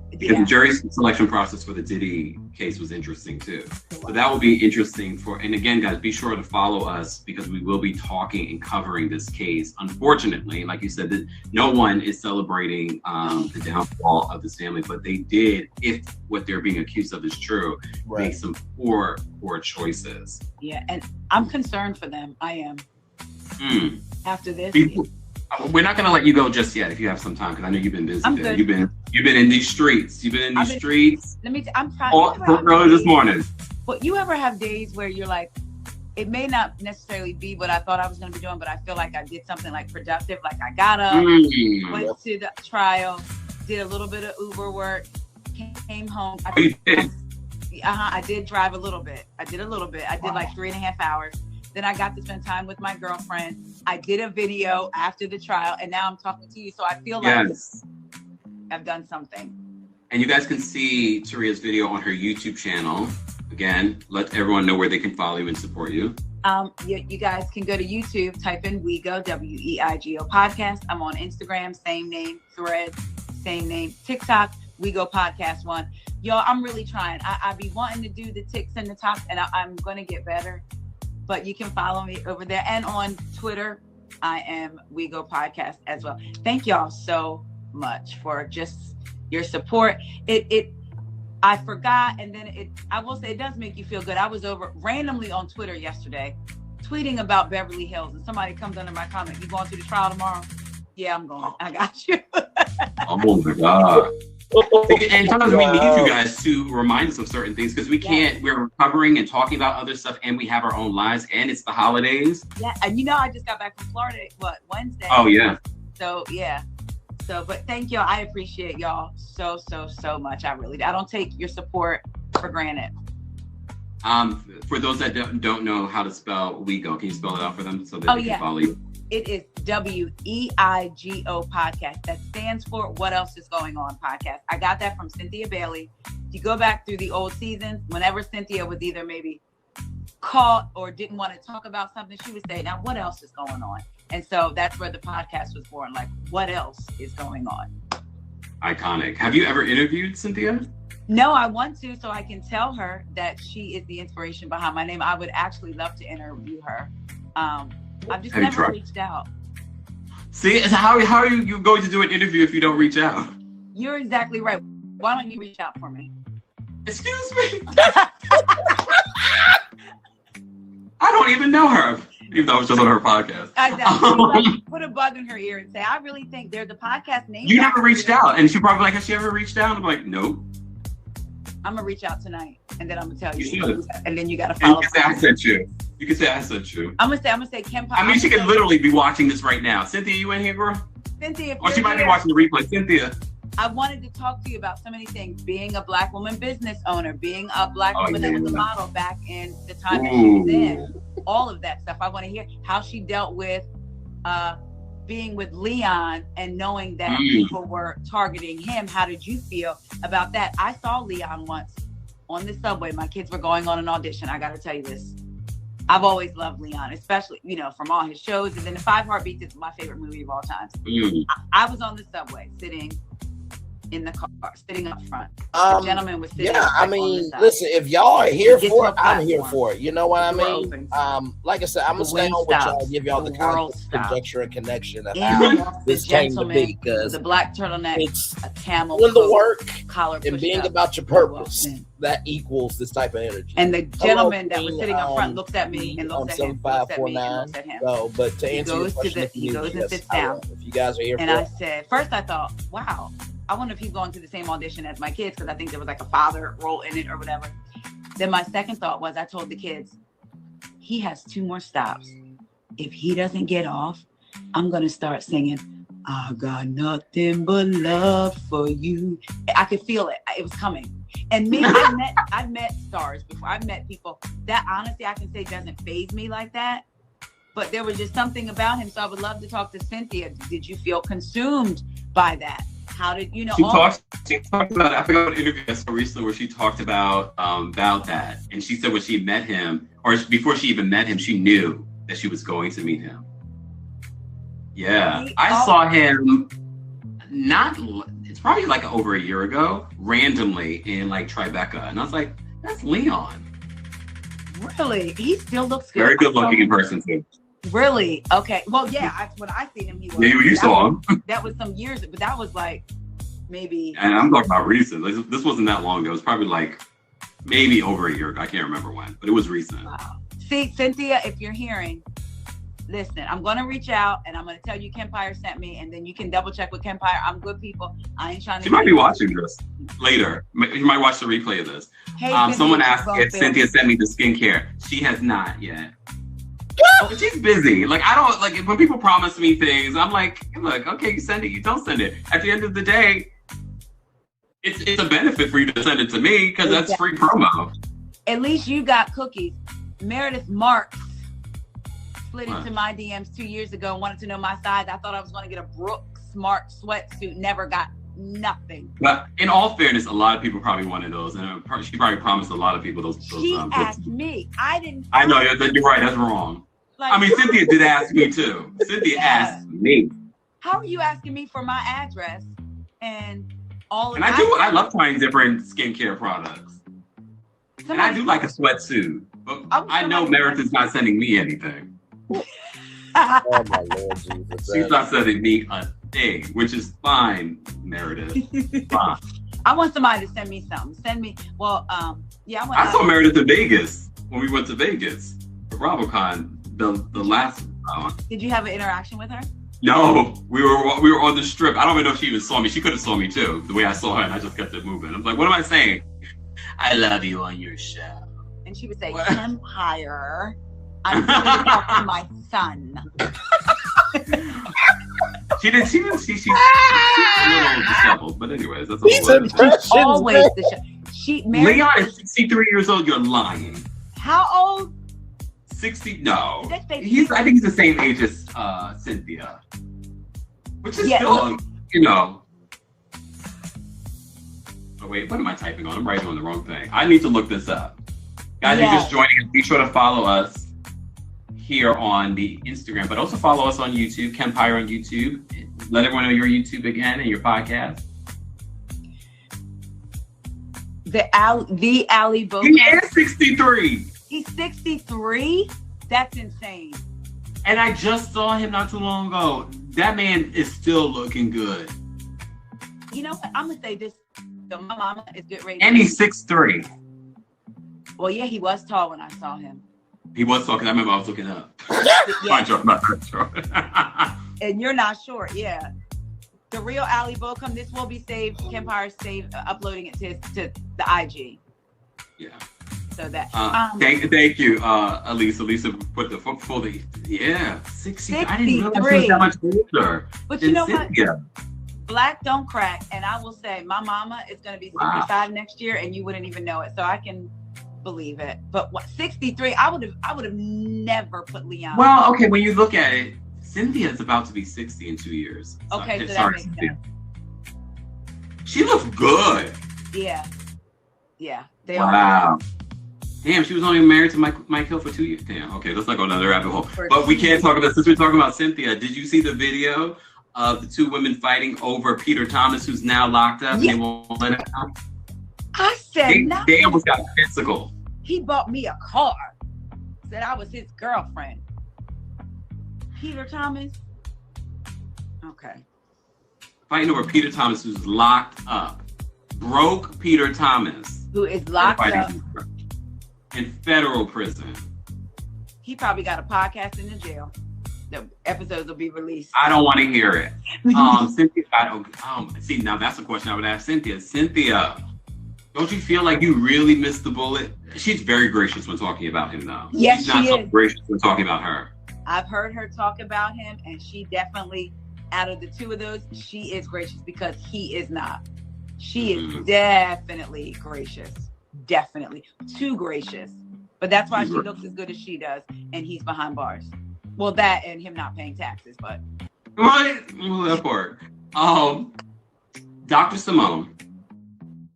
Speaker 14: Because the jury selection process for the Diddy case was interesting too. So that will be interesting and again, guys, be sure to follow us because we will be talking and covering this case. Unfortunately, like you said, that no one is celebrating the downfall of this family, but they did, if what they're being accused of is true, make some poor choices.
Speaker 3: Yeah, and I'm concerned for them. I am. After this.
Speaker 14: We're not going to let you go just yet if you have some time, because I know you've been busy. You've been in these streets. You've been in these streets.
Speaker 3: Let me. I'm trying.
Speaker 14: Early this morning.
Speaker 3: But you ever have days where you're like, it may not necessarily be what I thought I was going to be doing, but I feel like I did something like productive. Like I got up, went to the trial, did a little bit of Uber work, came home.
Speaker 14: You did?
Speaker 3: I did drive a little bit. I did like 3.5 hours. Then I got to spend time with my girlfriend. I did a video after the trial, and now I'm talking to you. So I feel like I've done something.
Speaker 14: And you guys can see Taria's video on her YouTube channel. Again, let everyone know where they can follow you and support you.
Speaker 3: You guys can go to YouTube, type in WeGo, WEIGO podcast. I'm on Instagram, same name, Threads, same name, TikTok, WeGo Podcast 1. Y'all, I'm really trying. I be wanting to do the ticks and the talks, and I'm going to get better. But you can follow me over there. And on Twitter, I am WeGo Podcast as well. Thank y'all so much for just your support. I forgot, and then I will say it does make you feel good. I was over randomly on Twitter yesterday, tweeting about Beverly Hills, and somebody comes under my comment, "You going to the trial tomorrow?" Yeah, I'm going. I got you.
Speaker 14: Oh my God. And sometimes we need you guys to remind us of certain things because we can't, we're recovering and talking about other stuff, and we have our own lives, and it's the holidays.
Speaker 3: Yeah, and I just got back from Florida, Wednesday?
Speaker 14: Oh, yeah.
Speaker 3: So, yeah. But thank y'all. I appreciate y'all so much. I don't take your support for granted.
Speaker 14: For those that don't know how to spell WeGo, can you spell it out for them so that they can follow you?
Speaker 3: It is WEIGO podcast. That stands for What Else Is Going On podcast. I got that from Cynthia Bailey. If you go back through the old seasons, whenever Cynthia was either maybe caught or didn't want to talk about something, she would say, now what else is going on? And so that's where the podcast was born. Like, what else is going on?
Speaker 14: Iconic. Have you ever interviewed Cynthia?
Speaker 3: No, I want to, so I can tell her that she is the inspiration behind my name. I would actually love to interview her. I've just never reached out.
Speaker 14: See, how are you going to do an interview if you don't reach out?
Speaker 3: You're exactly right. Why don't you reach out for me?
Speaker 14: Excuse me. I don't even know her, even though I was just on her podcast.
Speaker 3: Like, put a bug in her ear and say, I really think there's a podcast name.
Speaker 14: You never reached out. And she probably like, has she ever reached out? I'm like, nope.
Speaker 3: I'm going to reach out tonight, and then I'm going to tell you.
Speaker 14: You should.
Speaker 3: And then you got to follow.
Speaker 14: And you can say I sent you. You can say I sent you.
Speaker 3: I'm going to say Kim Pop.
Speaker 14: I mean, she could literally be watching this right now. Cynthia, you in here, girl?
Speaker 3: Cynthia,
Speaker 14: or she might be watching the replay. Cynthia.
Speaker 3: I wanted to talk to you about so many things. Being a Black woman business owner, being a Black woman that was a model back in the time that she was in. All of that stuff. I want to hear how she dealt with being with Leon and knowing that people were targeting him. How did you feel about that? I saw Leon once on the subway. My kids were going on an audition. I got to tell you this. I've always loved Leon, especially, from all his shows. And then The 5 Heartbeats is my favorite movie of all time. I was on the subway sitting in the car, sitting up front. The gentleman was sitting.
Speaker 2: Yeah, I mean, listen, if y'all are here for it, I'm here for it. You know what I mean? Like I said, I'm gonna stay on with y'all, give y'all the context, conjecture, and connection of how this came to be. Because
Speaker 3: the black turtleneck, it's a camel,
Speaker 2: when the work,
Speaker 3: collar,
Speaker 2: and being about your purpose, that equals this type of energy.
Speaker 3: And the gentleman that was sitting up front looks at me and looks at him.
Speaker 2: 7549. So, but to answer your question,
Speaker 3: he goes and sits down.
Speaker 2: If you guys are here,
Speaker 3: and I said, first I thought, wow. I wonder if he's going to the same audition as my kids, because I think there was like a father role in it or whatever. Then my second thought was, I told the kids, he has 2 more stops. If he doesn't get off, I'm going to start singing, I got nothing but love for you. I could feel it. It was coming. And me, I've met stars before. I've met people that honestly I can say doesn't faze me like that. But there was just something about him. So I would love to talk to Cynthia. Did you feel consumed by that? How did you know?
Speaker 14: She talked about. I forgot what interview I saw recently where she talked about that, and she said when she met him, or before she even met him, she knew that she was going to meet him. Yeah, I saw him. It's probably like over a year ago, randomly in like Tribeca, and I was like, that's Leon.
Speaker 3: Really? He still looks good.
Speaker 14: Very good looking in person too.
Speaker 3: Really? Okay. Well, yeah. When I seen him, he was.
Speaker 14: Yeah, you saw him.
Speaker 3: That was some years, but that was like maybe.
Speaker 14: And I'm talking about recent. This wasn't that long ago. It was probably like maybe over a year ago. I can't remember when, but it was recent.
Speaker 3: Wow. See, Cynthia, if you're hearing, listen, I'm going to reach out and I'm going to tell you Kempire sent me, and then you can double check with Kempire. I'm good people. I ain't trying to.
Speaker 14: She might be watching this later. You might watch the replay of this.
Speaker 3: Hey,
Speaker 14: someone asked if Cynthia sent me the skincare. She has not yet. Oh, she's busy. Like, I don't like when people promise me things. I'm like, look, okay, you send it, you don't send it. At the end of the day, it's a benefit for you to send it to me because that's free promo.
Speaker 3: At least you got cookies. Meredith Marks slid into my DMs 2 years ago and wanted to know my size. I thought I was going to get a Brooke Smart sweatsuit. Never got nothing.
Speaker 14: But in all fairness, a lot of people probably wanted those, and she probably promised a lot of people those.
Speaker 3: She asked me. I didn't.
Speaker 14: I know you're right. That's wrong. Like, I mean, Cynthia did ask me too. Cynthia asked me.
Speaker 3: How are you asking me for my address and all of
Speaker 14: that? And I love trying different skincare products. And I do like a sweatsuit, but I know Meredith is not sending me anything.
Speaker 2: Oh my Lord Jesus.
Speaker 14: She's not sending me a thing, which is fine, Meredith. Fine.
Speaker 3: I want somebody to send me something. Send me,
Speaker 14: I saw Meredith in Vegas when we went to Vegas for BravoCon. The last
Speaker 3: Did you have an interaction with her?
Speaker 14: No, we were on the strip. I don't even know if she even saw me. She could have saw me too, the way I saw her, and I just kept it moving. I'm like, what am I saying? I love you on your show.
Speaker 3: And she would say, Empire. I'm going to talk to my son.
Speaker 14: She's a little disheveled, but anyways, that's
Speaker 3: always
Speaker 14: Leon is 63 years old. You're lying.
Speaker 3: How old?
Speaker 14: 60? No. I think he's the same age as Cynthia, which is still, Oh wait, what am I typing on? I'm writing on the wrong thing. I need to look this up. Guys, you're just joining us. Be sure to follow us here on the Instagram, but also follow us on YouTube, Kempire on YouTube. Let everyone know your YouTube again and your podcast.
Speaker 3: The Ali Boca.
Speaker 14: He is 63.
Speaker 3: He's 63? That's insane.
Speaker 14: And I just saw him not too long ago. That man is still looking good.
Speaker 3: You know what? I'm gonna say this. So my mama is good rated.
Speaker 14: And he's 6'3".
Speaker 3: Well, yeah, he was tall when I saw him.
Speaker 14: He was talking. I remember I was looking up.
Speaker 3: And you're not short, yeah. The real Ali Bocum. This will be saved. Kempire saved, uploading it to the IG.
Speaker 14: Yeah.
Speaker 3: So that.
Speaker 14: Thank you, Elisa. Elisa put the for the 60. I didn't realize she was that much older.
Speaker 3: But you know what? Black don't crack, and I will say my mama is going to be 65 next year, and you wouldn't even know it. So I can believe it. But 63? I would have never put Leon.
Speaker 14: Well, okay. When you look at it, Cynthia is about to be 60 in 2 years.
Speaker 3: Okay, so that makes sense.
Speaker 14: She looks good.
Speaker 3: Yeah. They
Speaker 14: are. Damn, she was only married to Mike Hill for 2 years. Damn. Okay, let's not go another rabbit hole. But we can't talk about, since we're talking about Cynthia, did you see the video of the two women fighting over Peter Thomas, who's now locked up? Yeah. And they won't let him out?
Speaker 3: I said
Speaker 14: they almost got physical.
Speaker 3: He bought me a car. Said I was his girlfriend. Peter Thomas? Okay.
Speaker 14: Fighting over Peter Thomas, who's locked up. Broke Peter Thomas.
Speaker 3: Who is locked up
Speaker 14: in federal prison.
Speaker 3: He probably got a podcast in the jail. The episodes will be released.
Speaker 14: I don't want to hear it. Cynthia, see, now that's a question I would ask Cynthia. Cynthia, don't you feel like you really missed the bullet? She's very gracious when talking about him, though.
Speaker 3: Yes,
Speaker 14: she's not
Speaker 3: she
Speaker 14: so
Speaker 3: is.
Speaker 14: gracious when talking about her.
Speaker 3: I've heard her talk about him, and she definitely, out of the two of those, she is gracious because he is not. She is definitely gracious. Definitely. Too gracious. But that's why she looks as good as she does, and he's behind bars. Well, that and him not paying taxes, but.
Speaker 14: Right? Well, that part. Dr. Simone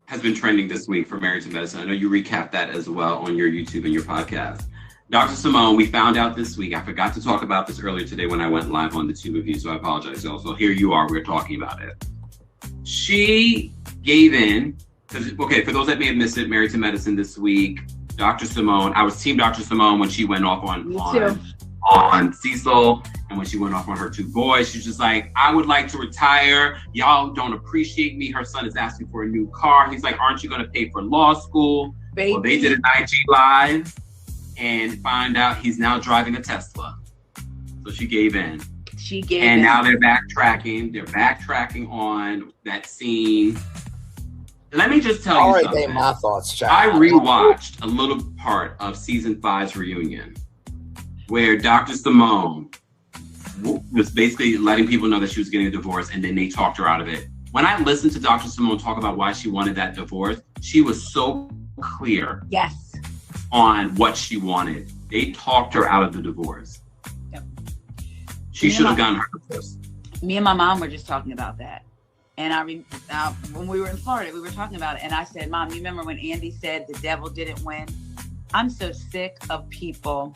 Speaker 14: has been trending this week for Married to Medicine. I know you recapped that as well on your YouTube and your podcast. Dr. Simone, we found out this week. I forgot to talk about this earlier today when I went live on the two of you, so I apologize. So here you are. We're talking about it. She gave in. Okay, for those that may have missed it, Married to Medicine this week, Dr. Simone, I was team Dr. Simone when she went off on Cecil and when she went off on her two boys. She's just like, I would like to retire. Y'all don't appreciate me. Her son is asking for a new car. He's like, aren't you going to pay for law school? Baby. Well, they did an IG Live and find out he's now driving a Tesla. So she gave in. And now they're backtracking. They're backtracking on that scene. Let me just tell you something.
Speaker 2: Already my thoughts, child.
Speaker 14: I rewatched a little part of season 5's reunion where Dr. Simone was basically letting people know that she was getting a divorce, and then they talked her out of it. When I listened to Dr. Simone talk about why she wanted that divorce, she was so clear on what she wanted. They talked her out of the divorce.
Speaker 3: Yep.
Speaker 14: She should have gotten her divorce.
Speaker 3: Me and my mom were just talking about that. And when we were in Florida, we were talking about it. And I said, Mom, you remember when Andy said the devil didn't win? I'm so sick of people.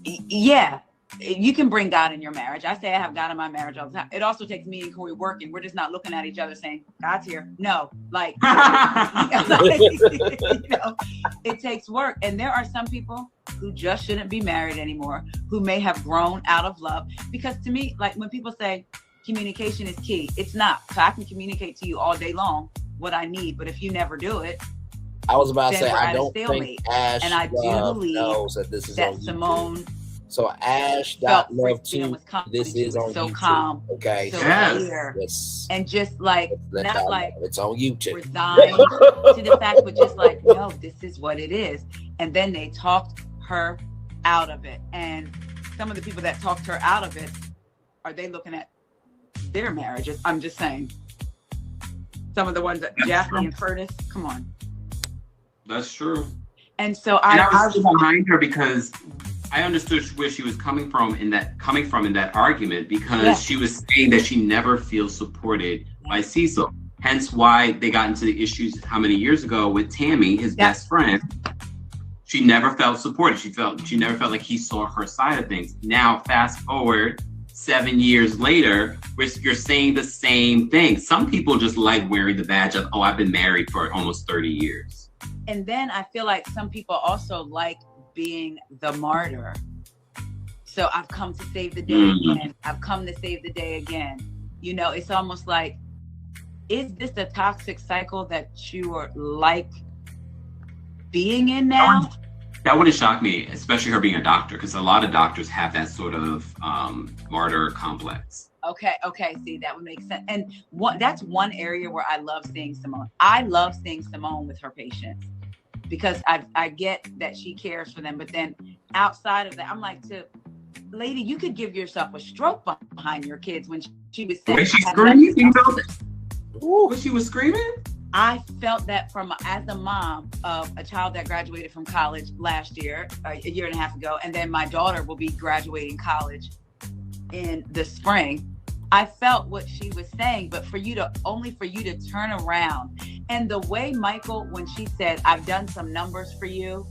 Speaker 3: Yeah, you can bring God in your marriage. I say I have God in my marriage all the time. It also takes me and Corey working. We're just not looking at each other saying, God's here. No, like, it takes work. And there are some people who just shouldn't be married anymore, who may have grown out of love. Because to me, like when people say communication is key, it's not. So I can communicate to you all day long what I need, but if you never do it,
Speaker 2: I was about to say, I don't think Ash
Speaker 3: and I do believe
Speaker 2: knows that this is on
Speaker 3: Simone.
Speaker 2: YouTube. So Ash got love too. This is on
Speaker 3: so
Speaker 2: YouTube.
Speaker 3: Calm,
Speaker 2: okay.
Speaker 3: So clear.
Speaker 2: Yes.
Speaker 3: And just like not like
Speaker 2: it's on YouTube.
Speaker 3: Resigned to the fact, but just like, no, this is what it is. And then they talked her out of it. And some of the people that talked her out of it, are they looking at their marriages? I'm just saying. Some of the ones that Jackie and Curtis, come on.
Speaker 14: That's true.
Speaker 3: And so
Speaker 14: I was behind her because I understood where she was coming from in that argument, because she was saying that she never feels supported by Cecil. Hence why they got into the issues how many years ago with Tammy, his best friend. She never felt supported. She never felt like he saw her side of things. Now, fast forward 7 years later, you're saying the same thing. Some people just like wearing the badge of, oh, I've been married for almost 30 years.
Speaker 3: And then I feel like some people also like being the martyr. So I've come to save the day again. I've come to save the day again. You know, it's almost like, is this a toxic cycle that you are like being in now?
Speaker 14: That wouldn't shock me, especially her being a doctor, because a lot of doctors have that sort of martyr complex.
Speaker 3: Okay, see, that would make sense. And that's one area where I love seeing Simone. I love seeing Simone with her patients because I get that she cares for them. But then outside of that, I'm like, lady, you could give yourself a stroke behind your kids when she was saying.
Speaker 14: When she screamed, you felt it? When she was screaming?
Speaker 3: I felt that as a mom of a child that graduated from college last year, a year and a half ago, and then my daughter will be graduating college in the spring. I felt what she was saying, but only for you to turn around. And the way Michael, when she said, I've done some numbers for you,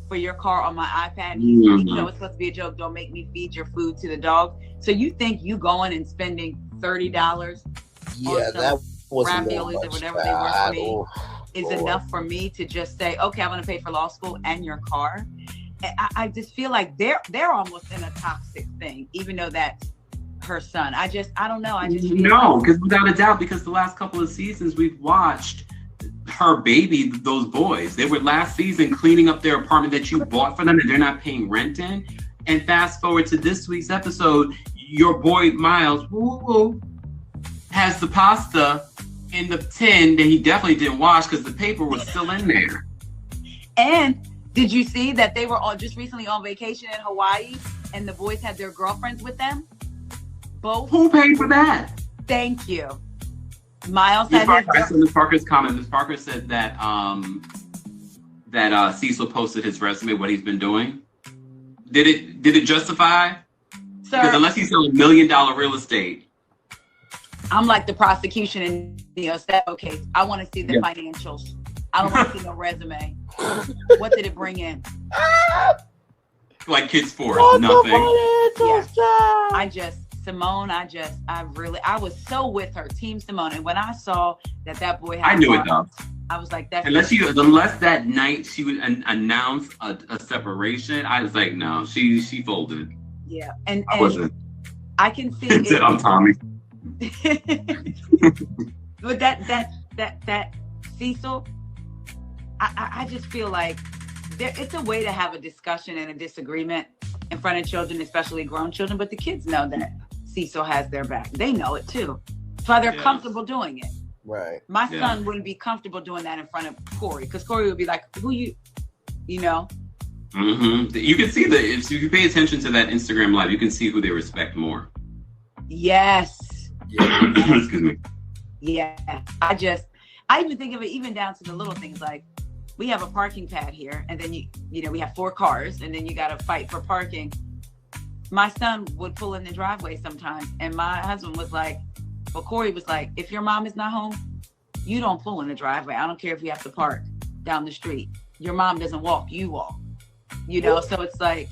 Speaker 3: for your car on my iPad, you know, it's supposed to be a joke. Don't make me feed your food to the dog. So you think you going and spending $30
Speaker 2: Yeah, that was
Speaker 3: raviolis or whatever they were for me is enough for me to just say, okay, I'm going to pay for law school and your car. I just feel like they're almost in a toxic thing, even though that's her son. I don't know. I just feel
Speaker 14: because without a doubt, because the last couple of seasons we've watched her baby those boys. They were last season cleaning up their apartment that you bought for them and they're not paying rent in. And fast forward to this week's episode, your boy Miles has the pasta in the tin that he definitely didn't wash because the paper was still in there.
Speaker 3: And did you see that they were all just recently on vacation in Hawaii and the boys had their girlfriends with them? Both.
Speaker 14: Who paid for that?
Speaker 3: Thank you. Miles
Speaker 14: had Ms. Parker's comment. Ms. Parker said that that Cecil posted his resume, what he's been doing. Did it justify?
Speaker 3: Sir,
Speaker 14: because unless he's selling $1 million real estate.
Speaker 3: I'm like the prosecution in the Osefo case. I want to see the financials. I don't want to see no resume. What did it bring in?
Speaker 14: Like Kids Forest, nothing.
Speaker 3: Simone, I was so with her, Team Simone. And when I saw that boy had
Speaker 14: I knew it though.
Speaker 3: I was like, that's
Speaker 14: unless that night she would announce a separation, I was like, no, she folded.
Speaker 3: Yeah. And
Speaker 14: I
Speaker 3: can see it.
Speaker 14: I'm Tommy.
Speaker 3: But that Cecil, I just feel like it's a way to have a discussion and a disagreement in front of children, especially grown children. But the kids know that Cecil has their back. They know it too. That's why they're comfortable doing it.
Speaker 2: Right.
Speaker 3: My son wouldn't be comfortable doing that in front of Corey because Corey would be like, who you know?
Speaker 14: Mm-hmm. You can see if you pay attention to that Instagram live, you can see who they respect more.
Speaker 3: Yes.
Speaker 2: Yeah.
Speaker 14: Excuse me.
Speaker 3: Yeah. I even think of it even down to the little things like we have a parking pad here and then you know, we have 4 cars and then you got to fight for parking. My son would pull in the driveway sometimes and my husband was like, well, Corey was like, if your mom is not home, you don't pull in the driveway. I don't care if you have to park down the street. Your mom doesn't walk, you walk. You know, so it's like.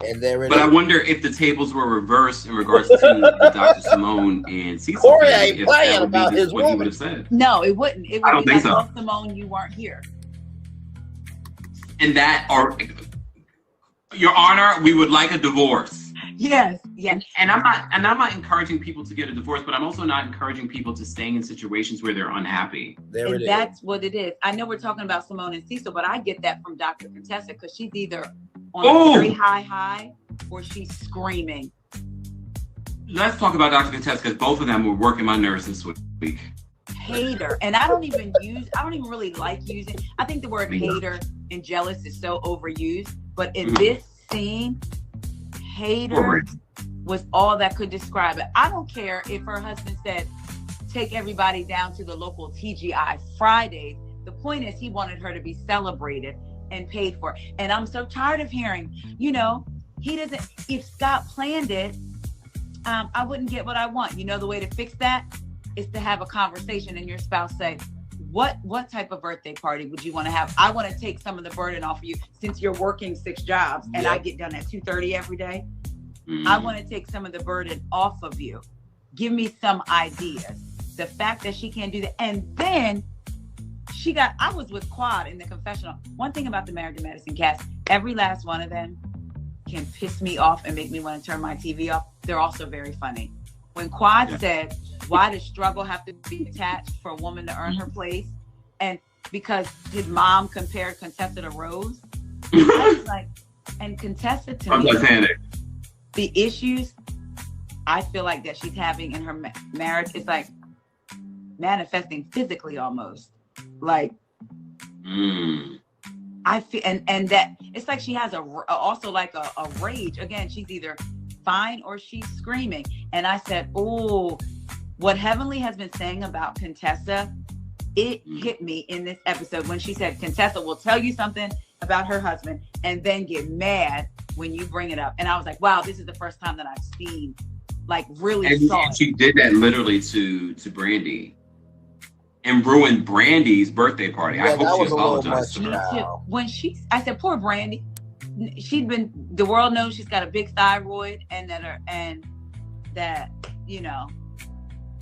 Speaker 2: And there it
Speaker 14: but
Speaker 2: is.
Speaker 14: I wonder if the tables were reversed in regards to Dr. Simone and Cecil.
Speaker 2: Corey ain't playing about his
Speaker 14: what
Speaker 2: woman.
Speaker 14: he would have said.
Speaker 3: No, it wouldn't. It would
Speaker 14: I don't
Speaker 3: be
Speaker 14: think
Speaker 3: like,
Speaker 14: so.
Speaker 3: oh, Simone, you weren't here.
Speaker 14: And that, or Your Honor, we would like a divorce.
Speaker 3: Yes.
Speaker 14: And I'm not encouraging people to get a divorce, but I'm also not encouraging people to staying in situations where they're unhappy.
Speaker 3: And that's what it is. I know we're talking about Simone and Cecil, but I get that from Dr. Contessa because she's either on a very high or she's screaming.
Speaker 14: Let's talk about Dr. Contessa because both of them were working my nerves this week.
Speaker 3: Hater. And I don't even really like using, I think the word hater and jealous is so overused, but in this scene, hater was all that could describe it. I don't care if her husband said, take everybody down to the local TGI Fridays. The point is he wanted her to be celebrated and paid for. And I'm so tired of hearing, you know, if Scott planned it, I wouldn't get what I want. You know the way to fix that? is to have a conversation and your spouse say, what type of birthday party would you want to have? I want to take some of the burden off of you since you're working 6 jobs and I get done at 2:30 every day. I want to take some of the burden off of you. Give me some ideas. The fact that she can't do that. And then I was with Quad in the confessional. One thing about the Marriage and Medicine cast, every last one of them can piss me off and make me want to turn my TV off. They're also very funny. When Quad said, why does struggle have to be attached for a woman to earn her place? And because his mom compared Contessa to Rose, I was like, and Contessa to me, the issues I feel like that she's having in her marriage, it's like manifesting physically almost. Like, I feel, and that it's like she has also like a rage. Again, she's either fine or she's screaming. And I said, oh, what Heavenly has been saying about Contessa, it hit me in this episode when she said Contessa will tell you something about her husband and then get mad when you bring it up. And I was like, wow, this is the first time that I've seen like really.
Speaker 14: And she did that literally to Brandy and ruined Brandy's birthday party.
Speaker 2: Yeah,
Speaker 14: I hope she
Speaker 2: apologized
Speaker 14: to her.
Speaker 3: When I said, poor Brandy, the world knows she's got a big thyroid and that you know.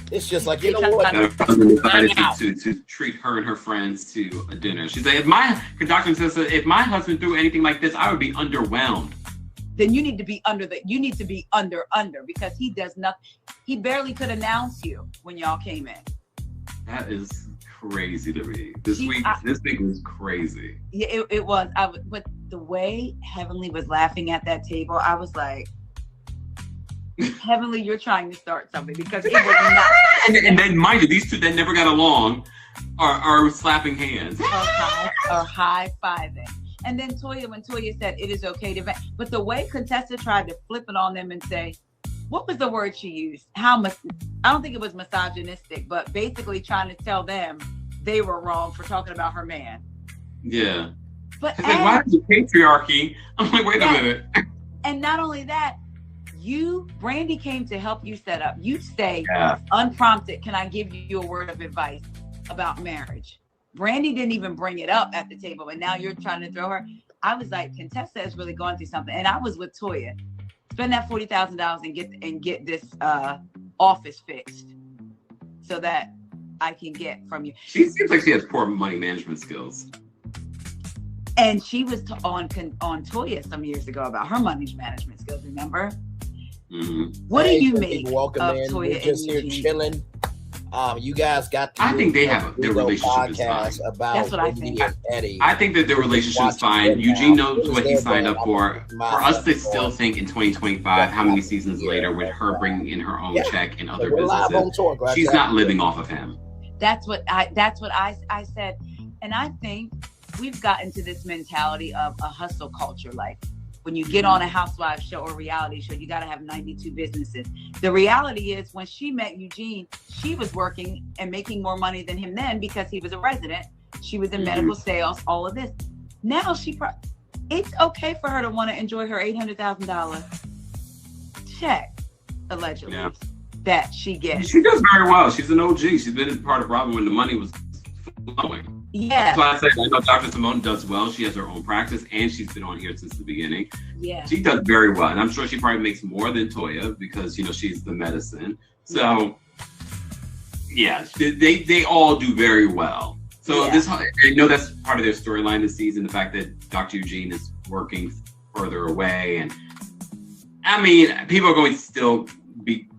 Speaker 2: It's just like, you know what?
Speaker 14: Her husband decided to treat her and her friends to a dinner. She said, if my husband threw anything like this, I would be underwhelmed.
Speaker 3: Then you need to be under because he does nothing. He barely could announce you when y'all came in.
Speaker 14: That is crazy to me. This week was crazy.
Speaker 3: Yeah, it was. But the way Heavenly was laughing at that table, I was like, Heavenly, you're trying to start something because it was not.
Speaker 14: and then, mind you, these two that never got along are slapping hands.
Speaker 3: Or high-fiving. And then when Toya said it is okay to vent. But the way Contessa tried to flip it on them and say, what was the word she used? I don't think it was misogynistic, but basically trying to tell them they were wrong for talking about her man.
Speaker 14: Yeah.
Speaker 3: But
Speaker 14: she's like, why is the patriarchy? I'm like, wait a minute.
Speaker 3: And not only that, Brandy came to help you set up. You say, unprompted, can I give you a word of advice about marriage? Brandy didn't even bring it up at the table, and now you're trying to throw her. I was like, Contessa is really going through something. And I was with Toya. Spend that $40,000 and get this office fixed so that I can get from you.
Speaker 14: She seems like she has poor money management skills.
Speaker 3: And she was on Toya some years ago about her money management skills, remember?
Speaker 14: Mm-hmm.
Speaker 3: What do you make
Speaker 2: welcome
Speaker 3: of
Speaker 2: in.
Speaker 3: Toya
Speaker 2: We're just here chilling. You guys got to
Speaker 14: I think they have their relationship is fine.
Speaker 3: That's what I think.
Speaker 2: Eddie.
Speaker 14: I think that their relationship is fine. Eugene knows what he signed up for. For us to still think in 2025, how many seasons later, with her bringing in her own check and other businesses, she's not living off of him.
Speaker 3: That's what I said. And I think we've gotten to this mentality of a hustle culture. Like when you get on a Housewives show or reality show, you got to have 92 businesses. The reality is when she met Eugene, she was working and making more money than him then because he was a resident. She was in medical sales, all of this. Now it's okay for her to want to enjoy her $800,000 check, allegedly, that she gets.
Speaker 14: She does very well. She's an OG. She's been part of Robin when the money was flowing.
Speaker 3: Yeah.
Speaker 14: That's why I said I know Dr. Simone does well. She has her own practice and she's been on here since the beginning.
Speaker 3: Yeah.
Speaker 14: She does very well. And I'm sure she probably makes more than Toya because, she's the medicine. So, they all do very well. So I know that's part of their storyline this season, the fact that Dr. Eugene is working further away. And I mean, people are going to still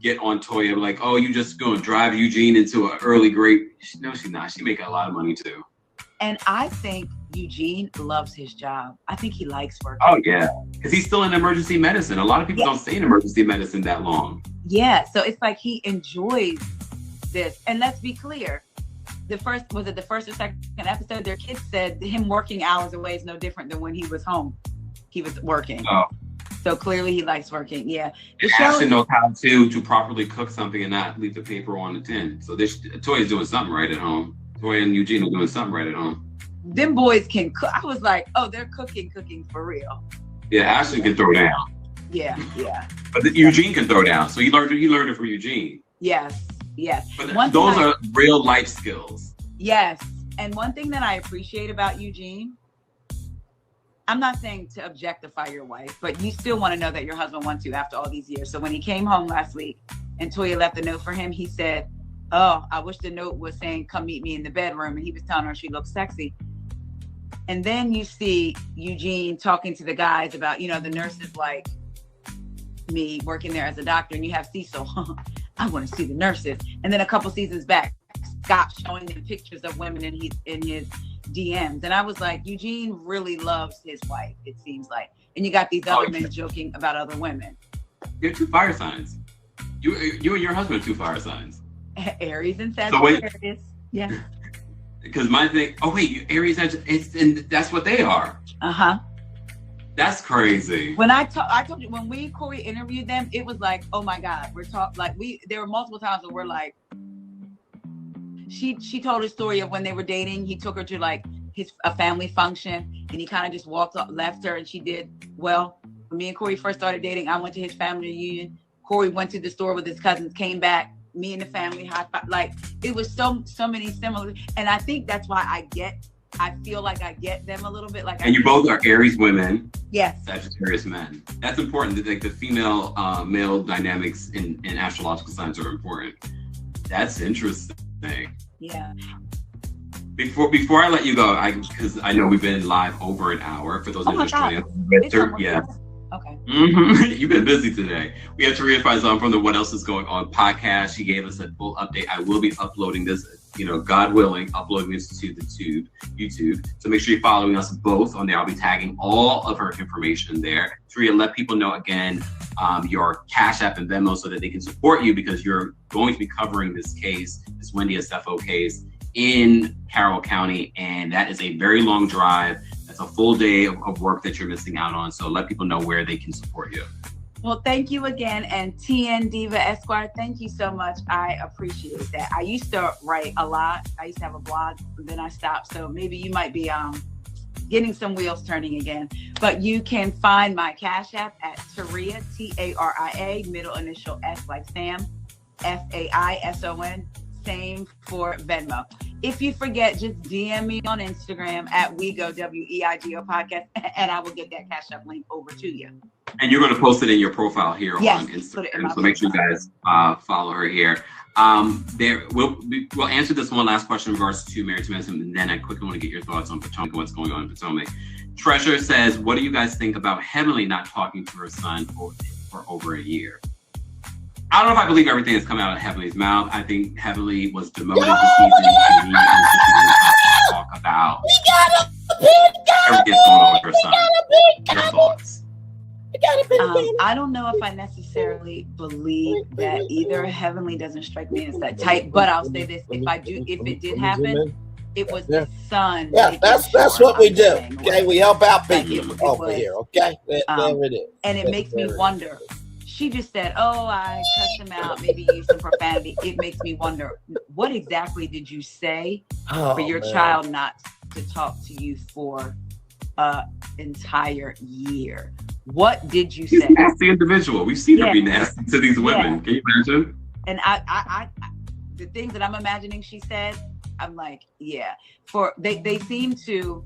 Speaker 14: get on Toya like, oh, you just going to drive Eugene into an early grade. No, she's not. She making a lot of money too.
Speaker 3: And I think Eugene loves his job. I think he likes working.
Speaker 14: Oh, yeah. Because he's still in emergency medicine. A lot of people don't stay in emergency medicine that long.
Speaker 3: Yeah. So it's like he enjoys this. And let's be clear. The first or second episode, their kids said him working hours away is no different than when he was home. He was working. Oh. So clearly he likes working. Yeah.
Speaker 14: Ashton knows how to properly cook something and not leave the paper on the tin. So Toya's doing something right at home. Toya and Eugene are doing something right at home.
Speaker 3: Them boys can cook. I was like, oh, they're cooking for real.
Speaker 14: Yeah, Ashton can throw down.
Speaker 3: Yeah.
Speaker 14: But Eugene can throw down. So he learned it from Eugene.
Speaker 3: Yes. Yes.
Speaker 14: But those are real life skills.
Speaker 3: Yes. And one thing that I appreciate about Eugene, I'm not saying to objectify your wife, but you still want to know that your husband wants you after all these years. So when he came home last week and Toya left a note for him, he said, oh, I wish the note was saying, come meet me in the bedroom. And he was telling her she looked sexy. And then you see Eugene talking to the guys about, you know, the nurses like me working there as a doctor, and you have Cecil, I want to see the nurses. And then a couple seasons back, Scott showing them pictures of women in his DMs. And I was like, Eugene really loves his wife, it seems like. And you got these other men joking about other women.
Speaker 14: You're 2 fire signs. You and your husband are 2 fire signs.
Speaker 3: Aries and Sagittarius. Yeah.
Speaker 14: Because my thing, Aries, and that's what they are.
Speaker 3: Uh-huh.
Speaker 14: That's crazy.
Speaker 3: When I told you, when Corey interviewed them, it was like, oh my God, we're talking, like there were multiple times where we're like, she told a story of when they were dating. He took her to like a family function, and he kind of just walked up, left her, and she did. Well, when me and Corey first started dating, I went to his family reunion. Corey went to the store with his cousins, came back, me and the family high five. Like, it was so many similar, and I think that's why I feel like I get them a little bit. Like,
Speaker 14: and you both are Aries women.
Speaker 3: Yes.
Speaker 14: Sagittarius men. That's important. Like the female male dynamics in astrological signs are important. That's interesting.
Speaker 3: Yeah.
Speaker 14: Before I let you go, because I know we've been live over an hour. For those that are just joining us, yeah.
Speaker 3: Okay.
Speaker 14: Mm-hmm. You've been busy today. We have Taria Faison from the What Else Is Going On podcast. She gave us a full update. I will be uploading this, God willing, uploading this to the YouTube. So make sure you're following us both on there. I'll be tagging all of her information there. Taria, let people know again your Cash App and Venmo so that they can support you, because you're going to be covering this case, this Wendy Osefo case in Carroll County, and that is a very long drive. That's a full day of work that you're missing out on. So let people know where they can support you.
Speaker 3: Well, thank you again. And TN Diva Esquire, thank you so much. I appreciate that. I used to write a lot. I used to have a blog, and then I stopped. So maybe you might be getting some wheels turning again. But you can find my Cash App at Taria, Taria, middle initial S like Sam, Faison. Same for Venmo. If you forget, just DM me on Instagram at WeGo, WEIGO podcast, and I will get that Cash App link over to you.
Speaker 14: And you're going to post it in your profile here on Instagram. So make sure you guys follow her here. We'll answer this one last question in regards to Married to Medicine, and then I quickly want to get your thoughts on Potomac, what's going on in Potomac. Treasure says, what do you guys think about Heavenly not talking to her son for over a year? I don't know if I believe everything that's coming out of Heavenly's mouth. I think Heavenly was demoted this season. And he to talk about everything that's going on with her son. Your thoughts?
Speaker 3: I don't know if I necessarily believe that either. Heavenly doesn't strike me as that type, but I'll say this: if it did happen, it was the son.
Speaker 2: Yeah, that's what we do. Okay, we help out people over here. Okay, there it is.
Speaker 3: And it makes me wonder. She just said, "Oh, I cussed him out, maybe use some profanity." It makes me wonder, what exactly did you say for your child not to talk to you for an entire year? What did you say?
Speaker 14: She's a nasty individual. We've seen her be nasty to these women. Yeah. Can you imagine?
Speaker 3: And I the things that I'm imagining she said, I'm like, yeah. They seem to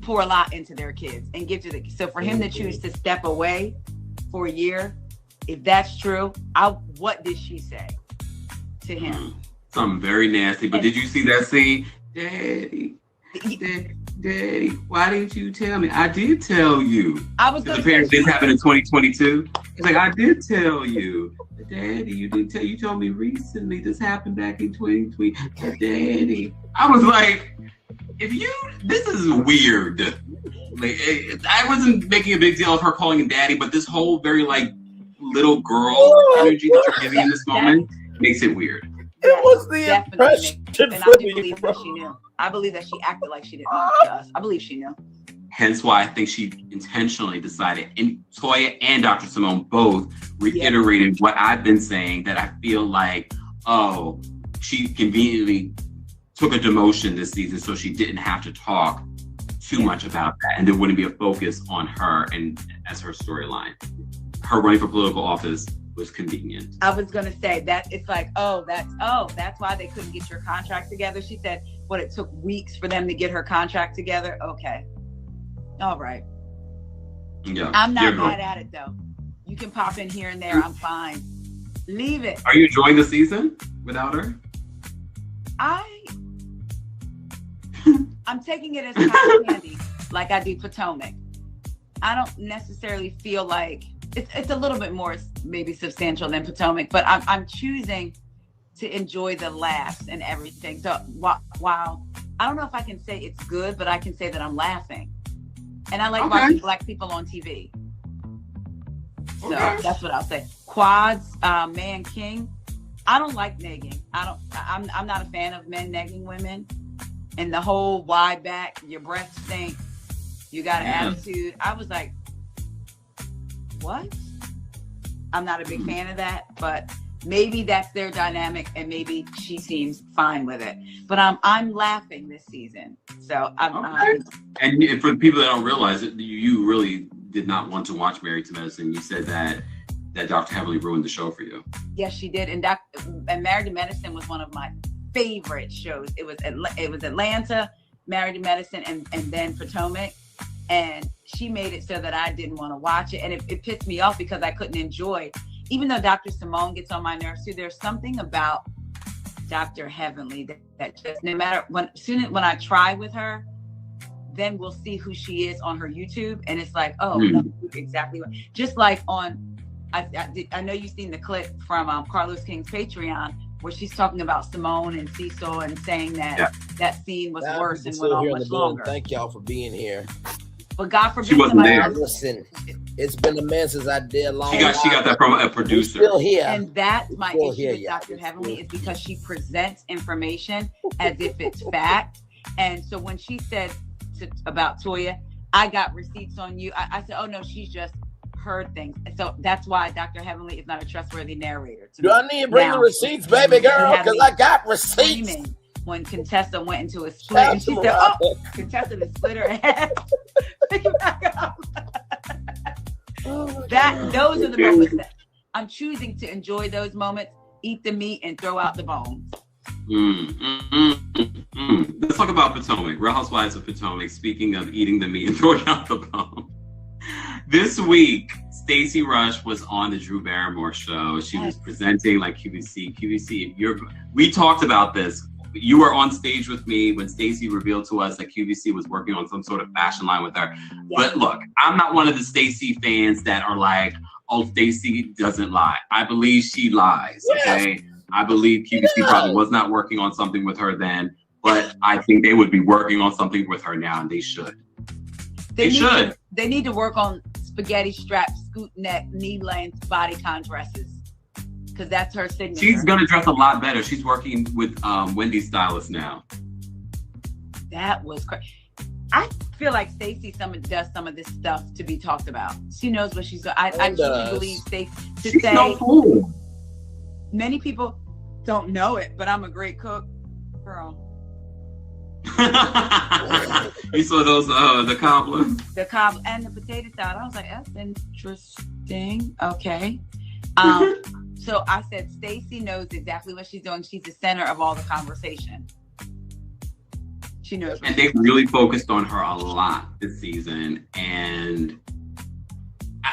Speaker 3: pour a lot into their kids and give to the. So for him to choose to step away for a year, if that's true, what did she say to him?
Speaker 14: Something very nasty. But did you see that scene? Daddy, why didn't you tell me? I did tell you.
Speaker 3: I was going to
Speaker 14: say this happened in 2022. It's like, I did tell you. Daddy, you didn't tell. You told me recently this happened back in 2020. Daddy. I was like, this is weird. Like, I wasn't making a big deal of her calling him daddy, but this whole very little girl energy that you're giving in this moment makes it weird.
Speaker 2: It was the impression.
Speaker 3: And I do believe that she knew. I believe that she acted like she didn't know us. I believe she knew.
Speaker 14: Hence why I think she intentionally decided, and Toya and Dr. Simone both reiterated what I've been saying, that I feel like, she conveniently took a demotion this season so she didn't have to talk too much about that, and there wouldn't be a focus on her and as her storyline. Her running for political office was convenient.
Speaker 3: I was gonna say that it's like, that's why they couldn't get your contract together. She said, what, it took weeks for them to get her contract together? Okay. All right.
Speaker 14: Yeah.
Speaker 3: I'm not mad at it though. You can pop in here and there. I'm fine. Leave it.
Speaker 14: Are you enjoying the season without her?
Speaker 3: I'm taking it as cotton candy, like I do Potomac. I don't necessarily feel like it's a little bit more maybe substantial than Potomac, but I'm choosing to enjoy the laughs and everything. So while I don't know if I can say it's good, but I can say that I'm laughing, and I like watching Black people on TV. So that's what I'll say. Quads, Man King. I don't like negging. I'm not a fan of men negging women. And the whole why back, your breath stink, you got an attitude. I was like, what? I'm not a big fan of that, but maybe that's their dynamic and maybe she seems fine with it. But I'm laughing this season. So
Speaker 14: and for the people that don't realize it, you really did not want to watch Married to Medicine. You said that Dr. Heavily ruined the show for you.
Speaker 3: Yes, she did. And Married to Medicine was one of my favorite shows. It was Atlanta, Married to Medicine, and then Potomac. And she made it so that I didn't want to watch it. And it pissed me off because I couldn't enjoy, even though Dr. Simone gets on my nerves too, there's something about Dr. Heavenly that just, no matter when I try with her, then we'll see who she is on her YouTube. And it's like, no, exactly what. Just like on, I know you've seen the clip from Carlos King's Patreon where she's talking about Simone and Cecil and saying that that scene was worse and went on much longer.
Speaker 2: Thank y'all for being here.
Speaker 3: But God forbid,
Speaker 14: she wasn't there.
Speaker 2: Listen, it's been a minute since I did long.
Speaker 14: She got that from a producer.
Speaker 2: Still here.
Speaker 3: And that's my issue with Dr. Heavenly is because she presents information as if it's fact. And so when she said about Toya, I got receipts on you. I said, oh no, she's just heard things. So that's why Dr. Heavenly is not a trustworthy narrator.
Speaker 2: Do I need to bring the receipts, baby girl? Because I got receipts.
Speaker 3: When Contessa went into a split and she said, oh, Contessa the split her ass. Those are the moments that I'm choosing to enjoy those moments, eat the meat and throw out the bones.
Speaker 14: Let's talk about Potomac, Real Housewives of Potomac. Speaking of eating the meat and throwing out the bone. This week, Stacey Rush was on the Drew Barrymore show. She was presenting like QVC. We talked about this. You were on stage with me when Stacey revealed to us that QVC was working on some sort of fashion line with her. Yeah. But look, I'm not one of the Stacey fans that are like, oh, Stacey doesn't lie. I believe she lies, okay? I believe QVC probably was not working on something with her then, but I think they would be working on something with her now, and they should. They should.
Speaker 3: They need to work on spaghetti strap, scoot neck, knee length, bodycon dresses. Because that's her signature.
Speaker 14: She's gonna dress a lot better. She's working with Wendy's stylist now.
Speaker 3: That was crazy. I feel like Stacey does some of this stuff to be talked about. She knows what she's doing. I truly believe Stacey
Speaker 14: She's so cool.
Speaker 3: Many people don't know it, but I'm a great cook, girl.
Speaker 14: You saw those the cobbler
Speaker 3: and the potato salad. I was like, that's interesting. Okay. So I said, Stacey knows exactly what she's doing. She's the center of all the conversation. She knows.
Speaker 14: And they've really focused on her a lot this season. And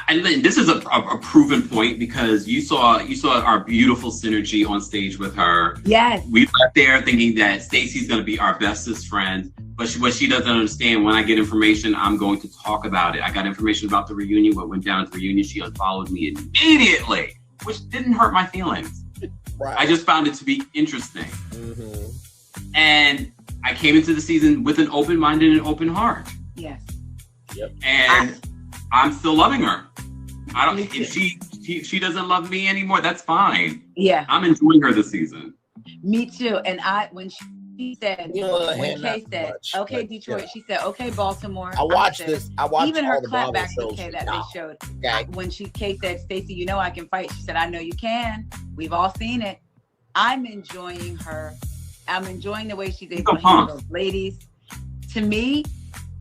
Speaker 14: this is a proven point because you saw our beautiful synergy on stage with her.
Speaker 3: Yes.
Speaker 14: We left there thinking that Stacey's going to be our bestest friend. But what she doesn't understand, when I get information, I'm going to talk about it. I got information about the reunion. What went down at the reunion, she unfollowed me immediately, which didn't hurt my feelings. Right. I just found it to be interesting. Mm-hmm. And I came into the season with an open mind and an open heart.
Speaker 3: Yes.
Speaker 2: Yep.
Speaker 14: And I'm still loving her. If she doesn't love me anymore, that's fine.
Speaker 3: Yeah.
Speaker 14: I'm enjoying her this season.
Speaker 3: Me too. And when she said, when Kay said, okay, Detroit, she said, okay, Baltimore.
Speaker 2: I watched
Speaker 3: even her
Speaker 2: all the
Speaker 3: clapback
Speaker 2: shows
Speaker 3: okay that they showed. Okay. When Kay said, Stacey, you know I can fight. She said, I know you can. We've all seen it. I'm enjoying her. I'm enjoying the way she's able to handle those ladies. To me,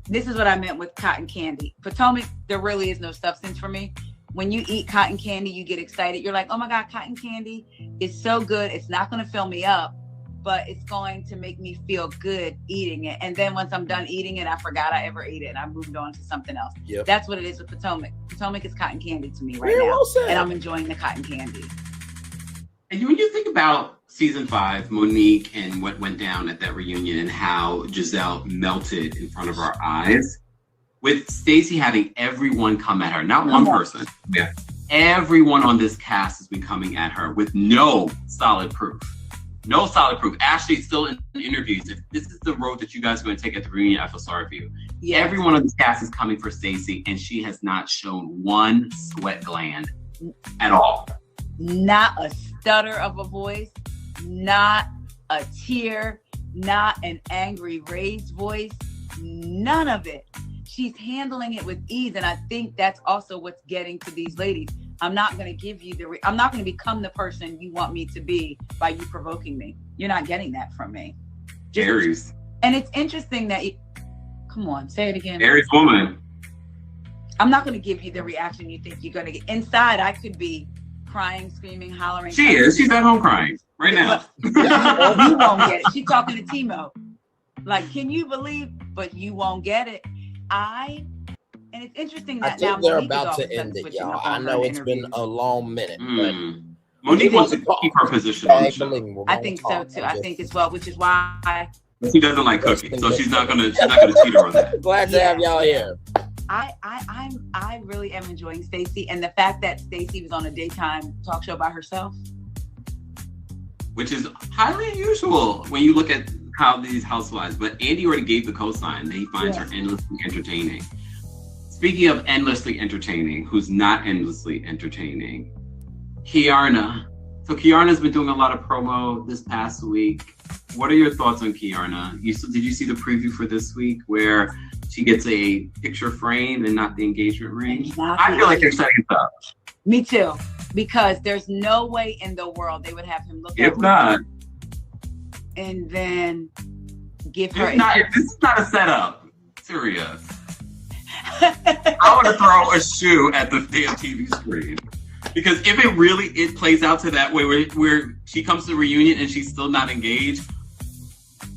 Speaker 3: this is what I meant with cotton candy. Potomac, there really is no substance for me. when you eat cotton candy, you get excited. You're like, oh my God, cotton candy is so good. It's not going to fill me up, but it's going to make me feel good eating it. And then once I'm done eating it, I forgot I ever ate it and I moved on to something else.
Speaker 2: Yep.
Speaker 3: That's what it is with Potomac. Potomac is cotton candy to me right
Speaker 2: Very
Speaker 3: now.
Speaker 2: well said.
Speaker 3: And I'm enjoying the cotton candy.
Speaker 14: And when you think about season 5, Monique, and what went down at that reunion and how Giselle melted in front of our eyes, with Stacey having everyone come at her, not one person. Yeah. Everyone on this cast has been coming at her with no solid proof. No solid proof. Ashley's still in interviews. If this is the road that you guys are going to take at the reunion, I feel sorry for you. Yeah. Everyone on this cast is coming for Stacey, and she has not shown one sweat gland at all.
Speaker 3: Not a stutter of a voice, not a tear, not an angry raised voice, none of it. She's handling it with ease, and I think that's also what's getting to these ladies. I'm not going to give you I'm not going to become the person you want me to be by you provoking me. You're not getting that from me.
Speaker 14: Aries.
Speaker 3: And it's interesting that come on, say it again.
Speaker 14: Aries woman.
Speaker 3: I'm not going to give you the reaction you think you're going to get. Inside, I could be crying, screaming, hollering.
Speaker 14: She is. She's at home crying right now.
Speaker 3: You won't get it. She's talking to Timo. Like, can you believe? But you won't get it. And it's interesting that
Speaker 2: I think
Speaker 3: now
Speaker 2: they're
Speaker 3: Monique
Speaker 2: about
Speaker 3: is
Speaker 2: to end it, y'all. I know it's been a long minute, but
Speaker 14: Monique wants to keep her position on the show.
Speaker 3: I think so too. I think as well, which is why
Speaker 14: she doesn't like cooking, so she's not gonna cheat her on that.
Speaker 2: Glad to have y'all here.
Speaker 3: I really am enjoying Stacey, and the fact that Stacey was on a daytime talk show by herself,
Speaker 14: which is highly unusual when you look at how these housewives. But Andy already gave the cosign that he finds her endlessly entertaining. Speaking of endlessly entertaining, who's not endlessly entertaining? Kiarna. So Kiarna's been doing a lot of promo this past week. What are your thoughts on Kiarna? Did you see the preview for this week where she gets a picture frame and not the engagement ring? I feel like they're setting it up.
Speaker 3: Me too, because there's no way in the world they would have him look
Speaker 14: If not,
Speaker 3: and then give her.
Speaker 14: If this is not a setup, serious. I want to throw a shoe at the damn TV screen. Because if it plays out to that way where she comes to the reunion and she's still not engaged,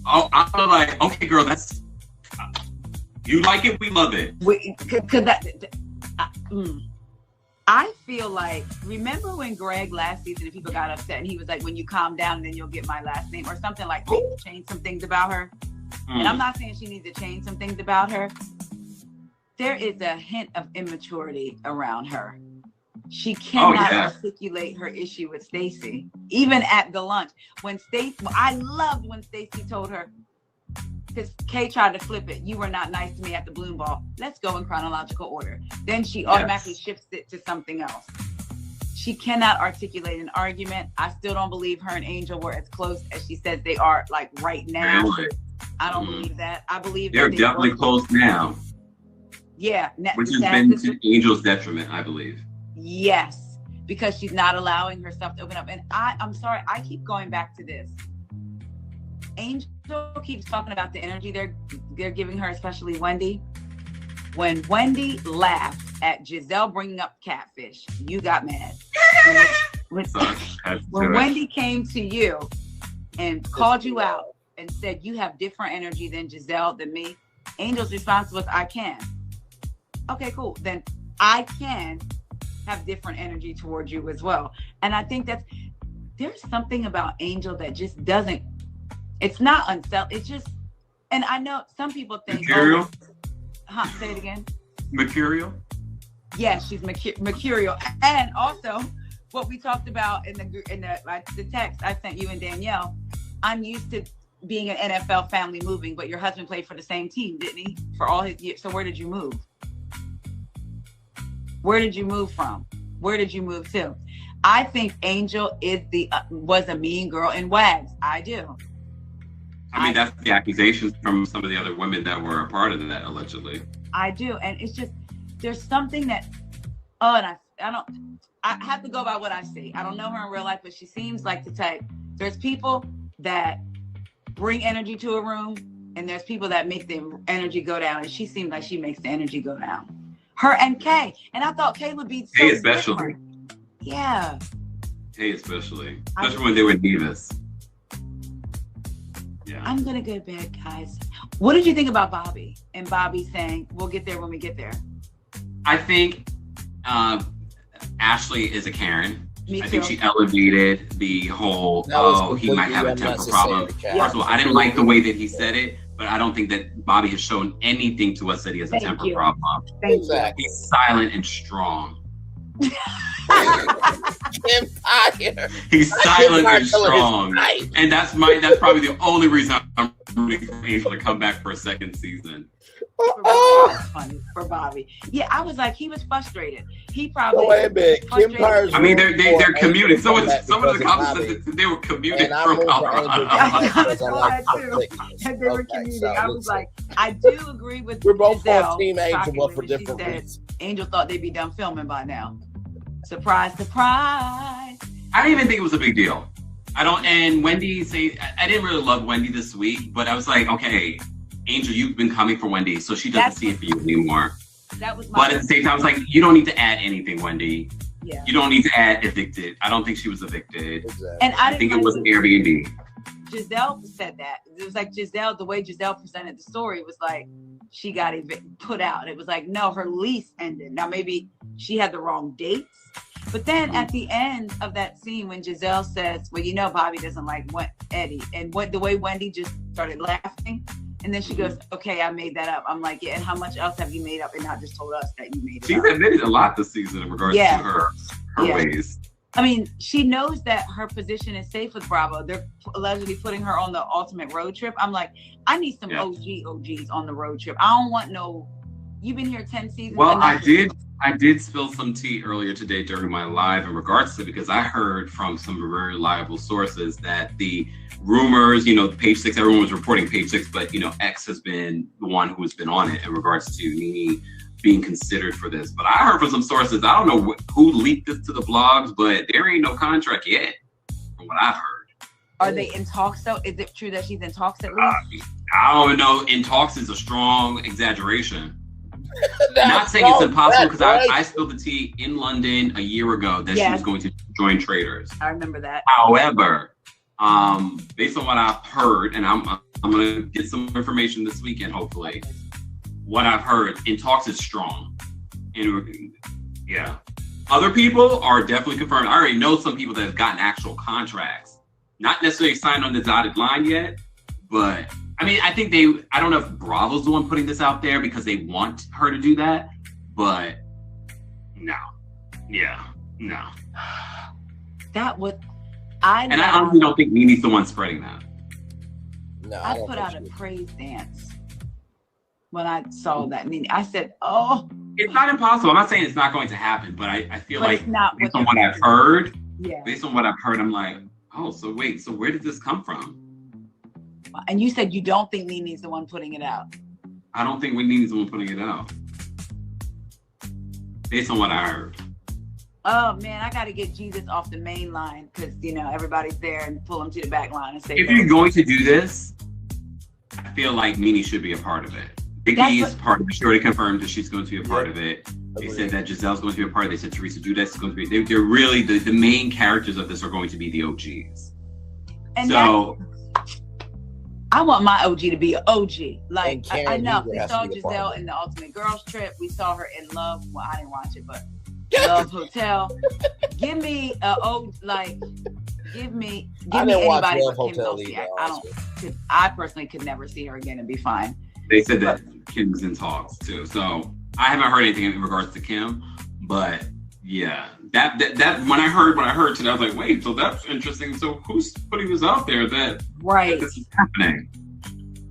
Speaker 14: I'm like, okay, girl, that's you like it, we love it.
Speaker 3: I feel like, remember when Greg last season, and people got upset and he was like, when you calm down, then you'll get my last name or something like that, change some things about her. And I'm not saying she needs to change some things about her. There is a hint of immaturity around her. She cannot articulate her issue with Stacey, even at the lunch. I loved when Stacey told her, because Kay tried to flip it. You were not nice to me at the Bloom Ball. Let's go in chronological order. Then she automatically shifts it to something else. She cannot articulate an argument. I still don't believe her and Angel were as close as she says they are, like right now.
Speaker 14: Really?
Speaker 3: I don't believe that. I believe
Speaker 14: they're definitely close now.
Speaker 3: Yeah.
Speaker 14: Which has been to Angel's detriment, I believe.
Speaker 3: Yes, because she's not allowing herself to open up. And I'm sorry, I keep going back to this. Angel keeps talking about the energy they're giving her, especially Wendy. When Wendy laughed at Giselle bringing up catfish, you got mad. When Wendy came to you and called you out and said you have different energy than Giselle, than me, Angel's response was, I can. Okay, cool. Then I can have different energy towards you as well. And I think there's something about Angel that just doesn't, it's not unselfish. It's just, and I know some people think,
Speaker 14: mercurial.
Speaker 3: Say it again.
Speaker 14: Mercurial.
Speaker 3: Yeah, she's mercurial. And also, what we talked about in the text I sent you and Danielle, I'm used to being an NFL family moving, but your husband played for the same team, didn't he? For all his years. So where did you move? Where did you move from? Where did you move to? I think Angel was a mean girl in Wags. I do.
Speaker 14: I mean, that's the accusations from some of the other women that were a part of that, allegedly.
Speaker 3: I do. And it's just, there's something that, and I have to go by what I see. I don't know her in real life, but she seems like the type. There's people that bring energy to a room, and there's people that make the energy go down. And she seems like she makes the energy go down. Her and Kay. And I thought Kay would be so
Speaker 14: Kay especially.
Speaker 3: different. Yeah.
Speaker 14: Kay especially when they were divas. Yeah.
Speaker 3: I'm gonna go to bed, guys. What did you think about Bobby and Bobby saying, "We'll get there when we get there"?
Speaker 14: I think Ashley is a Karen.
Speaker 3: Me
Speaker 14: I think
Speaker 3: too.
Speaker 14: she elevated the whole,
Speaker 2: That was
Speaker 14: oh, he might have a temper
Speaker 2: completely
Speaker 14: problem.
Speaker 2: unnecessary,
Speaker 14: First of all, I didn't like the way that he said it, but I don't think that Bobby has shown anything to us that he has a
Speaker 3: Thank
Speaker 14: temper
Speaker 3: you.
Speaker 14: problem.
Speaker 2: Exactly.
Speaker 14: He's silent and strong.
Speaker 2: Empire.
Speaker 14: He's silent and
Speaker 2: Empire
Speaker 14: strong.
Speaker 2: right.
Speaker 14: And that's probably the only reason I'm rooting for Angel to come back for a second season.
Speaker 3: That's funny for Bobby. Yeah, I was like, he was frustrated. He probably.
Speaker 2: Wait a minute. Kim Pyre's
Speaker 14: I mean, they're
Speaker 2: rooting for
Speaker 14: commuting.
Speaker 2: Angel
Speaker 14: Some
Speaker 2: to
Speaker 14: of
Speaker 2: come
Speaker 14: the
Speaker 2: back
Speaker 14: cops
Speaker 2: because
Speaker 14: said
Speaker 2: of
Speaker 14: that they were commuting
Speaker 2: And I'm
Speaker 14: from
Speaker 2: rooting for Angel to come back
Speaker 14: Colorado.
Speaker 2: because I like
Speaker 3: that too.
Speaker 2: Netflix.
Speaker 3: And they were
Speaker 2: Okay,
Speaker 3: commuting.
Speaker 2: so
Speaker 3: I was
Speaker 2: listen.
Speaker 3: like, I do agree with
Speaker 2: We're both
Speaker 3: Giselle,
Speaker 2: on Team Angel,
Speaker 3: shockingly,
Speaker 2: but for
Speaker 3: when she
Speaker 2: different
Speaker 3: said
Speaker 2: reasons.
Speaker 3: Angel thought they'd be done filming by now. Surprise, surprise.
Speaker 14: I didn't even think it was a big deal. And Wendy I didn't really love Wendy this week, but I was like, okay, Angel, you've been coming for Wendy, so she doesn't see it for you anymore.
Speaker 3: That was
Speaker 14: But at the same time, I was like, you don't need to add anything, Wendy.
Speaker 3: Yeah.
Speaker 14: You don't need to add evicted. I don't think she was evicted.
Speaker 2: Exactly.
Speaker 3: And
Speaker 14: I think it was an Airbnb.
Speaker 3: Giselle said that. It was like Giselle, the way Giselle presented the story was like she got put out. It was like, no, her lease ended. Now maybe she had the wrong dates. But then at the end of that scene, when Giselle says, well, you know, Bobby doesn't like Eddie. And the way Wendy just started laughing. And then she goes, okay, I made that up. I'm like, yeah, and how much else have you made up and not just told us that you made it
Speaker 14: She's
Speaker 3: up?
Speaker 14: admitted a lot this season in regards to her ways.
Speaker 3: I mean, she knows that her position is safe with Bravo. They're allegedly putting her on the ultimate road trip. I'm like, I need some OGs on the road trip. I don't want no, you've been here 10 seasons.
Speaker 14: Well, I did spill some tea earlier today during my live in regards to it, because I heard from some very reliable sources that the rumors, Page 6, everyone was reporting Page 6, but, X has been the one who has been on it in regards to Nene being considered for this. But I heard from some sources, I don't know who leaked this to the blogs, but there ain't no contract yet, from what I've heard.
Speaker 3: Are they in talks though? Is it true that she's in talks at least?
Speaker 14: I don't know. In talks is a strong exaggeration. Not saying it's impossible, because I spilled the tea in London a year ago that she was going to join Traders.
Speaker 3: I remember that.
Speaker 14: However, based on what I've heard, and I'm gonna get some information this weekend, hopefully. What I've heard, in talks is strong. And yeah, other people are definitely confirmed. I already know some people that have gotten actual contracts, not necessarily signed on the dotted line yet, but I mean, I think I don't know if Bravo's the one putting this out there because they want her to do that, but no. Yeah, no.
Speaker 3: That would,
Speaker 14: I honestly don't think Nene's the one spreading that.
Speaker 2: No,
Speaker 3: I put out a praise dance when I saw that. I said, oh.
Speaker 14: It's not impossible. I'm not saying it's not going to happen, but I feel like based on what I've heard, I'm like, oh, so wait, so where did this come from?
Speaker 3: And you said you don't think Nene's the one putting it out.
Speaker 14: I don't think Nene's the one putting it out. Based on what I heard.
Speaker 3: Oh man, I got to get Jesus off the main line because everybody's there, and pull him to the back line and say,
Speaker 14: if you're going to do this, I feel like Nene should be a part of it. Vicky is part of it. She already confirmed that she's going to be a part of it. They said that Giselle's going to be a part of it. They said Teresa Giudice is going to be. They're really the main characters of this are going to be the OGs.
Speaker 3: And so I want my OG to be an OG. Like I know we saw Giselle in the Ultimate Girls Trip. We saw her in Love. Well, I didn't watch it, but Love Hotel. Give me give me anybody but Kim Zolciak. I personally could never see her again and be fine.
Speaker 14: They said that Kim's in talks too. So I haven't heard anything in regards to Kim, but yeah, that when I heard today, I was like, wait, so that's interesting. So who's putting this out there that this is happening?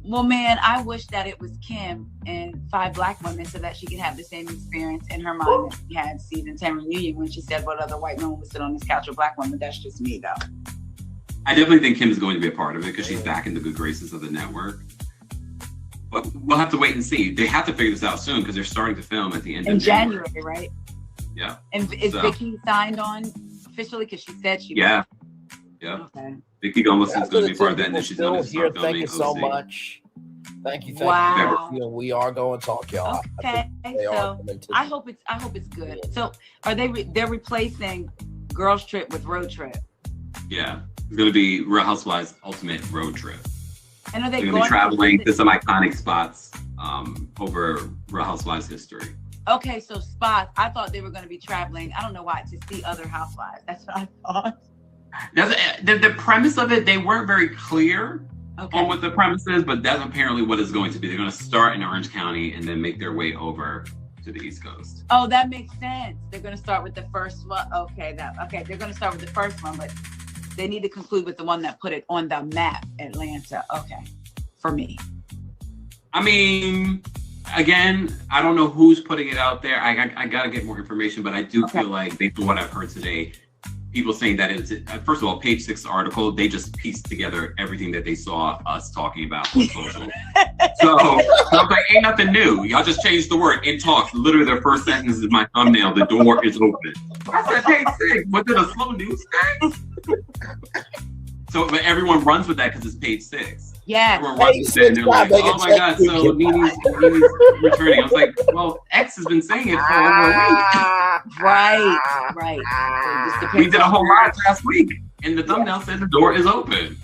Speaker 3: Well, man, I wish that it was Kim and 5 black women so that she could have the same experience in her mind that she had season 10 reunion when she said, what other white woman would sit on this couch with black women? That's just me, though.
Speaker 14: I definitely think Kim is going to be a part of it because she's back in the good graces of the network. But we'll have to wait and see. They have to figure this out soon because they're starting to film at the end of
Speaker 3: January, right?
Speaker 14: Yeah.
Speaker 3: And is Vicky signed on officially? Because she said she
Speaker 14: was. Yeah.
Speaker 3: Okay.
Speaker 14: Vicky Gunvalson's going to be part of that, and then she's going to start filming.
Speaker 2: Thank you so much. Thank you.
Speaker 3: Wow.
Speaker 2: You. We are going to talk, y'all.
Speaker 3: Okay, so I hope it's good. So are they're replacing Girls Trip with Road Trip?
Speaker 14: Yeah, it's gonna be Real Housewives Ultimate Road Trip.
Speaker 3: And are they
Speaker 14: They're gonna be traveling to some iconic spots over Real Housewives history.
Speaker 3: Okay, so spots. I thought they were going to be traveling. I don't know why, to see other housewives. That's what I thought.
Speaker 14: The premise of it, they weren't very clear on what the premise is, but that's apparently what it's going to be. They're going to start in Orange County and then make their way over to the East Coast.
Speaker 3: Oh, that makes sense. They're going to start with the first one. Okay, they're going to start with the first one, but they need to conclude with the one that put it on the map, Atlanta. Okay, for me.
Speaker 14: I mean, again, I don't know who's putting it out there. I got to get more information, but I do feel like, based on what I've heard today, people saying that it's, first of all, Page 6 article, they just pieced together everything that they saw us talking about on social. So I'm like, ain't nothing new. Y'all just changed the word in talks. Literally, their first sentence is my thumbnail. The door is open. I said, Page 6. Was it a slow news day? So, but everyone runs with that because it's Page 6.
Speaker 3: Yeah.
Speaker 14: Everyone runs with that and they're like, oh my God, so Nene's returning. I was like, well, X has been saying it for over a week.
Speaker 3: Right. So
Speaker 14: we did a whole live last week, and the thumbnail said the door is open.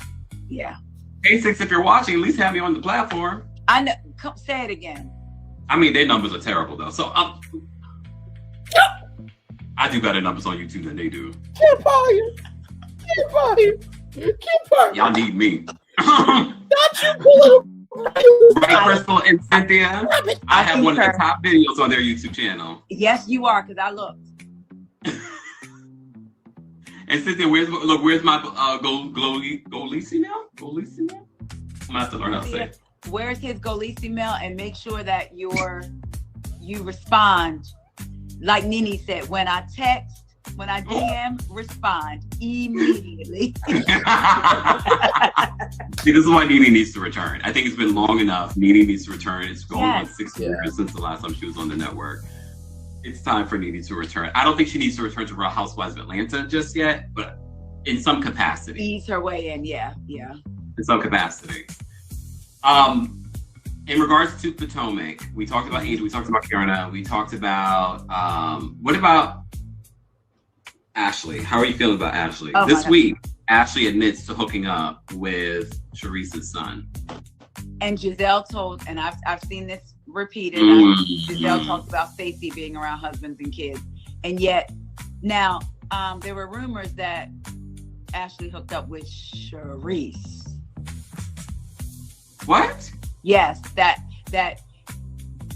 Speaker 3: Yeah.
Speaker 14: Page 6, if you're watching, at least have me on the platform.
Speaker 3: I know. Say it again.
Speaker 14: I mean, their numbers are terrible, though. So I do better numbers on YouTube than they do.
Speaker 2: Get fired.
Speaker 14: Y'all need me.
Speaker 2: Not you,
Speaker 14: Right, Crystal and Cynthia? I have one of the top videos on their YouTube channel.
Speaker 3: Yes, you are, because I looked.
Speaker 14: And Cynthia, where's my Golisi now? Golisi now? I'm gonna have to learn how to say it.
Speaker 3: Where's his Golisi mail? And make sure that you respond. Like Nene said, when I DM, respond immediately.
Speaker 14: See, this is why Nene needs to return. I think it's been long enough. Nene needs to return. It's going on 6 years since the last time she was on the network. It's time for Nene to return. I don't think she needs to return to Real Housewives of Atlanta just yet, but in some capacity.
Speaker 3: Ease her way in, yeah.
Speaker 14: In some capacity. In regards to Potomac, we talked about Angel, we talked about Kiana, we talked about, what about Ashley? How are you feeling about Ashley? This week, Ashley admits to hooking up with Teresa's son.
Speaker 3: And Giselle told, and I've seen this repeated, Giselle talked about Stacey being around husbands and kids. And yet, now, there were rumors that Ashley hooked up with Charisse.
Speaker 14: What?
Speaker 3: Yes, that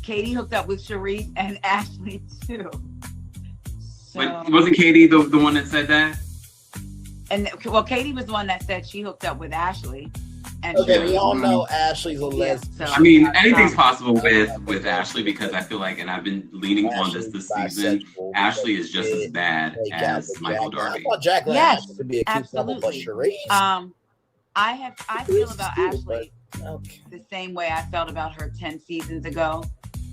Speaker 3: Katie hooked up with Charisse and Ashley too. So,
Speaker 14: wasn't Katie the one that said that?
Speaker 3: And well, Katie was the one that said she hooked up with Ashley. And
Speaker 2: we all know Ashley's a lesbian.
Speaker 14: I mean, anything's possible with Ashley, because I feel like, and I've been leaning on this season, Ashley is just as bad as Michael Darby.
Speaker 2: I thought Jacqueline could be accused of but Charisse.
Speaker 3: I feel about Ashley the same way I felt about her 10 seasons ago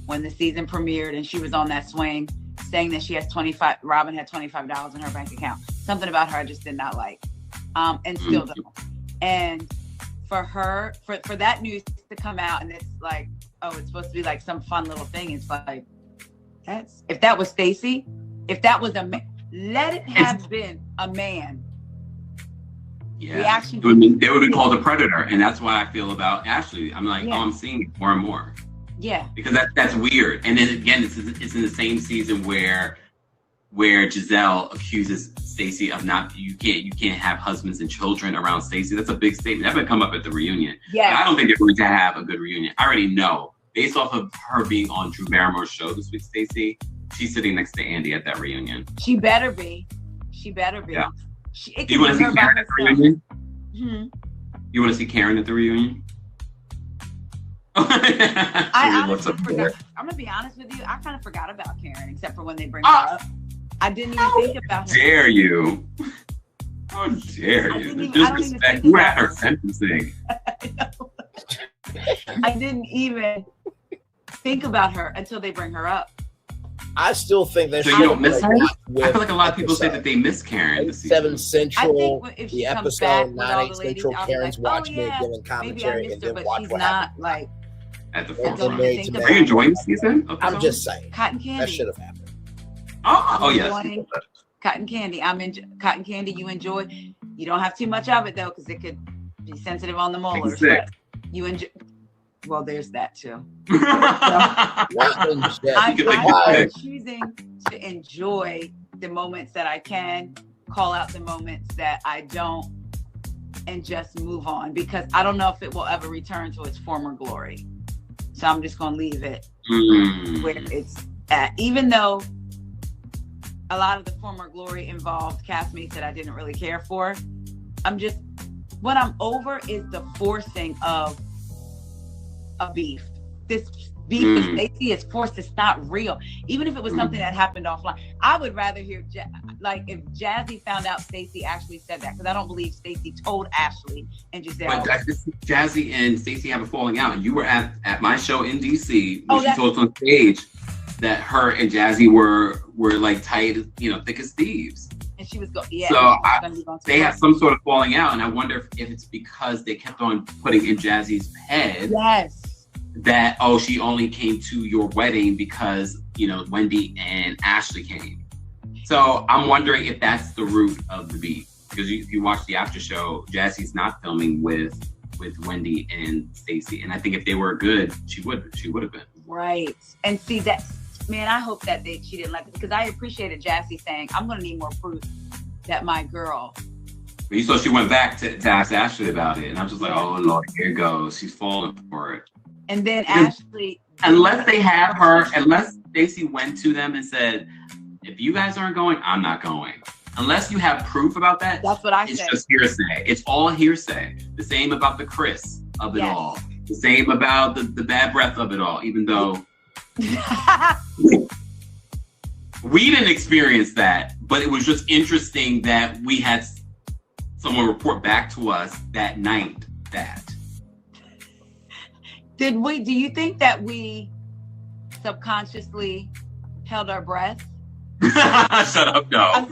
Speaker 3: when the season premiered and she was on that swing saying that she has Robin had $25 in her bank account. Something about her I just did not like. And still don't. And for her, for that news to come out and it's like, oh, it's supposed to be like some fun little thing. It's like, if that was Stacey, if that was a man, let it have been a man.
Speaker 14: Yeah, they would be called a predator, and that's why I feel about Ashley. I'm like, I'm seeing it more and more.
Speaker 3: Yeah,
Speaker 14: because that's weird. And then again, it's in the same season where Giselle accuses Stacey of you can't have husbands and children around Stacey. That's a big statement. That would come up at the reunion. Yeah, I don't think they're going to have a good reunion. I already know, based off of her being on Drew Barrymore's show this week, Stacey, she's sitting next to Andy at that reunion.
Speaker 3: She better be. Yeah.
Speaker 14: Do you want to see Karen at the reunion? Mm-hmm. You want to see Karen at the reunion?
Speaker 3: I honestly forgot. I'm gonna be honest with you. I kind of forgot about Karen, except for when they bring her up. I didn't even think about her.
Speaker 14: Dare you? How dare you? The disrespect. You had her sentencing.
Speaker 3: I didn't even think about her until they bring her up.
Speaker 2: I still think they
Speaker 14: should. So you don't miss her? I feel like a lot of people say that they miss Karen.
Speaker 2: 7 Central, the episode 9 8 Central. Karen's watching it, giving commentary, and then watch what happens.
Speaker 14: at the
Speaker 3: That's
Speaker 14: forefront.
Speaker 3: what I think
Speaker 14: Are you enjoying the season?
Speaker 2: I'm just saying.
Speaker 3: Cotton Candy.
Speaker 2: That should have happened.
Speaker 14: Oh yes.
Speaker 3: Cotton Candy. Cotton Candy. You enjoy. You don't have too much of it though, because it could be sensitive on the molars. But you enjoy. Well, there's that too. So, I'm choosing to enjoy the moments that I can, call out the moments that I don't, and just move on, because I don't know if it will ever return to its former glory. So I'm just gonna leave it where it's at, even though a lot of the former glory involved castmates that I didn't really care for. What I'm over is the forcing of a beef. This beef with Stacey is forced. It's not real. Even if it was something that happened offline, I would rather hear if Jazzy found out Stacey actually said that, because I don't believe Stacey told Ashley and Giselle.
Speaker 14: But Jazzy and Stacey have a falling out. You were at my show in DC when she told us on stage that her and Jazzy were like tight, thick as thieves.
Speaker 3: And she was
Speaker 14: they have some sort of falling out, and I wonder if it's because they kept on putting in Jazzy's head that she only came to your wedding because Wendy and Ashley came. So I'm wondering if that's the root of the beef, because if you watch the after show, Jazzy's not filming with Wendy and Stacey, and I think if they were good, she would have been
Speaker 3: right. And see that. Man, I hope that she didn't like it, because I appreciated Jazzy saying, I'm going to need more proof that my girl.
Speaker 14: But you saw she went back to ask Ashley about it. And I'm just like, oh, Lord, here it goes. She's falling for it.
Speaker 3: And then Ashley.
Speaker 14: Unless Stacey went to them and said, if you guys aren't going, I'm not going. Unless you have proof about that.
Speaker 3: That's what I said.
Speaker 14: It's just hearsay. It's all hearsay. The same about the Chris of it all. The same about the bad breath of it all, even though. We didn't experience that, but it was just interesting that we had someone report back to us that night that.
Speaker 3: Do you think that we subconsciously held our breath?
Speaker 14: Shut up, no.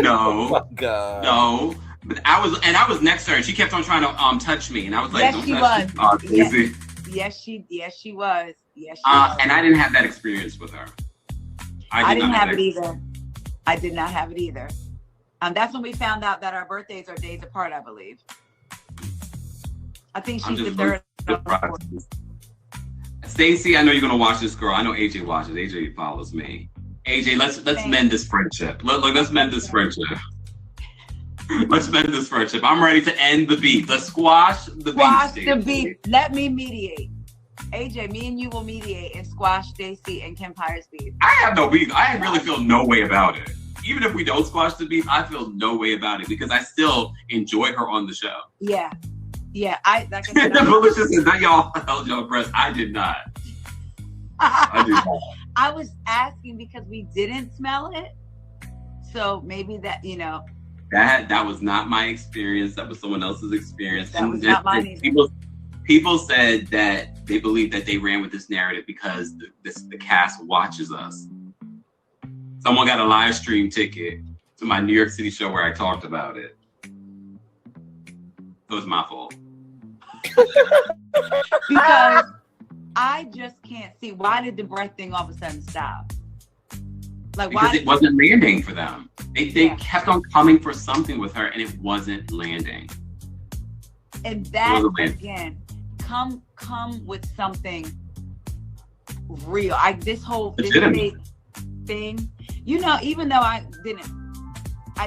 Speaker 14: No.
Speaker 2: Oh, God.
Speaker 14: No. But I was next to her and she kept on trying to touch me, and I was like,
Speaker 3: yes,
Speaker 14: don't
Speaker 3: she
Speaker 14: touch
Speaker 3: was.
Speaker 14: me.
Speaker 3: Yes, she was. Yes, she was.
Speaker 14: And I didn't have that experience with her.
Speaker 3: I didn't have it either. I did not have it either. That's when we found out that our birthdays are days apart, I believe. I think she's the third.
Speaker 14: Stacey, I know you're gonna watch this, girl. I know AJ watches. AJ follows me. AJ, let's mend this friendship. Let's mend this friendship. Let's mend this friendship. I'm ready to end the beef. Let's squash the beef.
Speaker 3: Let me mediate. AJ, me and you will mediate and squash Stacey and Kim Pyre's beef.
Speaker 14: I have no beef. I really feel no way about it. Even if we don't squash the beef, I feel no way about it because I still enjoy her on the show.
Speaker 3: Yeah. I said,
Speaker 14: Melissa says that y'all held your breath. I did not.
Speaker 3: I was asking because we didn't smell it. So maybe that,
Speaker 14: That was not my experience. That was someone else's experience.
Speaker 3: That was not mine either.
Speaker 14: People said that they believe that they ran with this narrative because the cast watches us. Someone got a live stream ticket to my New York City show where I talked about it. So it's my fault.
Speaker 3: Because I just can't see, why did the breath thing all of a sudden stop?
Speaker 14: Because it wasn't landing for them. They kept on coming for something with her and it wasn't landing.
Speaker 3: And that, again, come with something real. This thing, even though I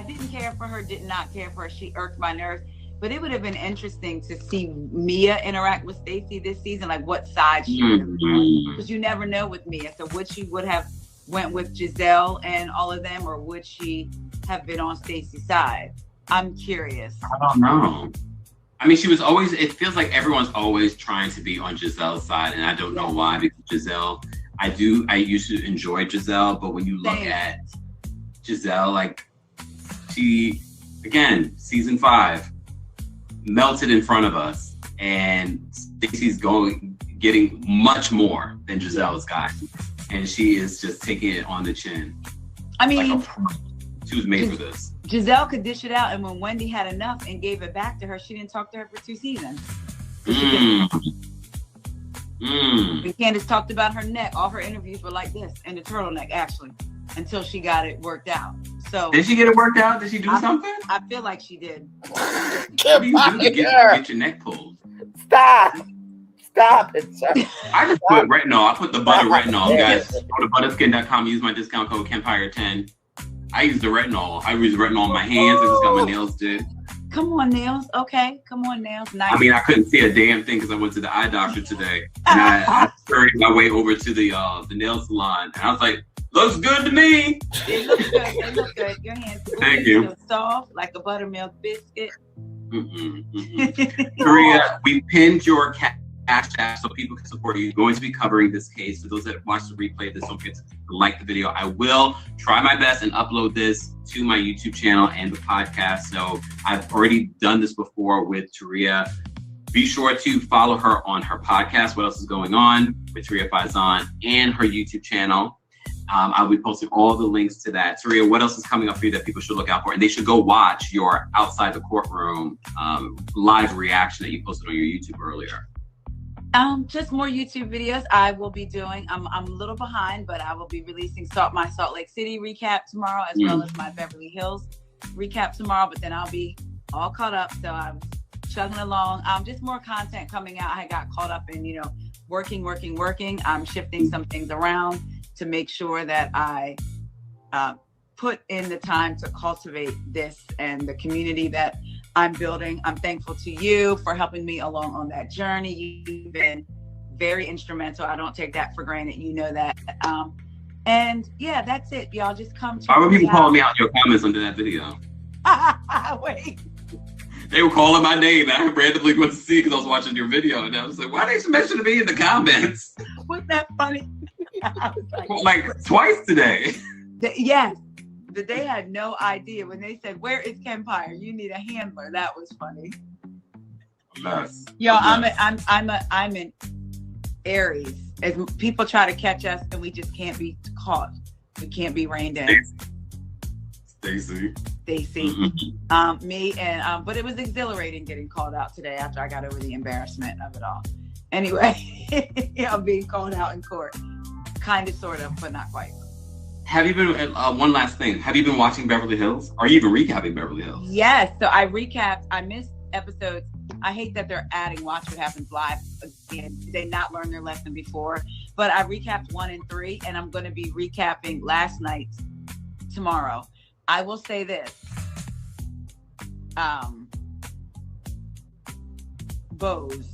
Speaker 3: didn't care for her, did not care for her, she irked my nerves. But it would have been interesting to see Mia interact with Stacey this season, like what side she would have been. Because you never know with Mia. So would she would have went with Giselle and all of them, or would she have been on Stacey's side? I'm curious.
Speaker 14: I don't know. I mean, it feels like everyone's always trying to be on Giselle's side, and I don't know why, because Giselle, I used to enjoy Giselle, but when you look at Giselle, like, she, again, season 5, melted in front of us, and Stacey's getting much more than Giselle's got, and she is just taking it on the chin.
Speaker 3: I mean,
Speaker 14: she was made for this.
Speaker 3: Giselle could dish it out, and when Wendy had enough and gave it back to her, she didn't talk to her for 2 seasons. And Candace talked about her neck. All her interviews were like this, and the turtleneck, actually, until she got it worked out. So
Speaker 14: did she get it worked out? Did she do something?
Speaker 3: I feel like she did.
Speaker 14: What do you do to get your neck pulled?
Speaker 2: Stop it, sir.
Speaker 14: I just put retinol. I put the butter retinol, guys. Go to butterskin.com. Use my discount code Kempire10. I use the retinol. I use retinol on my hands. I just got my nails did.
Speaker 3: Come on, nails. Okay, come on, nails. Nice.
Speaker 14: I mean, I couldn't see a damn thing because I went to the eye doctor today. And I hurried my way over to the nail salon, and I was like, "Looks good to me."
Speaker 3: They look good. They look good. Your hands.
Speaker 14: Thank you.
Speaker 3: So soft, like a buttermilk biscuit.
Speaker 14: Maria, we pinned your cash app so people can support you. You're going to be covering this case. For those that watch the replay of this, don't forget to like the video. I will try my best and upload this to my YouTube channel and the podcast. So I've already done this before with Taria. Be sure to follow her on her podcast, What Else Is Going On, with Taria Faison, and her YouTube channel. I'll be posting all the links to that. Taria, what else is coming up for you that people should look out for? And they should go watch your Outside the Courtroom live reaction that you posted on your YouTube earlier.
Speaker 3: Just more YouTube videos I will be doing. I'm a little behind, but I will be releasing my Salt Lake City recap tomorrow, as well as my Beverly Hills recap tomorrow. But then I'll be all caught up, so I'm chugging along. Just more content coming out. I got caught up in working. I'm shifting some things around to make sure that I put in the time to cultivate this and the community that I'm building. I'm thankful to you for helping me along on that journey. You've been very instrumental. I don't take that for granted. You know that. And yeah, that's it. Y'all just come to.
Speaker 14: Why were people calling me out in your comments under that video?
Speaker 3: Wait.
Speaker 14: They were calling my name, and I randomly went to see because I was watching your video, and I was like, "Why did you mention me in the comments?"
Speaker 3: Wasn't that funny? I was
Speaker 14: like twice today.
Speaker 3: Yes. But they had no idea when they said, "Where is Kempire? You need a handler." That was funny.
Speaker 14: Nice.
Speaker 3: Yo, I'm an Aries. As people try to catch us, and we just can't be caught. We can't be reined in.
Speaker 14: Stacy.
Speaker 3: Me and but it was exhilarating getting called out today after I got over the embarrassment of it all. Anyway, being called out in court, kind of, sort of, but not quite.
Speaker 14: Have you been, one last thing, have you been watching Beverly Hills? Are you even recapping Beverly Hills?
Speaker 3: Yes, so I missed episodes. I hate that they're adding Watch What Happens Live again. Did they not learn their lesson before? But I recapped 1 and 3, and I'm going to be recapping last night's tomorrow. I will say this. Bose.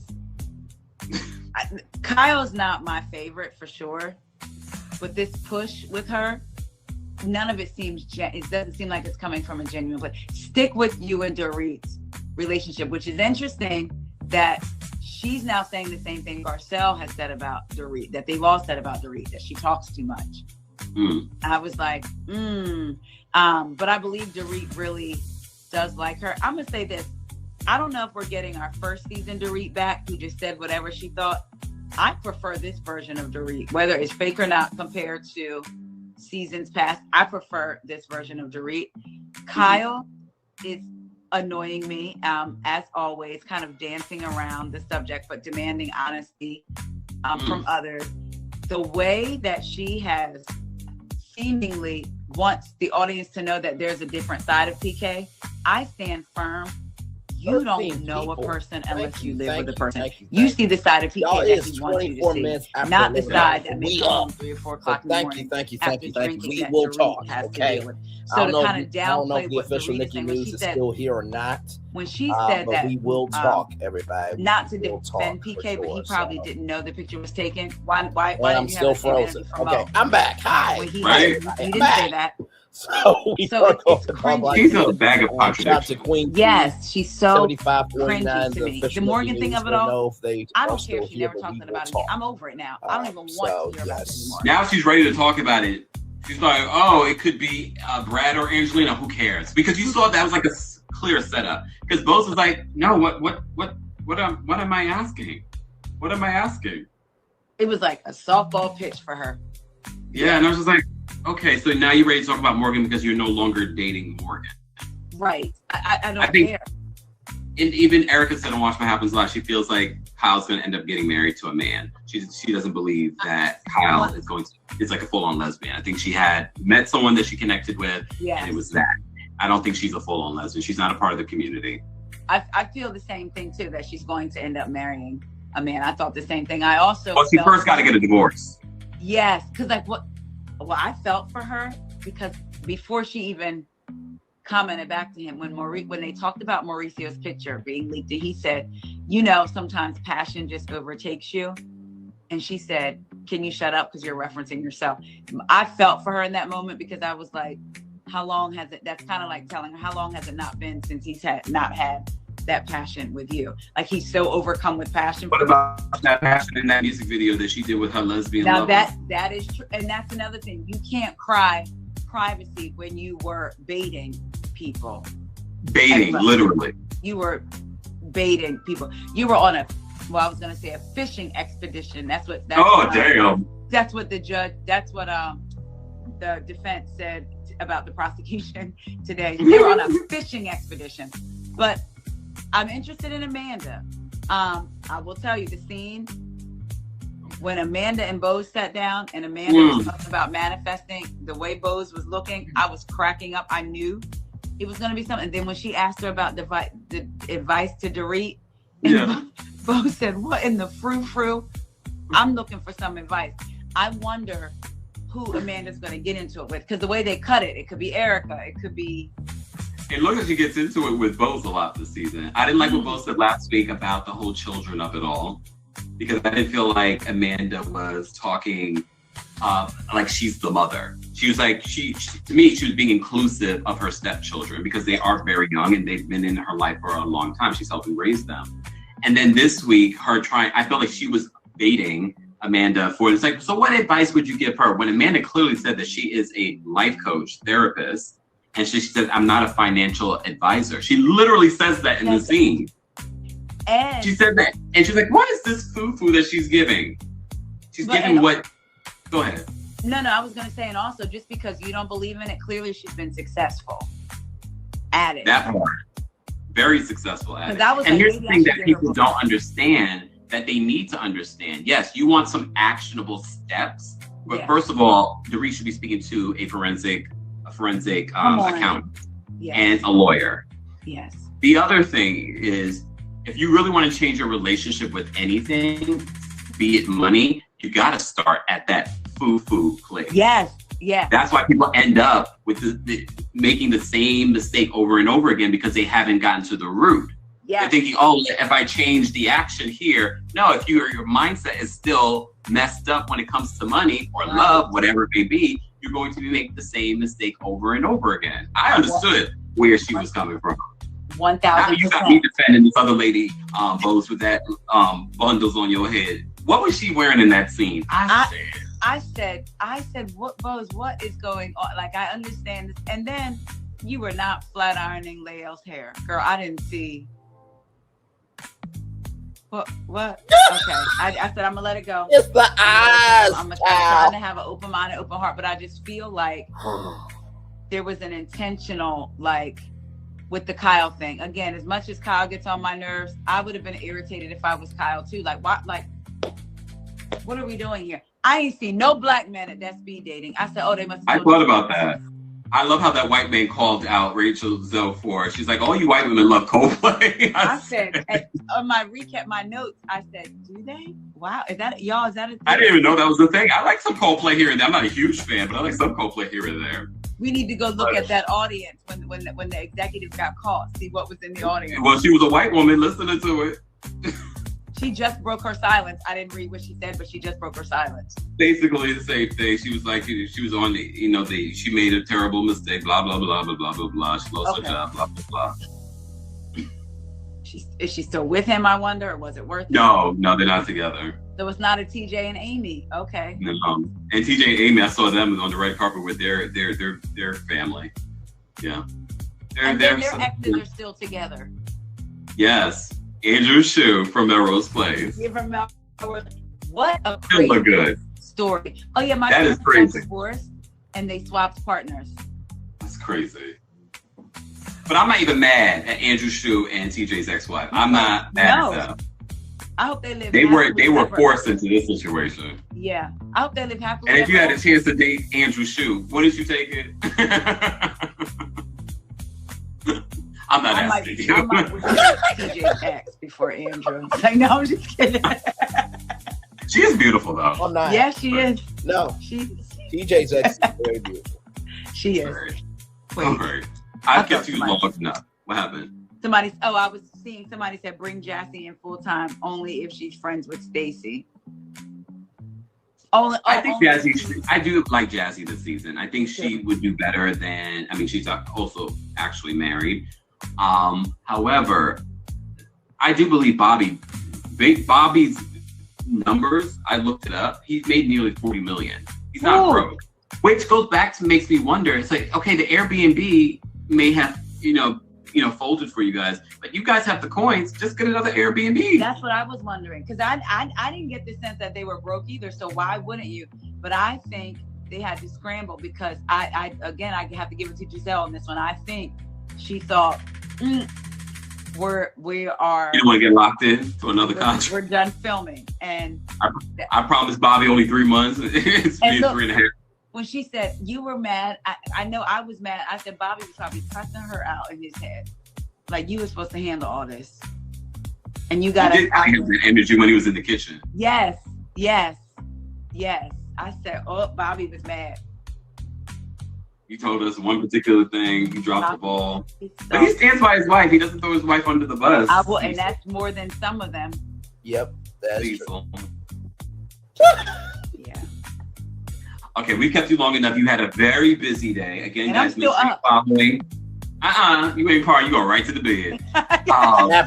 Speaker 3: Kyle's not my favorite for sure. But this push with her, none of it seems, it doesn't seem like it's coming from a genuine place. Stick with you and Dorit's relationship, which is interesting that she's now saying the same thing Garcelle has said about Dorit, that they've all said about Dorit, that she talks too much. I was like, but I believe Dorit really does like her. I'm going to say this. I don't know if we're getting our first season Dorit back, who just said whatever she thought. I prefer this version of Dorit, whether it's fake or not, compared to seasons past. I prefer this version of Dorit. Kyle is annoying me, as always, kind of dancing around the subject, but demanding honesty from others. The way that she has seemingly wants the audience to know that there's a different side of PK, I stand firm. You don't know a person unless you live with a person. You see the side of PK that he wants you to see, not the side that makes home 3 or 4 o'clock in the morning.
Speaker 2: Thank you. We will talk, okay?
Speaker 3: So to kind of downplay
Speaker 2: I don't know if the
Speaker 3: what
Speaker 2: official Nikki News is still here or not.
Speaker 3: When she said
Speaker 2: but
Speaker 3: that,
Speaker 2: we will talk, everybody.
Speaker 3: Not to defend PK, but he probably didn't know the picture was taken. Why
Speaker 2: I'm still frozen. Okay, I'm back. Hi.
Speaker 3: You didn't say that.
Speaker 2: So
Speaker 14: she's a bag of contradictions.
Speaker 3: Yes, she's so
Speaker 2: 75-49
Speaker 3: to me. The Morgan thing of it all, I don't care if she never talks about it again. I'm over it now. I don't even want to hear about it anymore.
Speaker 14: Now she's ready to talk about it. She's like, oh, it could be Brad or Angelina. Who cares? Because you saw that was like a clear setup. Because Bose was like, no, what am I asking? What am I asking?
Speaker 3: It was like a softball pitch for her.
Speaker 14: Yeah, and I was just like, okay, so now you're ready to talk about Morgan because you're no longer dating Morgan.
Speaker 3: Right. I don't care.
Speaker 14: And even Erica said on Watch What Happens Live, she feels like Kyle's going to end up getting married to a man. She doesn't believe that Kyle is like a full-on lesbian. I think she had met someone that she connected with, and it was that. I don't think she's a full-on lesbian. She's not a part of the community.
Speaker 3: I feel the same thing too, that she's going to end up marrying a man. I thought the same thing. I also
Speaker 14: she first got to get a divorce.
Speaker 3: Yes, because like what I felt for her, because before she even commented back to him, when they talked about Mauricio's picture being leaked, and he said, you know, sometimes passion just overtakes you. And she said, can you shut up because you're referencing yourself? I felt for her in that moment, because I was like, how long has it, that's kind of like telling her, how long has it not been since he's not had that passion with you? Like, he's so overcome with passion.
Speaker 14: What about that passion in that music video that she did with her lesbian
Speaker 3: now
Speaker 14: lover?
Speaker 3: that is true. And that's another thing. You can't cry privacy when you were baiting people.
Speaker 14: Baiting, literally.
Speaker 3: You were baiting people. You were on I was going to say a fishing expedition. Damn. That's what the defense said about the prosecution today. They were on a fishing expedition. But I'm interested in Amanda. I will tell you the scene when Amanda and Bose sat down and Amanda was talking about manifesting, the way Bose was looking, I was cracking up. I knew it was going to be something. And then when she asked her about the advice to Dorit, Bose said, what in the frou-frou? I'm looking for some advice. I wonder who Amanda's going to get into it with, because the way they cut it could be Erica, it could be...
Speaker 14: It looks like she gets into it with Bose a lot this season. I didn't like what Bose said last week about the whole children of it all, because I didn't feel like Amanda was talking like she's the mother. She was like, to me, she was being inclusive of her stepchildren, because they are very young and they've been in her life for a long time. She's helping raise them. And then this week, I felt like she was baiting Amanda for, it's like, so what advice would you give her? When Amanda clearly said that she is a life coach, therapist, and she said, I'm not a financial advisor. She literally says that in the scene. And she said that, and she's like, what is this foo-foo that she's giving? She's giving what? Go ahead.
Speaker 3: No, I was going to say, and also, just because you don't believe in it, clearly she's been successful at it.
Speaker 14: That part. Very successful at it. And here's the thing that people don't understand, that they need to understand. Yes, you want some actionable steps, but first of all, Dorit should be speaking to a forensic accountant and a lawyer.
Speaker 3: Yes.
Speaker 14: The other thing is, if you really want to change your relationship with anything, be it money, you got to start at that foo-foo place.
Speaker 3: Yes. Yeah.
Speaker 14: That's why people end up with making the same mistake over and over again, because they haven't gotten to the root. Yeah. They're thinking, oh, if I change the action here. No, if your mindset is still messed up when it comes to money or love, whatever it may be, you're going to be making the same mistake over and over again. I understood where she was coming from.
Speaker 3: 1,000%.
Speaker 14: You got me defending this other lady, Bose, with that bundles on your head. What was she wearing in that scene?
Speaker 3: I said, what, Bose, what is going on? Like, I understand this. And then you were not flat ironing Lael's hair. Girl, I didn't see. What? Okay. I said, I'm going to let it go.
Speaker 2: It's the eyes.
Speaker 3: I'm trying to have an open mind and open heart, but I just feel like there was an intentional, like, with the Kyle thing. Again, as much as Kyle gets on my nerves, I would have been irritated if I was Kyle too. Like, what? Like, what are we doing here? I ain't seen no black men at that speed dating. I said, oh, they must.
Speaker 14: I thought about that. I love how that white man called out Rachel Zoe for it. She's like, all you white women love Coldplay.
Speaker 3: I said, on my recap, my notes, I said, do they? Wow, is that y'all? Is that a thing?
Speaker 14: I didn't even know that was a thing. I like some Coldplay here and there. I'm not a huge fan, but I like some Coldplay here and there.
Speaker 3: We need to go look at that audience when the executive got caught. See what was in the audience.
Speaker 14: Well, she was a white woman listening to it.
Speaker 3: She just broke her silence. I didn't read what she said, but she just broke her silence.
Speaker 14: Basically the same thing. She was like, she was on she made a terrible mistake, blah, blah, blah, blah, blah, blah, blah. She lost her job, blah, blah, blah.
Speaker 3: Is she still with him, I wonder, or was it worth it?
Speaker 14: No, they're not together.
Speaker 3: So it's not a TJ and Amy. Okay.
Speaker 14: No. And TJ and Amy, I saw them on the red carpet with their family. Yeah.
Speaker 3: Their exes are still together.
Speaker 14: Yes. Andrew Shue from Melrose Place.
Speaker 3: Yeah, from Melrose. What a crazy story. Oh yeah,
Speaker 14: that is crazy.
Speaker 3: Divorced and they swapped partners.
Speaker 14: That's crazy. But I'm not even mad at Andrew Shue and TJ's ex-wife. I'm not mad at them.
Speaker 3: I hope they live.
Speaker 14: They were
Speaker 3: ever
Speaker 14: forced into this situation.
Speaker 3: Yeah, I hope they live happily.
Speaker 14: And if you had a chance to date Andrew Shue, wouldn't you take it? I'm not asking you.
Speaker 3: I might wish TJ's ex before Andrew. Like, no, I'm just kidding.
Speaker 14: She is beautiful though.
Speaker 2: I'm not.
Speaker 3: Yeah, she is.
Speaker 2: No, TJ's ex is very beautiful.
Speaker 3: She is. Wait,
Speaker 14: all right. I've kept you long enough. What happened?
Speaker 3: I was seeing somebody said bring Jassy in full time only if she's friends with Stacey.
Speaker 14: I think Jazzy. I do like Jazzy this season. I think she would do better than. I mean, she's also actually married. However, I do believe Bobby's numbers. I looked it up. He's made nearly 40 million. He's not broke, which goes back to makes me wonder. It's like, okay, the Airbnb may have folded for you guys, but you guys have the coins. Just get another Airbnb.
Speaker 3: That's what I was wondering, because I didn't get the sense that they were broke either. So why wouldn't you? But I think they had to scramble because I have to give it to Giselle on this one. I think she thought we are.
Speaker 14: You don't want to get locked in to another contract.
Speaker 3: We're done filming, and
Speaker 14: I promised Bobby only 3 months. It's been 3.5.
Speaker 3: When she said you were mad, I know I was mad. I said Bobby was probably cussing her out in his head, like you were supposed to handle all this, and you got
Speaker 14: to. The energy when he was in the kitchen.
Speaker 3: Yes. I said, oh, Bobby was mad.
Speaker 14: He told us one particular thing. He dropped the ball, but he stands by his wife. He doesn't throw his wife under the bus.
Speaker 3: And that's more than some of them.
Speaker 2: Yep, that's true.
Speaker 3: Yeah.
Speaker 14: Okay, we kept you long enough. You had a very busy day. Again,
Speaker 3: and
Speaker 14: guys, make sure you're following. You ain't part. You go right to the bed.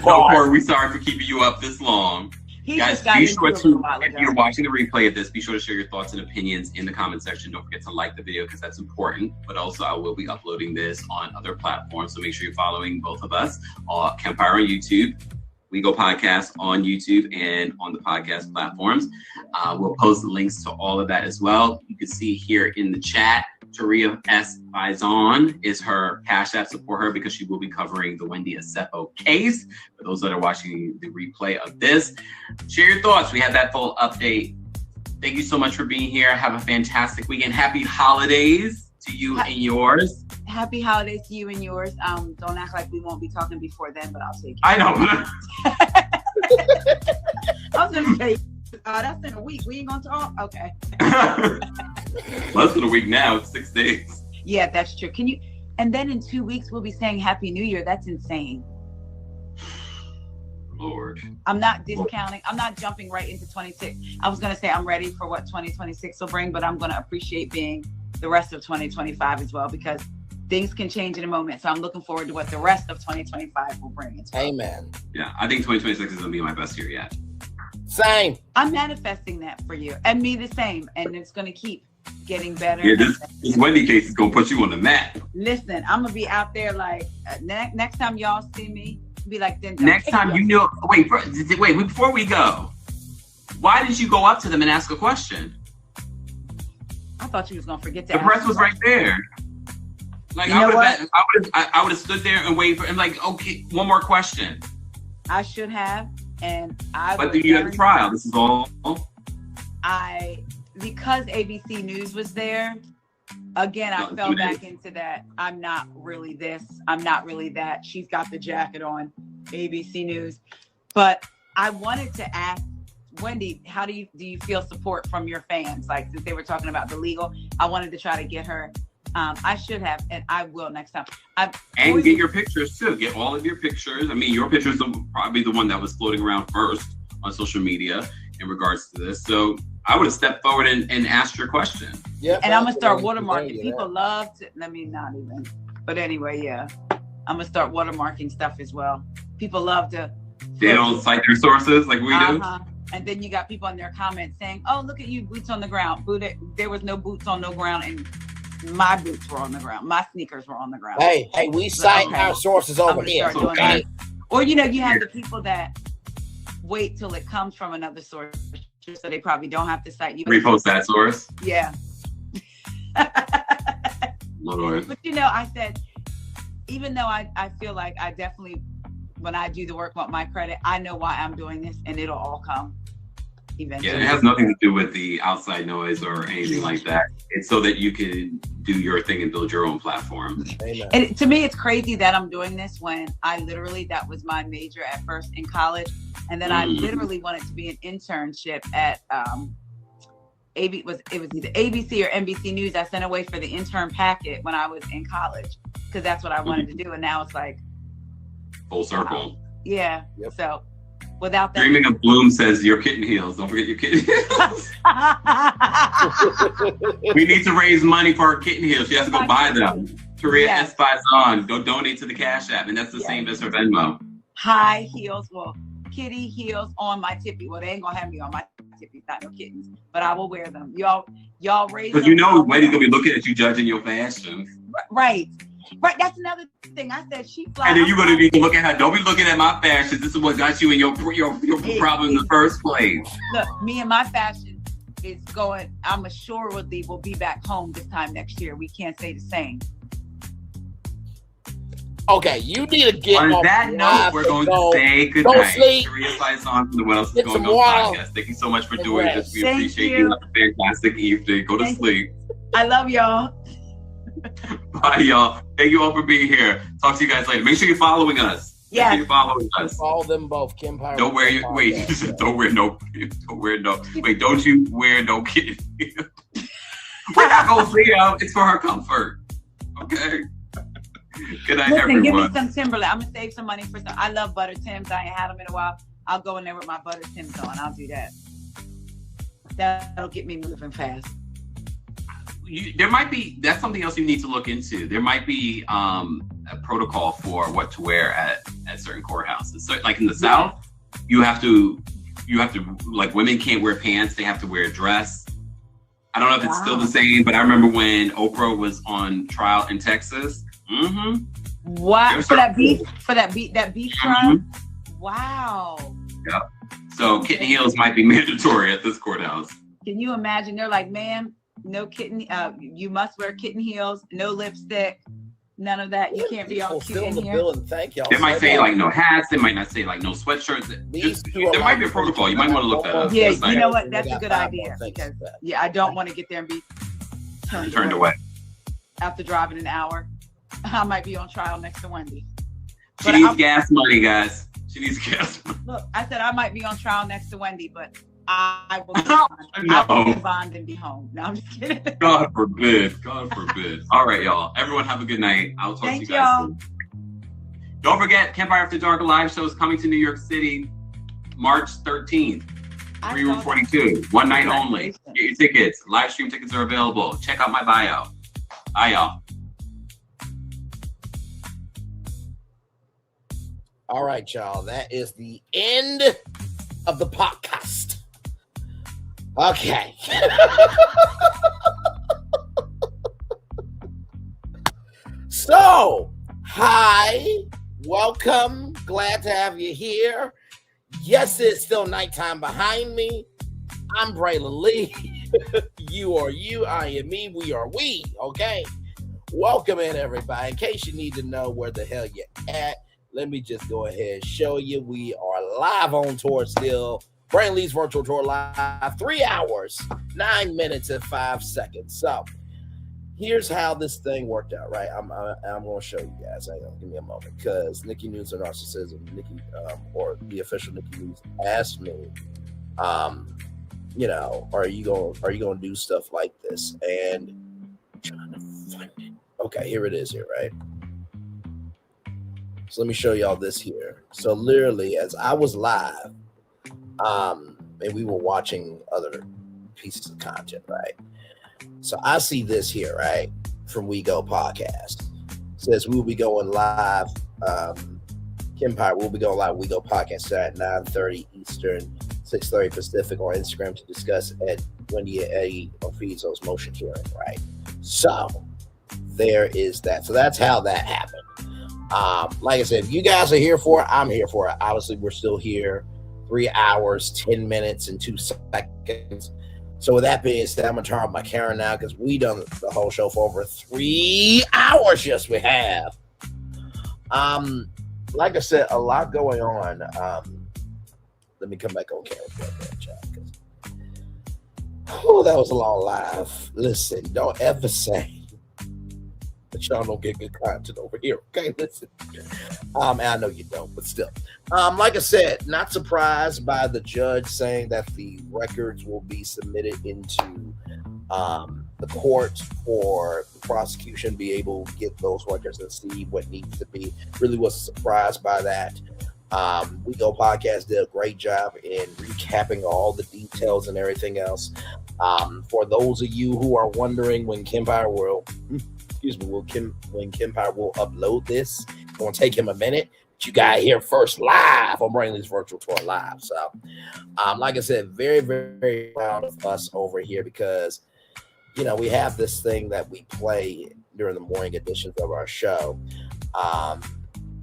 Speaker 14: We're sorry for keeping you up this long. Guys, be sure to, if you're watching the replay of this, be sure to share your thoughts and opinions in the comment section. Don't forget to like the video because that's important. But also, I will be uploading this on other platforms. So make sure you're following both of us. Campfire on YouTube, We Go Podcast on YouTube and on the podcast platforms. We'll post the links to all of that as well. You can see here in the chat, Taria S. Faison is her Cash App. Support her because she will be covering the Wendy Osefo case. For those that are watching the replay of this, share your thoughts. We have that full update. Thank you so much for being here. Have a fantastic weekend. Happy holidays to you and yours.
Speaker 3: Happy holidays to you and yours. Don't act like we won't be talking before then, but I'll take it.
Speaker 14: I know.
Speaker 3: I was gonna say, that's in a week. We ain't gonna talk. Okay.
Speaker 14: Less than a week now. It's 6 days.
Speaker 3: Yeah, that's true. Can you? And then in 2 weeks we'll be saying Happy New Year. That's insane.
Speaker 14: Lord.
Speaker 3: I'm not discounting. I'm not jumping right into 26. I was gonna say I'm ready for what 2026 will bring, but I'm gonna appreciate being the rest of 2025 as well because things can change in a moment. So I'm looking forward to what the rest of 2025 will bring as well.
Speaker 2: Amen.
Speaker 14: Yeah, I think 2026 is gonna be my best year yet.
Speaker 2: Same.
Speaker 3: I'm manifesting that for you and me the same, and it's gonna keep getting better.
Speaker 14: Yeah, this Wendy case is gonna put you on the map.
Speaker 3: Listen, I'm gonna be out there like next time y'all see me, be like, then
Speaker 14: next time you know. Wait, before we go, why did you go up to them and ask a question?
Speaker 3: I thought you was gonna forget to.
Speaker 14: The press was right there. Like I would have stood there and waited for him. Like, okay, one more question.
Speaker 3: I should have, and I.
Speaker 14: But you had the trial. This is all.
Speaker 3: Because ABC News was there. Again, I fell back into that. I'm not really this. I'm not really that. She's got the jacket on. ABC News, but I wanted to ask Wendy, how do you feel support from your fans? Like since they were talking about the legal, I wanted to try to get her. I should have, and I will next time.
Speaker 14: And get your pictures too. Get all of your pictures. I mean, your pictures are probably the one that was floating around first on social media in regards to this. So I would have stepped forward and asked your question.
Speaker 3: Yeah. And I'm gonna start watermarking. People love to. Let me not even. But anyway, yeah, I'm gonna start watermarking stuff as well. People love to.
Speaker 14: They don't cite their sources like we do.
Speaker 3: And then you got people in their comments saying, "Oh, look at you, boots on the ground." There was no boots on no ground, and my boots were on the ground. My sneakers were on the ground.
Speaker 2: Hey, we cite our sources over here.
Speaker 3: Okay. Or you have the people that wait till it comes from another source, so they probably don't have to cite you.
Speaker 14: Repost that source.
Speaker 3: Yeah.
Speaker 14: Lord.
Speaker 3: But I said, even though I feel like I definitely when I do the work with my credit, I know why I'm doing this, and it'll all come eventually.
Speaker 14: Yeah, it has nothing to do with the outside noise or anything like that. It's so that you can do your thing and build your own platform.
Speaker 2: Amen.
Speaker 3: And to me, it's crazy that I'm doing this when I literally, that was my major at first in college. And then I literally wanted to be an internship at it was either ABC or NBC News. I sent away for the intern packet when I was in college because that's what I wanted to do. And now it's like
Speaker 14: full circle.
Speaker 3: Yeah. Yep. So without that,
Speaker 14: Dreaming of Bloom says your kitten heels. Don't forget your kitten heels. We need to raise money for our kitten heels. She has to go buy them. Taria Espazon, go donate to the Cash App, and that's the same as her Venmo.
Speaker 3: High heels, well, kitty heels on my tippy. Well, they ain't gonna have me on my tippy, not no kittens, but I will wear them. Y'all raise.
Speaker 14: Because you know, Wendy's gonna be looking at you, judging your fashion.
Speaker 3: Right. That's another thing. I said she flies.
Speaker 14: And then you're gonna be looking at her. Don't be looking at my fashion. This is what got you in your problem in the first place.
Speaker 3: Look, me and my fashion is going. I'm assuredly will be back home this time next year. We can't say the same.
Speaker 2: Okay, you need to get
Speaker 14: on
Speaker 2: off
Speaker 14: that note. We're going to say good night. Taria Faison from the What Else Is Going On podcast. Thank you so much for doing this. We appreciate you. Have a fantastic evening. Go to sleep.
Speaker 3: I love y'all.
Speaker 14: Bye, y'all. Thank you all for being here. Talk to you guys later. Make sure you're following us.
Speaker 3: Yeah,
Speaker 14: you're following us.
Speaker 2: Follow them both. Kim Pyre.
Speaker 14: Don't wear your wait. Don't wear no. Wait. Don't you wear no kitten? We're not gonna see them. It's for her comfort. Okay. Good night, everyone.
Speaker 3: Give me some Timberland. I'm gonna save some money for some. I love butter Tims. I ain't had them in a while. I'll go in there with my butter Tims on. I'll do that. That'll get me moving fast.
Speaker 14: There might be, that's something else you need to look into. There might be a protocol for what to wear at certain courthouses. So, like in the South, you have to like women can't wear pants. They have to wear a dress. I don't know if it's still the same, but I remember when Oprah was on trial in Texas.
Speaker 3: What for that beef trial? Wow.
Speaker 14: Yep. So kitten heels might be mandatory at this courthouse.
Speaker 3: Can you imagine? They're like, ma'am, no kitten. You must wear kitten heels. No lipstick. None of that. You can't be all cute in here.
Speaker 2: Thank y'all.
Speaker 14: They might say like no hats. They might not say like no sweatshirts. There might be a protocol. You might want to look that up.
Speaker 3: Yeah, you know what? That's a good idea because I don't want to get there and be
Speaker 14: turned away
Speaker 3: after driving an hour. I might be on trial next to Wendy.
Speaker 14: She needs gas money, guys. She needs gas money.
Speaker 3: Look, I said I might be on trial next to Wendy, but I will get bond. I will get bond and be home. No, I'm just kidding.
Speaker 14: God forbid. God forbid. All right, y'all. Everyone have a good night. I'll talk to you guys soon. Don't forget, Campfire After Dark live show is coming to New York City March 13th. 3 room 42. One night only. Get your tickets. Live stream tickets are available. Check out my bio. Bye, y'all.
Speaker 2: All right, y'all. That is the end of the podcast. Okay. So, hi. Welcome. Glad to have you here. Yes, it's still nighttime behind me. I'm Braylon Lee. You are you. I am me. We are we. Okay. Welcome in, everybody. In case you need to know where the hell you're at, let me just go ahead and show you. We are live on tour still. Braylon Lee's virtual tour live. 3 hours, 9 minutes, and 5 seconds. So here's how this thing worked out, right? I'm going to show you guys. Hang on, give me a moment. Because Nikki News and Narcissism, or the official Nikki News asked me, you know, are you going to do stuff like this? And I'm trying to find it. Okay, here it is here, right? So let me show y'all this here. So literally, as I was live, and we were watching other pieces of content, right? So I see this here, right, from We Go Podcast. It says we will be going live. Kim Pyre will be going live. We Go Podcast at 9:30 Eastern, 6:30 Pacific on Instagram to discuss at Wendy and Eddie Ofizo's motion hearing, right? So there is that. So that's how that happened. Like I said, if you guys are here for it, I'm here for it. Obviously, we're still here. 3 hours, 10 minutes, and 2 seconds. So with that being said, I'm going to turn off my camera now because we done the whole show for over 3 hours. Yes, we have. like I said, a lot going on. Let me come back on camera for that, child. Oh, that was a long live. Listen, don't ever say that y'all don't get good content over here. Okay, listen. And I know you don't, but still. Like I said, not surprised by the judge saying that the records will be submitted into the court for the prosecution to be able to get those records and see what needs to be. Really was surprised by that. We Go Podcast did a great job in recapping all the details and everything else. For those of you who are wondering when Kempire will upload this, it's gonna take him a minute. But you got here first live on Braylon's Virtual Tour Live. So, like I said, very, very, very proud of us over here because we have this thing that we play during the morning editions of our show.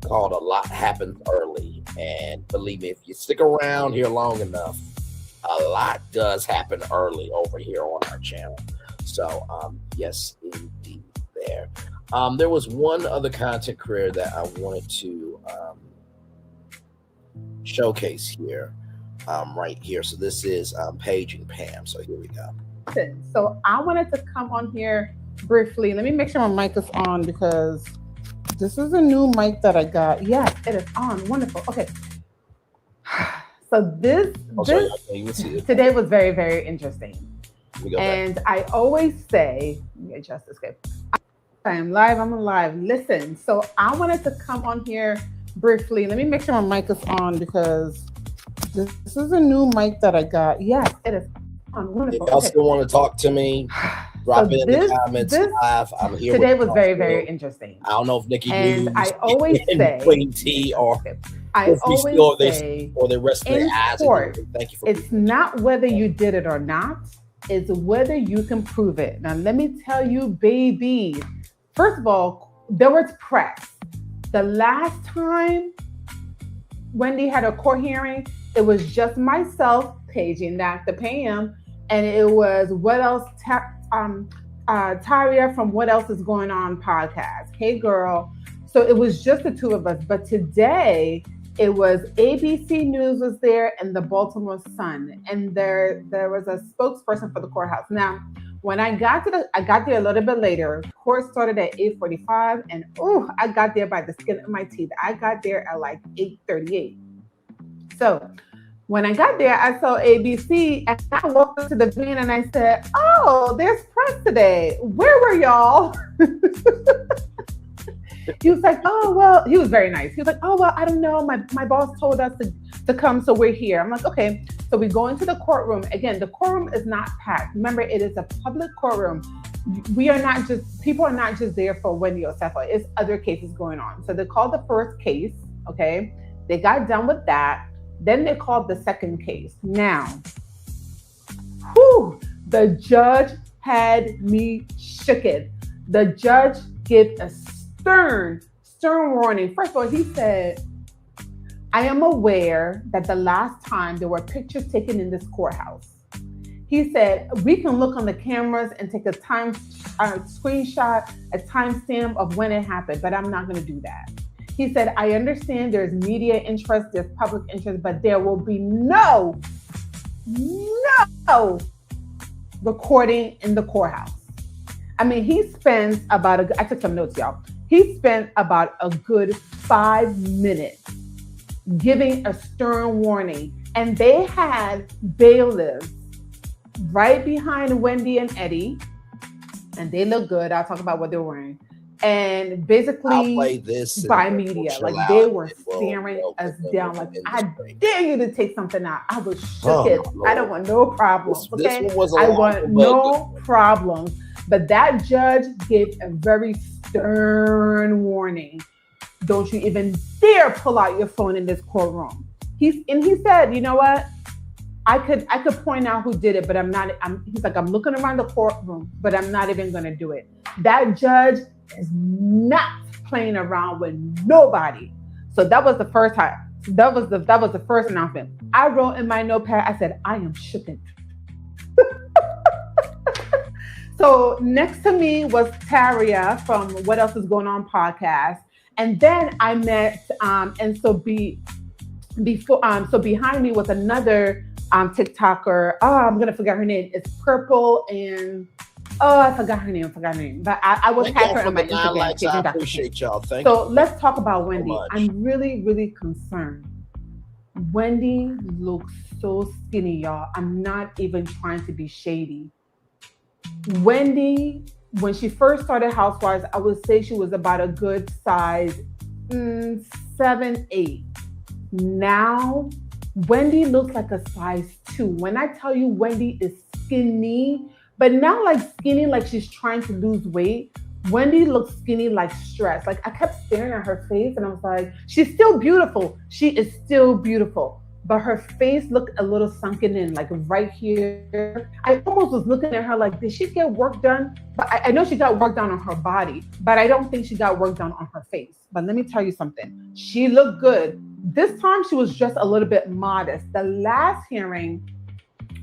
Speaker 2: Called A Lot Happens Early, and believe me, if you stick around here long enough, a lot does happen early over here on our channel. So yes, indeed. There was one other content creator that I wanted to showcase here, right here. So this is Paige and Pam. So here we go.
Speaker 15: So I wanted to come on here briefly. Let me make sure my mic is on because this is a new mic that I got. Yes, it is on. Wonderful. Okay. So this today was very, very interesting. And I always say, let me adjust this. Okay. I'm live. I'm alive. Listen. So I wanted to come on here briefly. Let me make sure my mic is on because this is a new mic that I got. Yes, it is on. Wonderful.
Speaker 2: If y'all still want to talk to me, drop it in the comments live. I'm here.
Speaker 15: Today was very, very interesting.
Speaker 2: I don't know if Nikki
Speaker 15: and I always say
Speaker 2: Queen T or
Speaker 15: I always say
Speaker 2: or the rest of the eyes. Thank you for
Speaker 15: it's not whether you did it or not, it's whether you can prove it. Now let me tell you, baby. First of all, there was press. The last time Wendy had a court hearing, it was just myself, Paige, and Dr. Pam, and it was What Else Taria from What Else Is Going On podcast. Hey girl. So it was just the two of us. But today it was ABC News was there and the Baltimore Sun. And there was a spokesperson for the courthouse. Now, when I got there a little bit later. Court started at 8:45, and I got there by the skin of my teeth. I got there at like 8:38. So when I got there, I saw ABC, and I walked up to the van and I said, "Oh, there's press today. Where were y'all?" He was like, "Oh, well," he was very nice. He was like, "Oh, well, I don't know. My boss told us to come, so we're here." I'm like, okay. So we go into the courtroom. Again, the courtroom is not packed. Remember, it is a public courtroom. People are not just there for Wendy Osefo. It's other cases going on. So they called the first case, okay? They got done with that. Then they called the second case. Now, the judge had me shooked. The judge gave a stern warning. First of all, he said, "I am aware that the last time there were pictures taken in this courthouse." He said, "We can look on the cameras and take a screenshot, a timestamp of when it happened, but I'm not going to do that." He said, "I understand there's media interest, there's public interest, but there will be no recording in the courthouse." I mean, he spends about I took some notes, y'all. He spent about a good 5 minutes giving a stern warning. And they had bailiffs right behind Wendy and Eddie. And they look good. I'll talk about what they're wearing. And basically by media. Like they were staring us down. Like, I dare you to take something out. I was shook. I don't want no problems. Okay? I want no problems. But that judge gave a very stern warning. Don't you even dare pull out your phone in this courtroom. He said, "You know what? I could point out who did it, but I'm not." He's like, "I'm looking around the courtroom, but I'm not even going to do it." That judge is not playing around with nobody. So that was the first time. That was the first announcement. I wrote in my notepad. I said, "I am shooked." So next to me was Taria from What Else Is Going On podcast. And then I met, so behind me was another TikToker. Oh, I'm gonna forget her name. It's Purple and I forgot her name. But I will tag her on my Instagram.
Speaker 2: I appreciate y'all. Thank
Speaker 15: So
Speaker 2: you.
Speaker 15: let's talk about Wendy.
Speaker 2: much.
Speaker 15: I'm really, really concerned. Wendy looks so skinny, y'all. I'm not even trying to be shady. Wendy, when she first started Housewives, I would say she was about a good size 7, 8. Now, Wendy looks like a size 2. When I tell you Wendy is skinny, but not like skinny like she's trying to lose weight. Wendy looks skinny like stressed. Like I kept staring at her face and I was like, she's still beautiful. She is still beautiful. But her face looked a little sunken in, like right here. I almost was looking at her like, did she get work done? But I know she got work done on her body, but I don't think she got work done on her face. But let me tell you something. She looked good. This time she was just a little bit modest. The last hearing,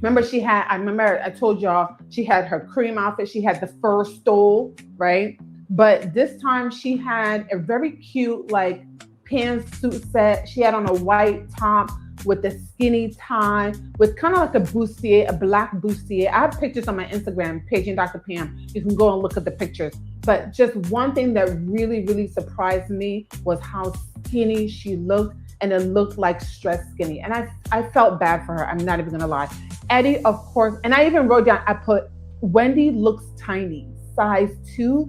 Speaker 15: remember I told y'all she had her cream outfit. She had the fur stole, right? But this time she had a very cute like pantsuit set. She had on a white top with a skinny tie, with kind of like a bustier, a black bustier. I have pictures on my Instagram, Paging Dr. Pam. You can go and look at the pictures. But just one thing that really, really surprised me was how skinny she looked, and it looked like stressed skinny. And I felt bad for her. I'm not even gonna lie. Eddie, of course, and I even wrote down, I put, Wendy looks tiny, size 2, ?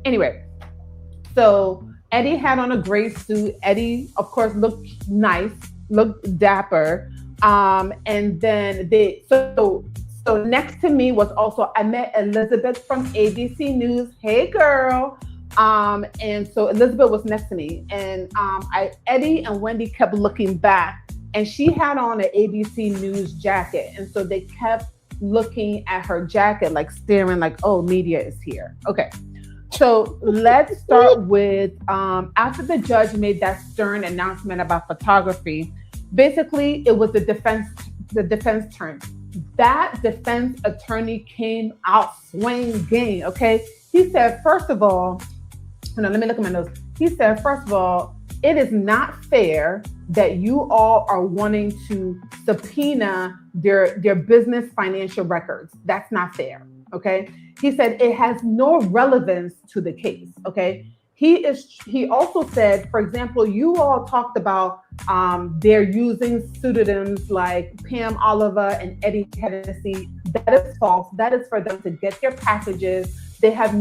Speaker 15: Anyway, so Eddie had on a gray suit. Eddie, of course, looked nice, looked dapper. And then so next to me was also, I met Elizabeth from ABC News. Hey, girl. And so Elizabeth was next to me, and Eddie and Wendy kept looking back, and she had on an ABC News jacket, and so they kept looking at her jacket, like staring, like, oh, media is here. Okay, so let's start with after the judge made that stern announcement about photography. Basically, it was the defense turn. That defense attorney came out swinging. Okay, he said, first of all. Let me look at my notes. He said, first of all, it is not fair that you all are wanting to subpoena their business financial records. That's not fair, okay? He said it has no relevance to the case, okay? He also said, for example, you all talked about they're using pseudonyms like Pam Oliver and Eddie Hennessy. That is false. That is for them to get their packages. It has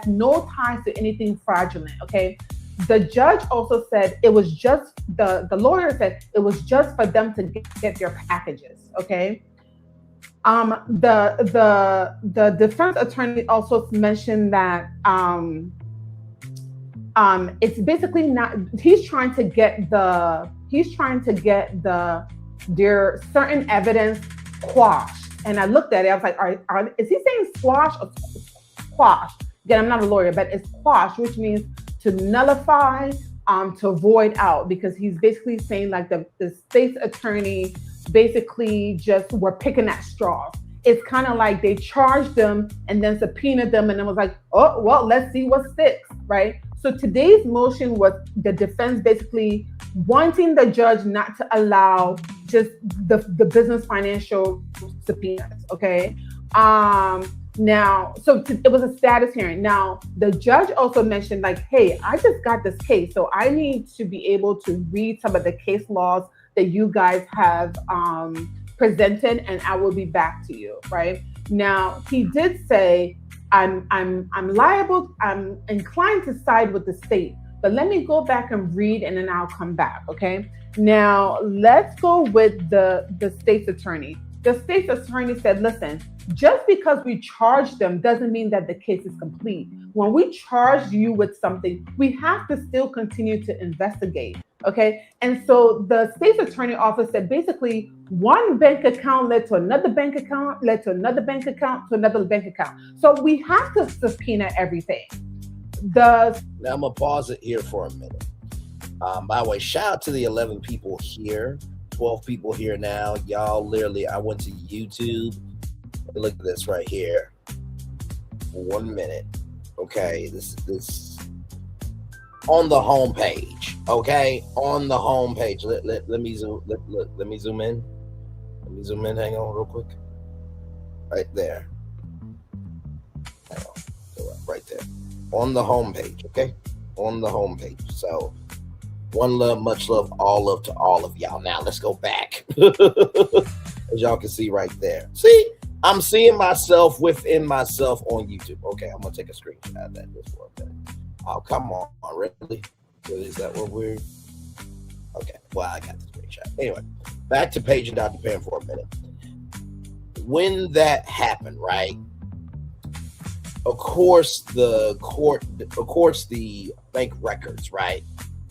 Speaker 15: no ties to anything fraudulent, okay? The judge also said it was just, the lawyer said it was just for them to get their packages, okay? The defense attorney also mentioned that it's basically not, he's trying to get their certain evidence quashed. And I looked at it, I was like, is he saying squash or quash? Again, I'm not a lawyer, but it's quash, which means to nullify, to void out, because he's basically saying like the state's attorney basically just were picking at straws. It's kind of like they charged them and then subpoenaed them and then was like, oh, well, let's see what sticks, right? So today's motion was the defense basically wanting the judge not to allow just the business financial subpoenas, okay? Now, so it was a status hearing. Now, the judge also mentioned like, hey, I just got this case, so I need to be able to read some of the case laws that you guys have presented, and I will be back to you, right? Now, he did say, I'm liable, I'm inclined to side with the state, but let me go back and read and then I'll come back, okay? Now, let's go with the state's attorney. The state's attorney said, listen, just because we charged them doesn't mean that the case is complete. When we charge you with something, we have to still continue to investigate, okay? And so the state's attorney office said basically one bank account led to another bank account, led to another bank account, to another bank account. So we have to subpoena everything. Now
Speaker 2: I'm gonna pause it here for a minute. By the way, shout out to the 11 people here, 12 people here now. Y'all literally, I went to YouTube. Look at this right here. For 1 minute. Okay, this on the home page. Okay, on the home page. Let me zoom. Let me zoom in. Let me zoom in. Hang on, real quick. Right there. Hang on. Right there. On the home page. Okay, on the home page. So, one love, much love, all love to all of y'all. Now let's go back. As y'all can see right there. See, I'm seeing myself within myself on YouTube. Okay, I'm gonna take a screenshot of that just for a minute. Oh, come on, really? Is that what we're? Okay, well, I got the screenshot. Anyway, back to Paige and Dr. Pam for a minute. When that happened, right? Of course, the bank records, right,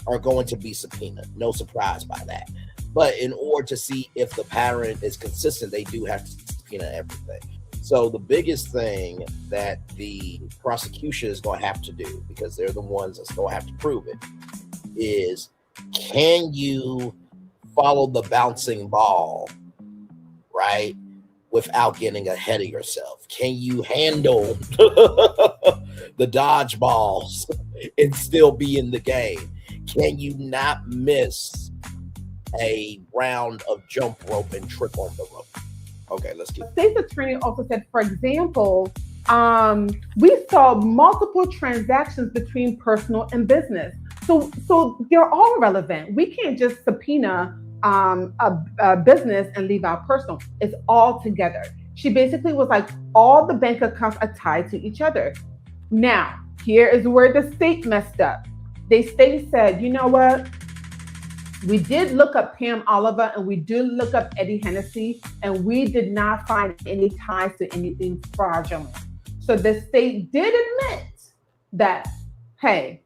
Speaker 2: are going to be subpoenaed. No surprise by that. But in order to see if the pattern is consistent, they do have to subpoena everything. So the biggest thing that the prosecution is going to have to do, because they're the ones that's going to have to prove it, is can you follow the bouncing ball, right, without getting ahead of yourself? Can you handle the dodgeballs and still be in the game? Can you not miss a round of jump rope and trip on the rope? Okay, let's keep.
Speaker 15: The state's attorney also said, for example, we saw multiple transactions between personal and business. So they're all relevant. We can't just subpoena a business and leave out personal. It's all together. She basically was like, all the bank accounts are tied to each other. Now, here is where the state messed up. The state said, you know what? We did look up Pam Oliver and we did look up Eddie Hennessy, and we did not find any ties to anything fraudulent. So the state did admit that, hey,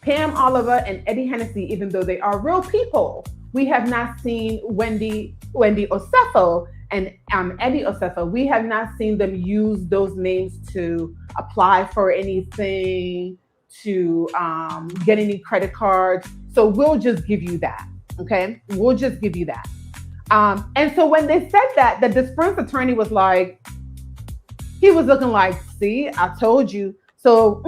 Speaker 15: Pam Oliver and Eddie Hennessy, even though they are real people, we have not seen Wendy Osefo and Eddie Osefo. We have not seen them use those names to apply for anything, to get any credit cards. So we'll just give you that, okay? We'll just give you that. And so when they said that, the defense attorney was like, he was looking like, see, I told you. So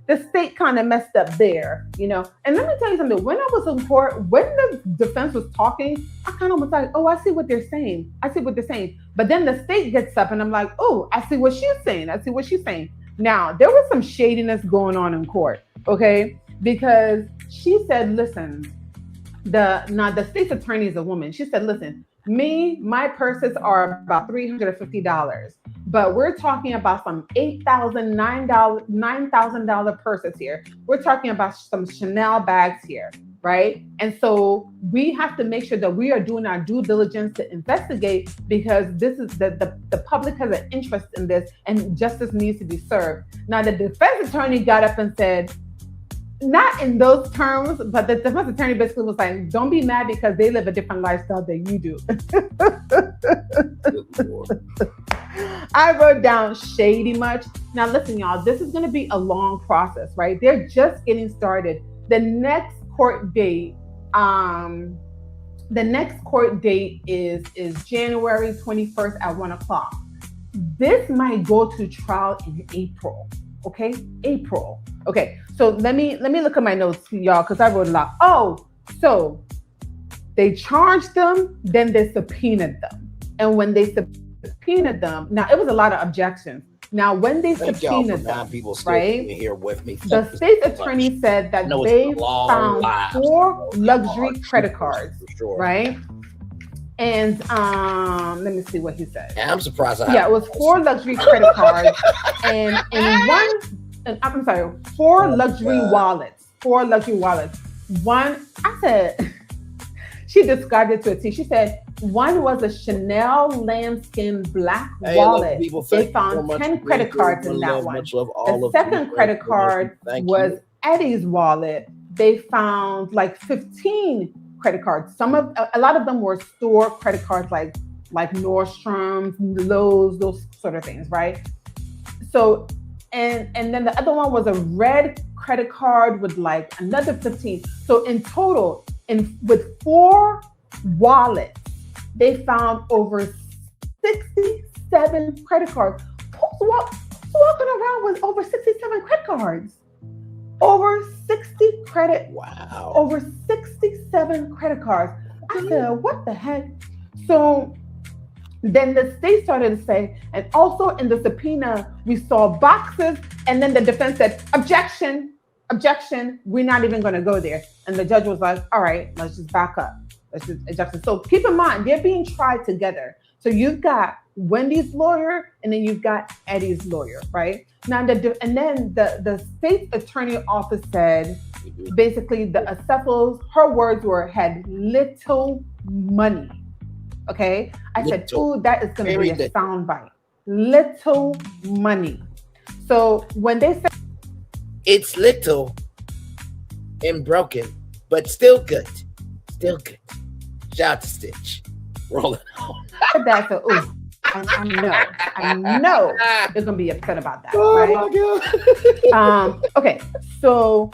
Speaker 15: the state kind of messed up there, you know? And let me tell you something, when I was in court, when the defense was talking, I kind of was like, oh, I see what they're saying. I see what they're saying. But then the state gets up and I'm like, oh, I see what she's saying. I see what she's saying. Now, there was some shadiness going on in court, okay? Because she said, listen, the state's attorney is a woman. She said, listen, my purses are about $350, but we're talking about some $8,000, $9,000 purses here. We're talking about some Chanel bags here, right? And so we have to make sure that we are doing our due diligence to investigate, because this is the public has an interest in this and justice needs to be served. Now, the defense attorney got up and said, not in those terms, but the defense attorney basically was like, don't be mad because they live a different lifestyle than you do. I wrote down shady much. Now listen, y'all, this is going to be a long process, right? They're just getting started. The next court date is January 21st at 1:00. This might go to trial in April. Okay, April. Okay, so let me look at my notes, y'all, because I wrote a lot. Oh, so they charged them, then they subpoenaed them, and when they subpoenaed them, now it was a lot of objections. Now, when they subpoenaed them, right?
Speaker 2: Here with me.
Speaker 15: The state attorney said that they found 4 luxury credit cards, right? And let me see what he said.
Speaker 2: Yeah, I'm surprised.
Speaker 15: It was 4 luxury credit cards, and I'm sorry, 4 luxury wallets. 4 luxury wallets. One, I said, she described it to a T. She said one was a Chanel lambskin black wallet. They found 10 credit cards in that one. The second credit card was Eddie's wallet. They found like 15 credit cards. A lot of them were store credit cards, like Nordstrom's, Lowe's, those sort of things, right? So, and then the other one was a red credit card with like another 15. So in total, with 4 wallets, they found over 67 credit cards. Who's walking around with over 67 credit cards? over 60 credit.
Speaker 2: Wow.
Speaker 15: Over 67 credit cards. I said, what the heck? So then the state started to say, and also in the subpoena, we saw boxes, and then the defense said, objection, we're not even going to go there. And the judge was like, all right, let's just back up. Let's just objection. So keep in mind, they're being tried together. So you've got Wendy's lawyer, and then you've got Eddie's lawyer, right? Now, and then the state attorney office said, basically, the Osefos, her words were, had little money. Okay? I said, ooh, that is going to be a soundbite. Little money. So when they said,
Speaker 2: it's little and broken, but still good. Still good. Shout out to Stitch. Rolling on.
Speaker 15: That's a ooh. I know they're gonna be upset about that,
Speaker 2: oh
Speaker 15: right?
Speaker 2: My God.
Speaker 15: Okay, so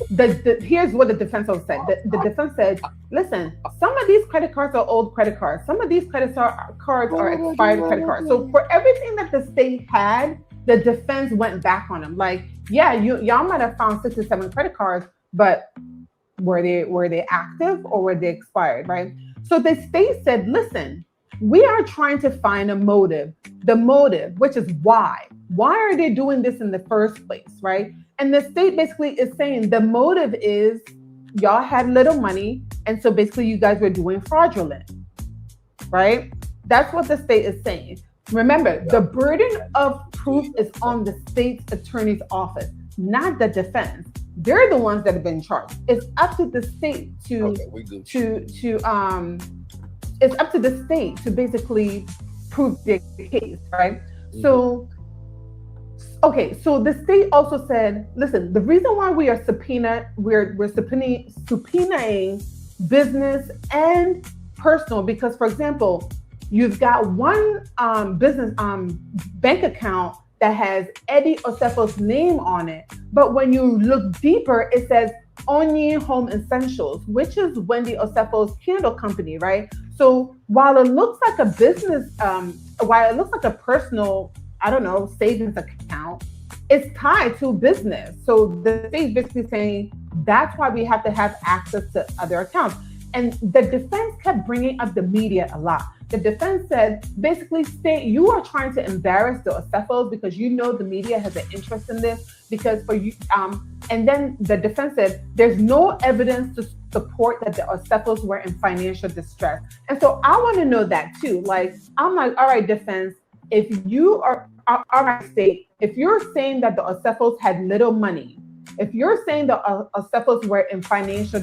Speaker 15: here's what the defense said. The defense said, listen, some of these credit cards are old credit cards. Some of these credit cards are expired credit cards. So for everything that the state had, the defense went back on them. Like, yeah, y'all might have found 67 credit cards, but were they active or were they expired, right? So the state said, listen, we are trying to find a motive, the motive, which is why. Why are they doing this in the first place, right? And the state basically is saying the motive is y'all had little money, and so basically you guys were doing fraudulent, right? That's what the state is saying. Remember, the burden of proof is on the state's attorney's office, not the defense. They're the ones that have been charged. It's up to the state it's up to the state to basically prove their case, right? Mm-hmm. So the state also said, listen, the reason why we are we're subpoenaing business and personal, because, for example, you've got one business bank account that has Eddie Osefo's name on it, but when you look deeper, it says Onion Home Essentials, which is Wendy Osefo's candle company, right? So while it looks like a business, while it looks like a personal, savings account, it's tied to business. So the state basically saying that's why we have to have access to other accounts. And the defense kept bringing up the media a lot. The defense said, basically, state, you are trying to embarrass the Osefos because you know the media has an interest in this. Because for you, and then the defense said, there's no evidence to support that the Osefos were in financial distress. And so I want to know that too. Like, I'm like, all right, defense, if you are, all right, state, if you're saying that the Osefos had little money, if you're saying the Osefos were in financial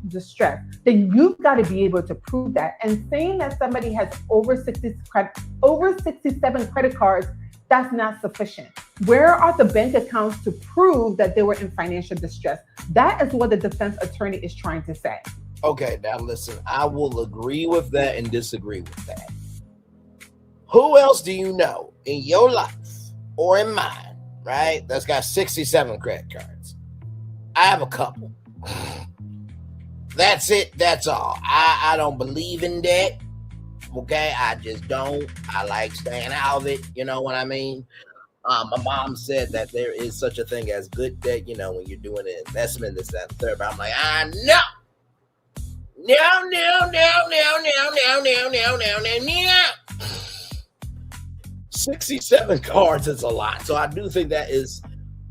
Speaker 15: distress, then you've got to be able to prove that. And saying that somebody has over 67 credit cards, that's not sufficient. Where are the bank accounts to prove that they were in financial distress? That is what the defense attorney is trying to say.
Speaker 2: Okay, now listen, I will agree with that and disagree with that. Who else do you know in your life or in mine, right, that's got 67 credit cards? I have a couple. That's it. That's all. I don't believe in debt. Okay, I just don't. I like staying out of it. You know what I mean? My mom said that there is such a thing as good debt, when you're doing an investment, this, that, and third. But I'm like, no. 67 cards is a lot. So I do think that is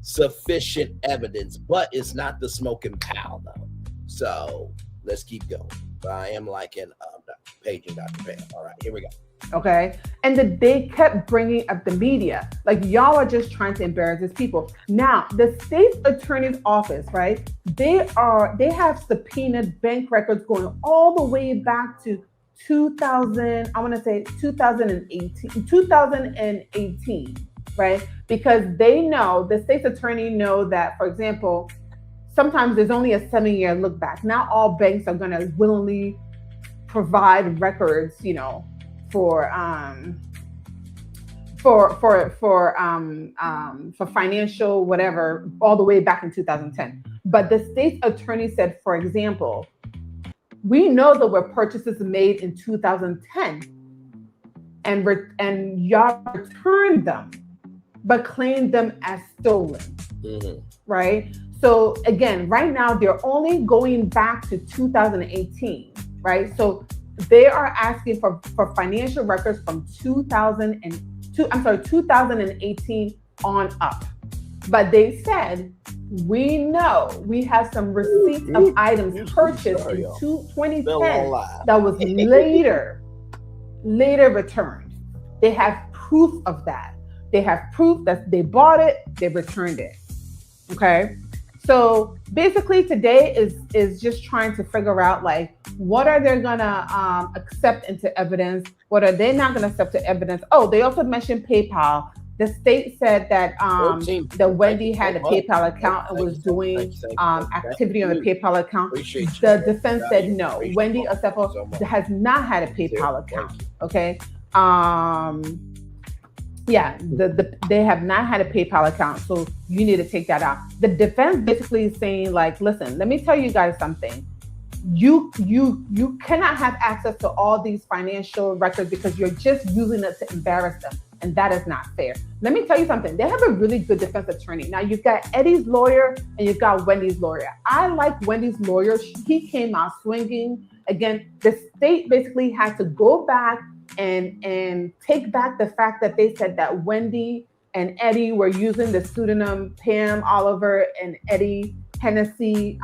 Speaker 2: sufficient evidence, but it's not the smoking pal, though. So let's keep going. But I am liking Paige and Dr. Pam. All right, here we go.
Speaker 15: Okay. And they kept bringing up the media. Like, y'all are just trying to embarrass these people. Now, the state attorney's office, right? They have subpoenaed bank records going all the way back to 2018, right? Because they know, the state's attorney know that, for example, sometimes there's only a 7-year look back. Not all banks are going to willingly provide records, for financial whatever, all the way back in 2010. But the state attorney said, for example, we know there were purchases made in 2010, and y'all returned them, but claimed them as stolen. Mm-hmm. Right? So again, right now they're only going back to 2018, right? So they are asking for financial records from 2018 on up. But they said, we know we have some receipts of items purchased in 2010 that was later returned. They have proof of that. They have proof that they bought it, they returned it. Okay. So basically today is just trying to figure out like, what are they gonna accept into evidence? What are they not gonna accept to evidence? Oh, they also mentioned PayPal. The state said that that Wendy had a PayPal account and was doing activity on the PayPal account. The defense said no. Wendy Osefo has not had a PayPal account. Okay. Yeah, they have not had a PayPal account, so you need to take that out. The defense basically is saying like, listen, let me tell you guys something. You cannot have access to all these financial records because you're just using it to embarrass them. And that is not fair. Let me tell you something. They have a really good defense attorney. Now you've got Eddie's lawyer and you've got Wendy's lawyer. I like Wendy's lawyer. He came out swinging. Again, the state basically had to go back and take back the fact that they said that Wendy and Eddie were using the pseudonym Pam Oliver and Eddie Hennessy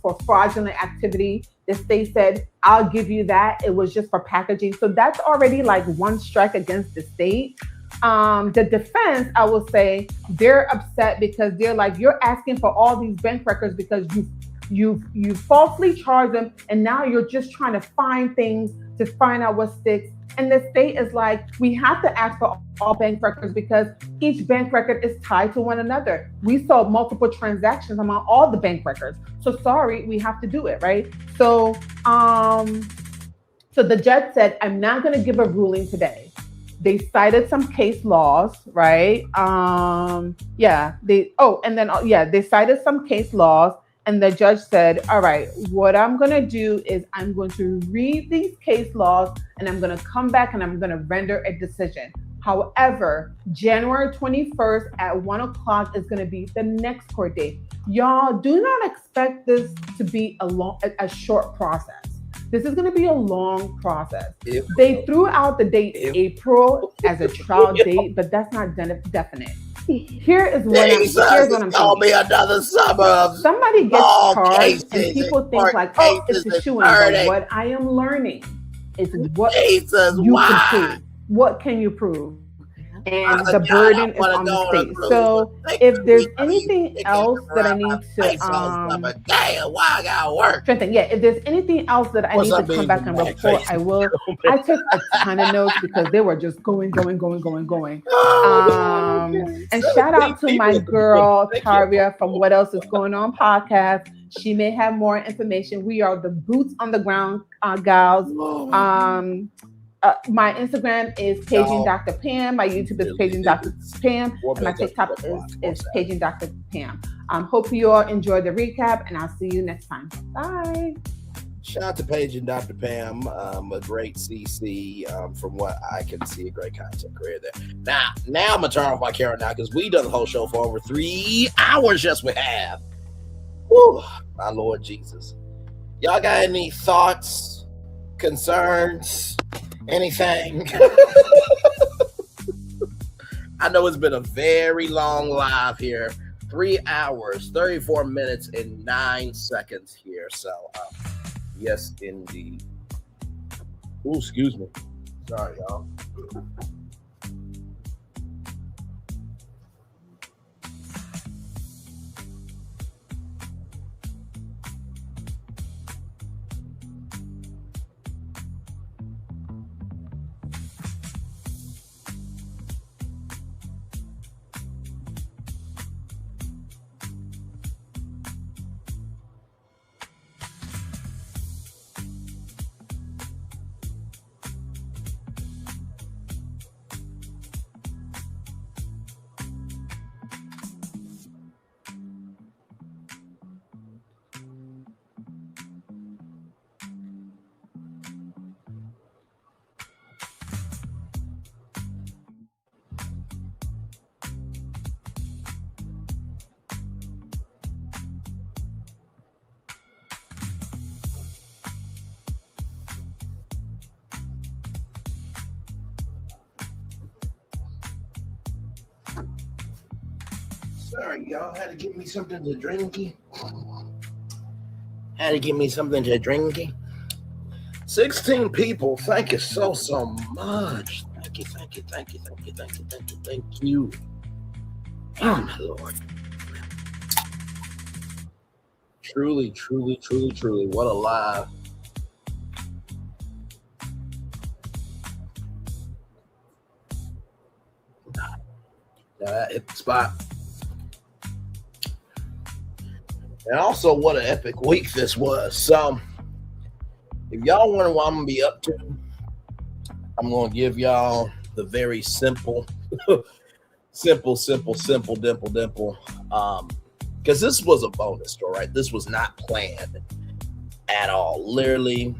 Speaker 15: for fraudulent activity. The state said, I'll give you that. It was just for packaging. So that's already like one strike against the state. The defense, I will say, they're upset because they're like, you're asking for all these bank records because you falsely charged them, and now you're just trying to find things to find out what sticks. And the state is like, we have to ask for all bank records because each bank record is tied to one another. We saw multiple transactions among all the bank records. So sorry, we have to do it, right? So so the judge said, I'm not going to give a ruling today. They cited some case laws, right? They cited some case laws. And the judge said, all right, what I'm going to do is I'm going to read these case laws and I'm going to come back and I'm going to render a decision. However, January 21st at 1:00 is going to be the next court date. Y'all do not expect this to be a short process. This is going to be a long process. They threw out the date April as a trial date, but that's not definite. Here's what I'm saying.
Speaker 2: Me another summer.
Speaker 15: Somebody gets charged and people think like, oh, it's a shoo-in. But what I am learning is what you can prove. What can you prove? And the burden is on the state. So if there's anything else that I need to
Speaker 2: why I gotta work?
Speaker 15: If there's anything else that I need to come back and report, I will. I took a ton of notes because they were just going. And shout out to my girl Taria from What Else Is Going On podcast. She may have more information. We are the boots on the ground gals. My Instagram is Paging Dr. Pam. My YouTube is Paging Dr. Pam. And my TikTok is Paging Dr. Pam. Hope you all enjoyed the recap, and I'll see you next time. Bye.
Speaker 2: Shout out to Paige and Dr. Pam, a great CC, from what I can see, a great content creator there. Now I'm going to turn off my camera now because we done the whole show for over 3 hours. Yes, we have. Woo, my Lord Jesus. Y'all got any thoughts, concerns, anything? I know it's been a very long live here. 3 hours, 34 minutes, and 9 seconds here. So, yes, indeed. Ooh, excuse me. Sorry, y'all. Sorry, y'all. Had to give me something to drinky. Had to give me something to drinky. 16 people. Thank you so much. Thank you. Oh, my Lord. Truly. What a live. Now that hit the spot. And also, what an epic week this was. So, if y'all wonder what I'm going to be up to, I'm going to give y'all the very simple, simple, dimple. Because this was a bonus story, right? This was not planned at all. Literally,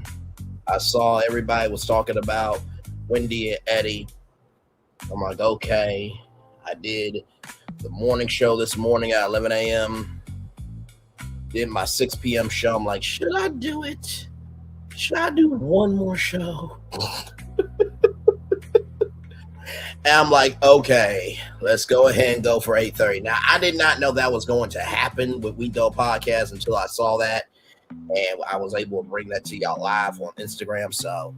Speaker 2: I saw everybody was talking about Wendy and Eddie. I'm like, okay. I did the morning show this morning at 11 a.m. Did my 6 p.m. show. I'm like, should I do it? Should I do one more show? And I'm like, okay, let's go ahead and go for 8:30. Now, I did not know that was going to happen with We Go Podcast until I saw that. And I was able to bring that to y'all live on Instagram. So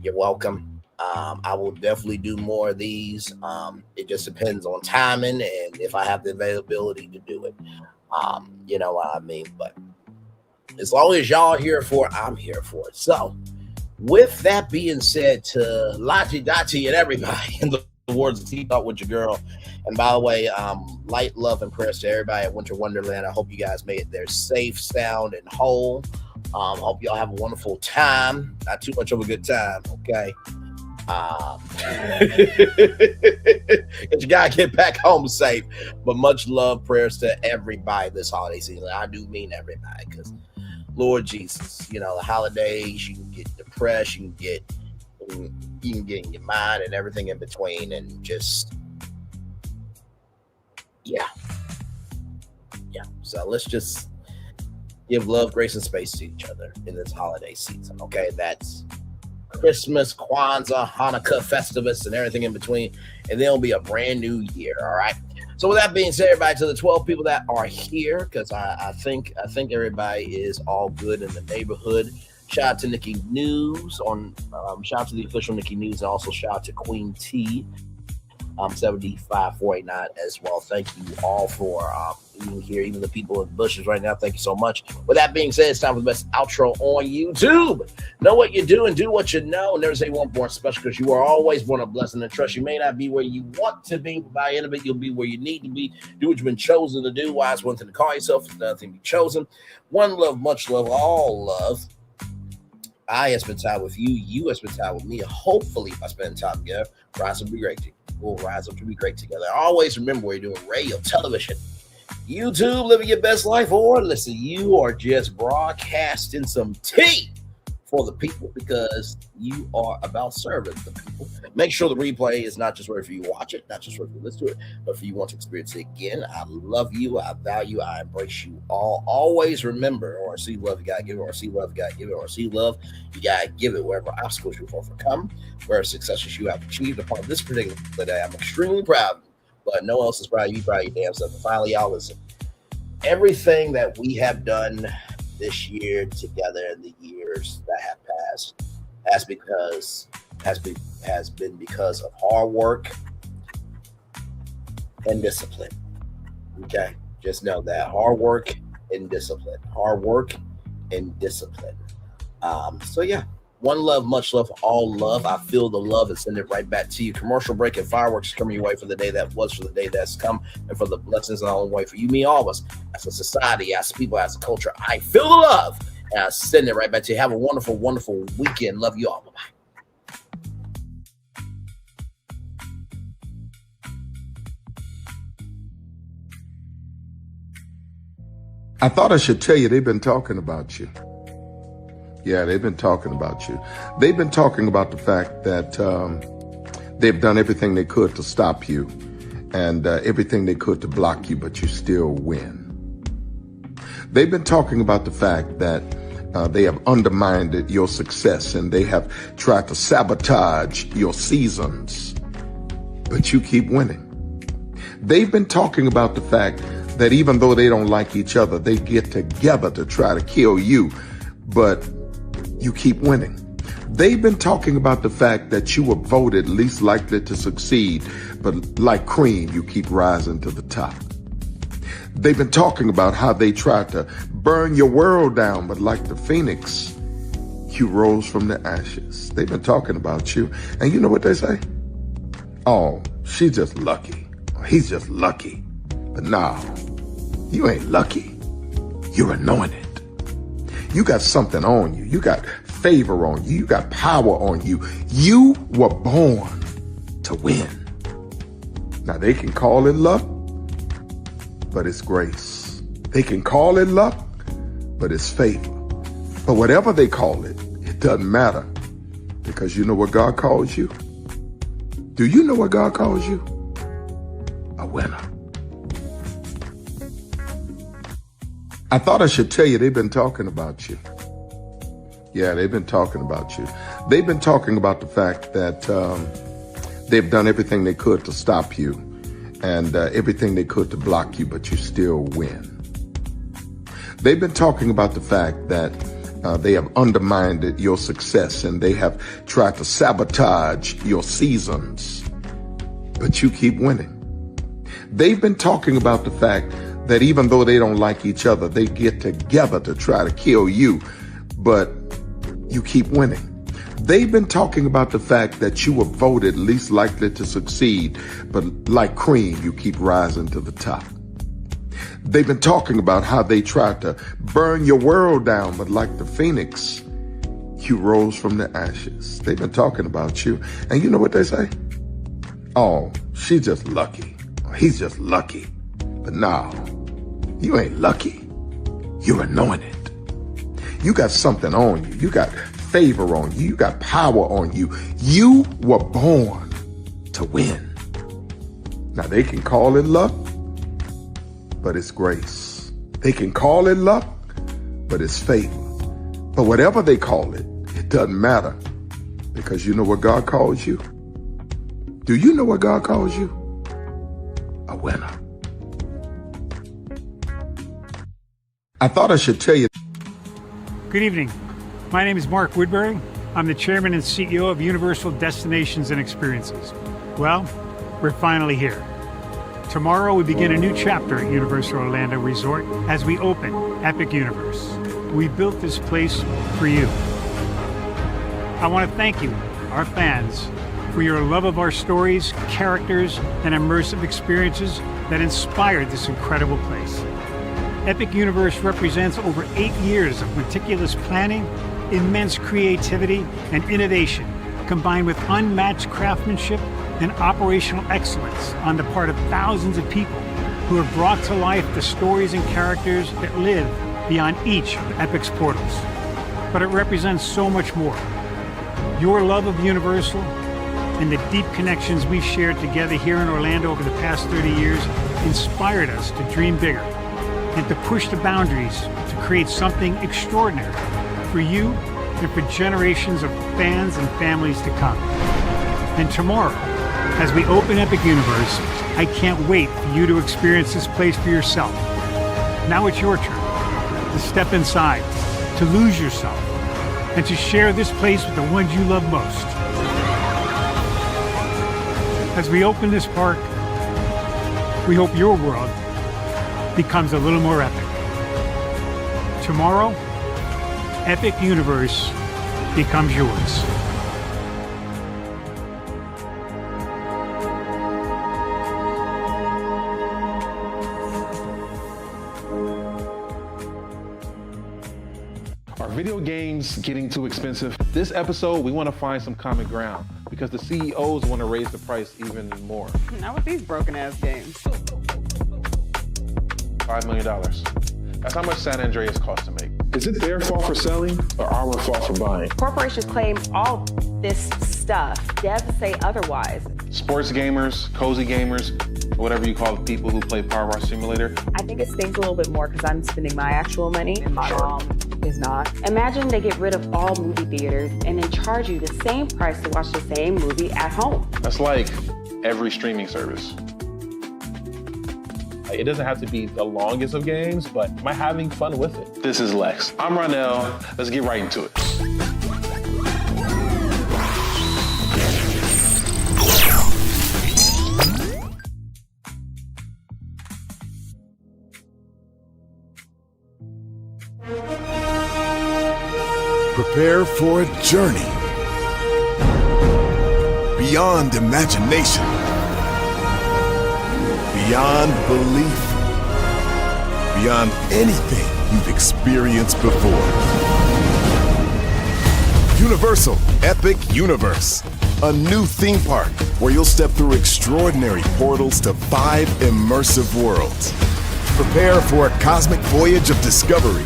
Speaker 2: you're welcome. I will definitely do more of these. It just depends on timing and if I have the availability to do it. You know what I mean? But as long as y'all are here for it, I'm here for it. So with that being said, to Lati Dati and everybody, in the words of T Thought with your girl. And by the way, light, love, and prayers to everybody at Winter Wonderland. I hope you guys made it there safe, sound, and whole. Hope y'all have a wonderful time. Not too much of a good time, okay? But you gotta get back home safe. But much love, prayers to everybody this holiday season. I do mean everybody, because Lord Jesus, you know, the holidays, you can get depressed, you can get in your mind and everything in between, and just yeah. So let's just give love, grace, and space to each other in this holiday season. Okay, that's Christmas, Kwanzaa, Hanukkah, Festivus, and everything in between. And then it'll be a brand new year. All right. So with that being said, everybody, to the 12 people that are here, because I think everybody is all good in the neighborhood. Shout out to Nikki News shout out to the official Nikki News, and also shout out to Queen T 75489 as well. Thank you all for being here, even the people in the bushes right now. Thank you so much. With that being said, it's time for the best outro on YouTube. Know what you do and do what you know. Never say you weren't born special, because you are always born a blessing and trust. You may not be where you want to be, but by the end of it, you'll be where you need to be. Do what you've been chosen to do. Why? It's one thing to call yourself, it's another thing to be chosen. One love, much love, all love. I have spent time with you. You have spent time with me. Hopefully, by spending time together, rise up to be great. We'll rise up to be great together. Always remember, we're doing radio, television, YouTube, living your best life, or listen, you are just broadcasting some tea for the people, because you are about serving the people. Make sure the replay is not just right for you to watch it, not just right for you to listen to it, but for you want to experience it again. I love you. I value. I embrace you all. Always remember, or see love, you gotta give it, or see love, you gotta give it, or see love, you gotta give it. Wherever obstacles you've overcome, wherever successes you have achieved upon this particular day, I'm extremely proud of you, but no one else is proud of you. Proud of your damn self. And finally, y'all, listen. Everything that we have done this year together, in the years that have passed, has been because of hard work and discipline. Okay, just know that hard work and discipline. So yeah, one love, much love, all love. I feel the love and send it right back to you. Commercial break and fireworks coming your way for the day that was, for the day that's come, and for the blessings on the way for you, me, all of us, as a society, as people, as a culture. I feel the love, and I send it right back to you. Have a wonderful, wonderful weekend. Love you all. Bye-bye.
Speaker 16: I thought I should tell you, they've been talking about you. Yeah, they've been talking about you. They've been talking about the fact that they've done everything they could to stop you, and everything they could to block you, but you still win. They've been talking about the fact that they have undermined your success, and they have tried to sabotage your seasons, but you keep winning. They've been talking about the fact that even though they don't like each other, they get together to try to kill you, but you keep winning. They've been talking about the fact that you were voted least likely to succeed, but like cream, you keep rising to the top. They've been talking about how they tried to burn your world down, but like the phoenix, you rose from the ashes. They've been talking about you. And you know what they say? Oh, she's just lucky. He's just lucky. But no, you ain't lucky. You're anointed. You got something on you. You got favor on you. You got power on you. You were born to win. Now they can call it luck, but it's grace. They can call it luck, but it's favor. But whatever they call it, it doesn't matter, because you know what God calls you? Do you know what God calls you? A winner. I thought I should tell you they've been talking about you. Yeah, they've been talking about you. They've been talking about the fact that they've done everything they could to stop you and everything they could to block you, but you still win. They've been talking about the fact that they have undermined your success and they have tried to sabotage your seasons, but you keep winning. They've been talking about the fact that even though they don't like each other, they get together to try to kill you, but you keep winning. They've been talking about the fact that you were voted least likely to succeed, but like cream, you keep rising to the top. They've been talking about how they tried to burn your world down, but like the phoenix, you rose from the ashes. They've been talking about you. And you know what they say? Oh, she's just lucky. He's just lucky. But no, you ain't lucky. You're anointed. You got something on you. You got favor on you. You got power on you. You were born to win. Now they can call it luck, but it's grace. They can call it luck, but it's favor. But whatever they call it, it doesn't matter, because you know what God calls you? Do you know what God calls you? A winner. I thought I should tell you.
Speaker 17: Good evening. My name is Mark Woodbury. I'm the chairman and CEO of Universal Destinations and Experiences. Well, we're finally here. Tomorrow we begin a new chapter at Universal Orlando Resort as we open Epic Universe. We built this place for you. I want to thank you, our fans, for your love of our stories, characters, and immersive experiences that inspired this incredible place. Epic Universe represents over 8 years of meticulous planning, immense creativity, and innovation, combined with unmatched craftsmanship and operational excellence on the part of thousands of people who have brought to life the stories and characters that live beyond each of Epic's portals. But it represents so much more. Your love of Universal and the deep connections we've shared together here in Orlando over the past 30 years inspired us to dream bigger and to push the boundaries to create something extraordinary for you and for generations of fans and families to come. And tomorrow, as we open Epic Universe, I can't wait for you to experience this place for yourself. Now it's your turn to step inside, to lose yourself, and to share this place with the ones you love most. As we open this park, we hope your world becomes a little more epic. Tomorrow, Epic Universe becomes yours.
Speaker 18: Are video games getting too expensive? This episode, we want to find some common ground because the CEOs want to raise the price even more.
Speaker 19: Not with these broken ass games.
Speaker 18: $5 million. That's how much San Andreas costs to make.
Speaker 20: Is it their fault for selling or our fault for buying?
Speaker 21: Corporations claim all this stuff. Devs say otherwise.
Speaker 18: Sports gamers, cozy gamers, whatever you call the people who play Power Wash Simulator.
Speaker 21: I think it stings a little bit more because I'm spending my actual money and my mom is not. Imagine they get rid of all movie theaters and then charge you the same price to watch the same movie at home.
Speaker 18: That's like every streaming service. It doesn't have to be the longest of games, but am I having fun with it? This is Lex. I'm Ronell. Let's get right into it.
Speaker 1: Prepare for a journey beyond imagination, beyond belief, beyond anything you've experienced before. Universal Epic Universe, a new theme park where you'll step through extraordinary portals to 5 immersive worlds. Prepare for a cosmic voyage of discovery,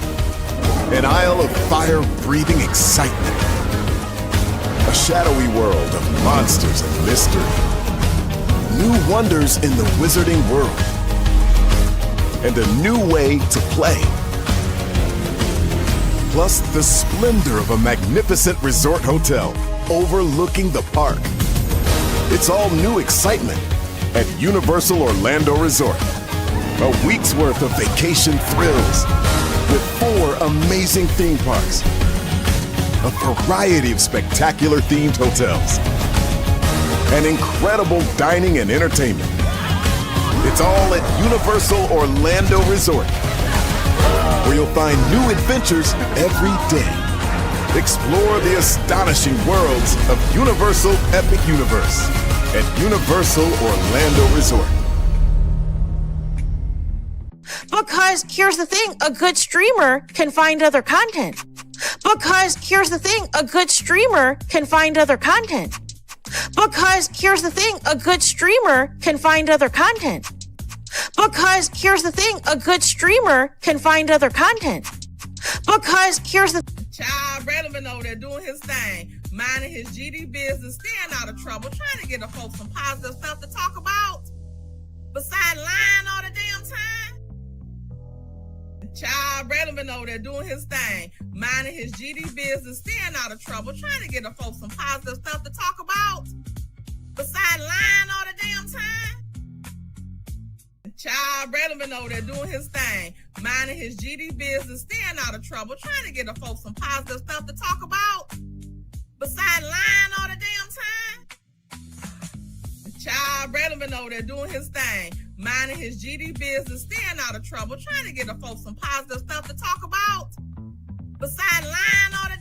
Speaker 1: an isle of fire-breathing excitement, a shadowy world of monsters and mystery, new wonders in the wizarding world, and a new way to play. Plus the splendor of a magnificent resort hotel overlooking the park. It's all new excitement at Universal Orlando Resort. A week's worth of vacation thrills with 4 amazing theme parks, a variety of spectacular themed hotels, and incredible dining and entertainment. It's all at Universal Orlando Resort, where you'll find new adventures every day. Explore the astonishing worlds of Universal Epic Universe at Universal Orlando Resort.
Speaker 22: Because here's the thing, a good streamer can find other content. Because here's the thing, a good streamer can find other content. Because here's the thing, a good streamer can find other content. Because here's the thing, a good streamer can find other content. Because here's the
Speaker 23: Child, Braylon been over there doing his thing, minding his GD business, staying out of trouble, trying to get the folks some positive stuff to talk about. Besides lying all the damn time. Child, Braylon been over there doing his thing, minding his GD business, staying out of trouble, trying to get the folks some positive stuff to talk about. Besides lying all the damn time. Child, Braylon been over there doing his thing, minding his GD business, staying out of trouble, trying to get the folks some positive stuff to talk about. Besides lying all the damn time. Child, Braylon been over there doing his thing, minding his GD business, staying out of trouble, trying to get the folks some positive stuff to talk about. Besides lying all the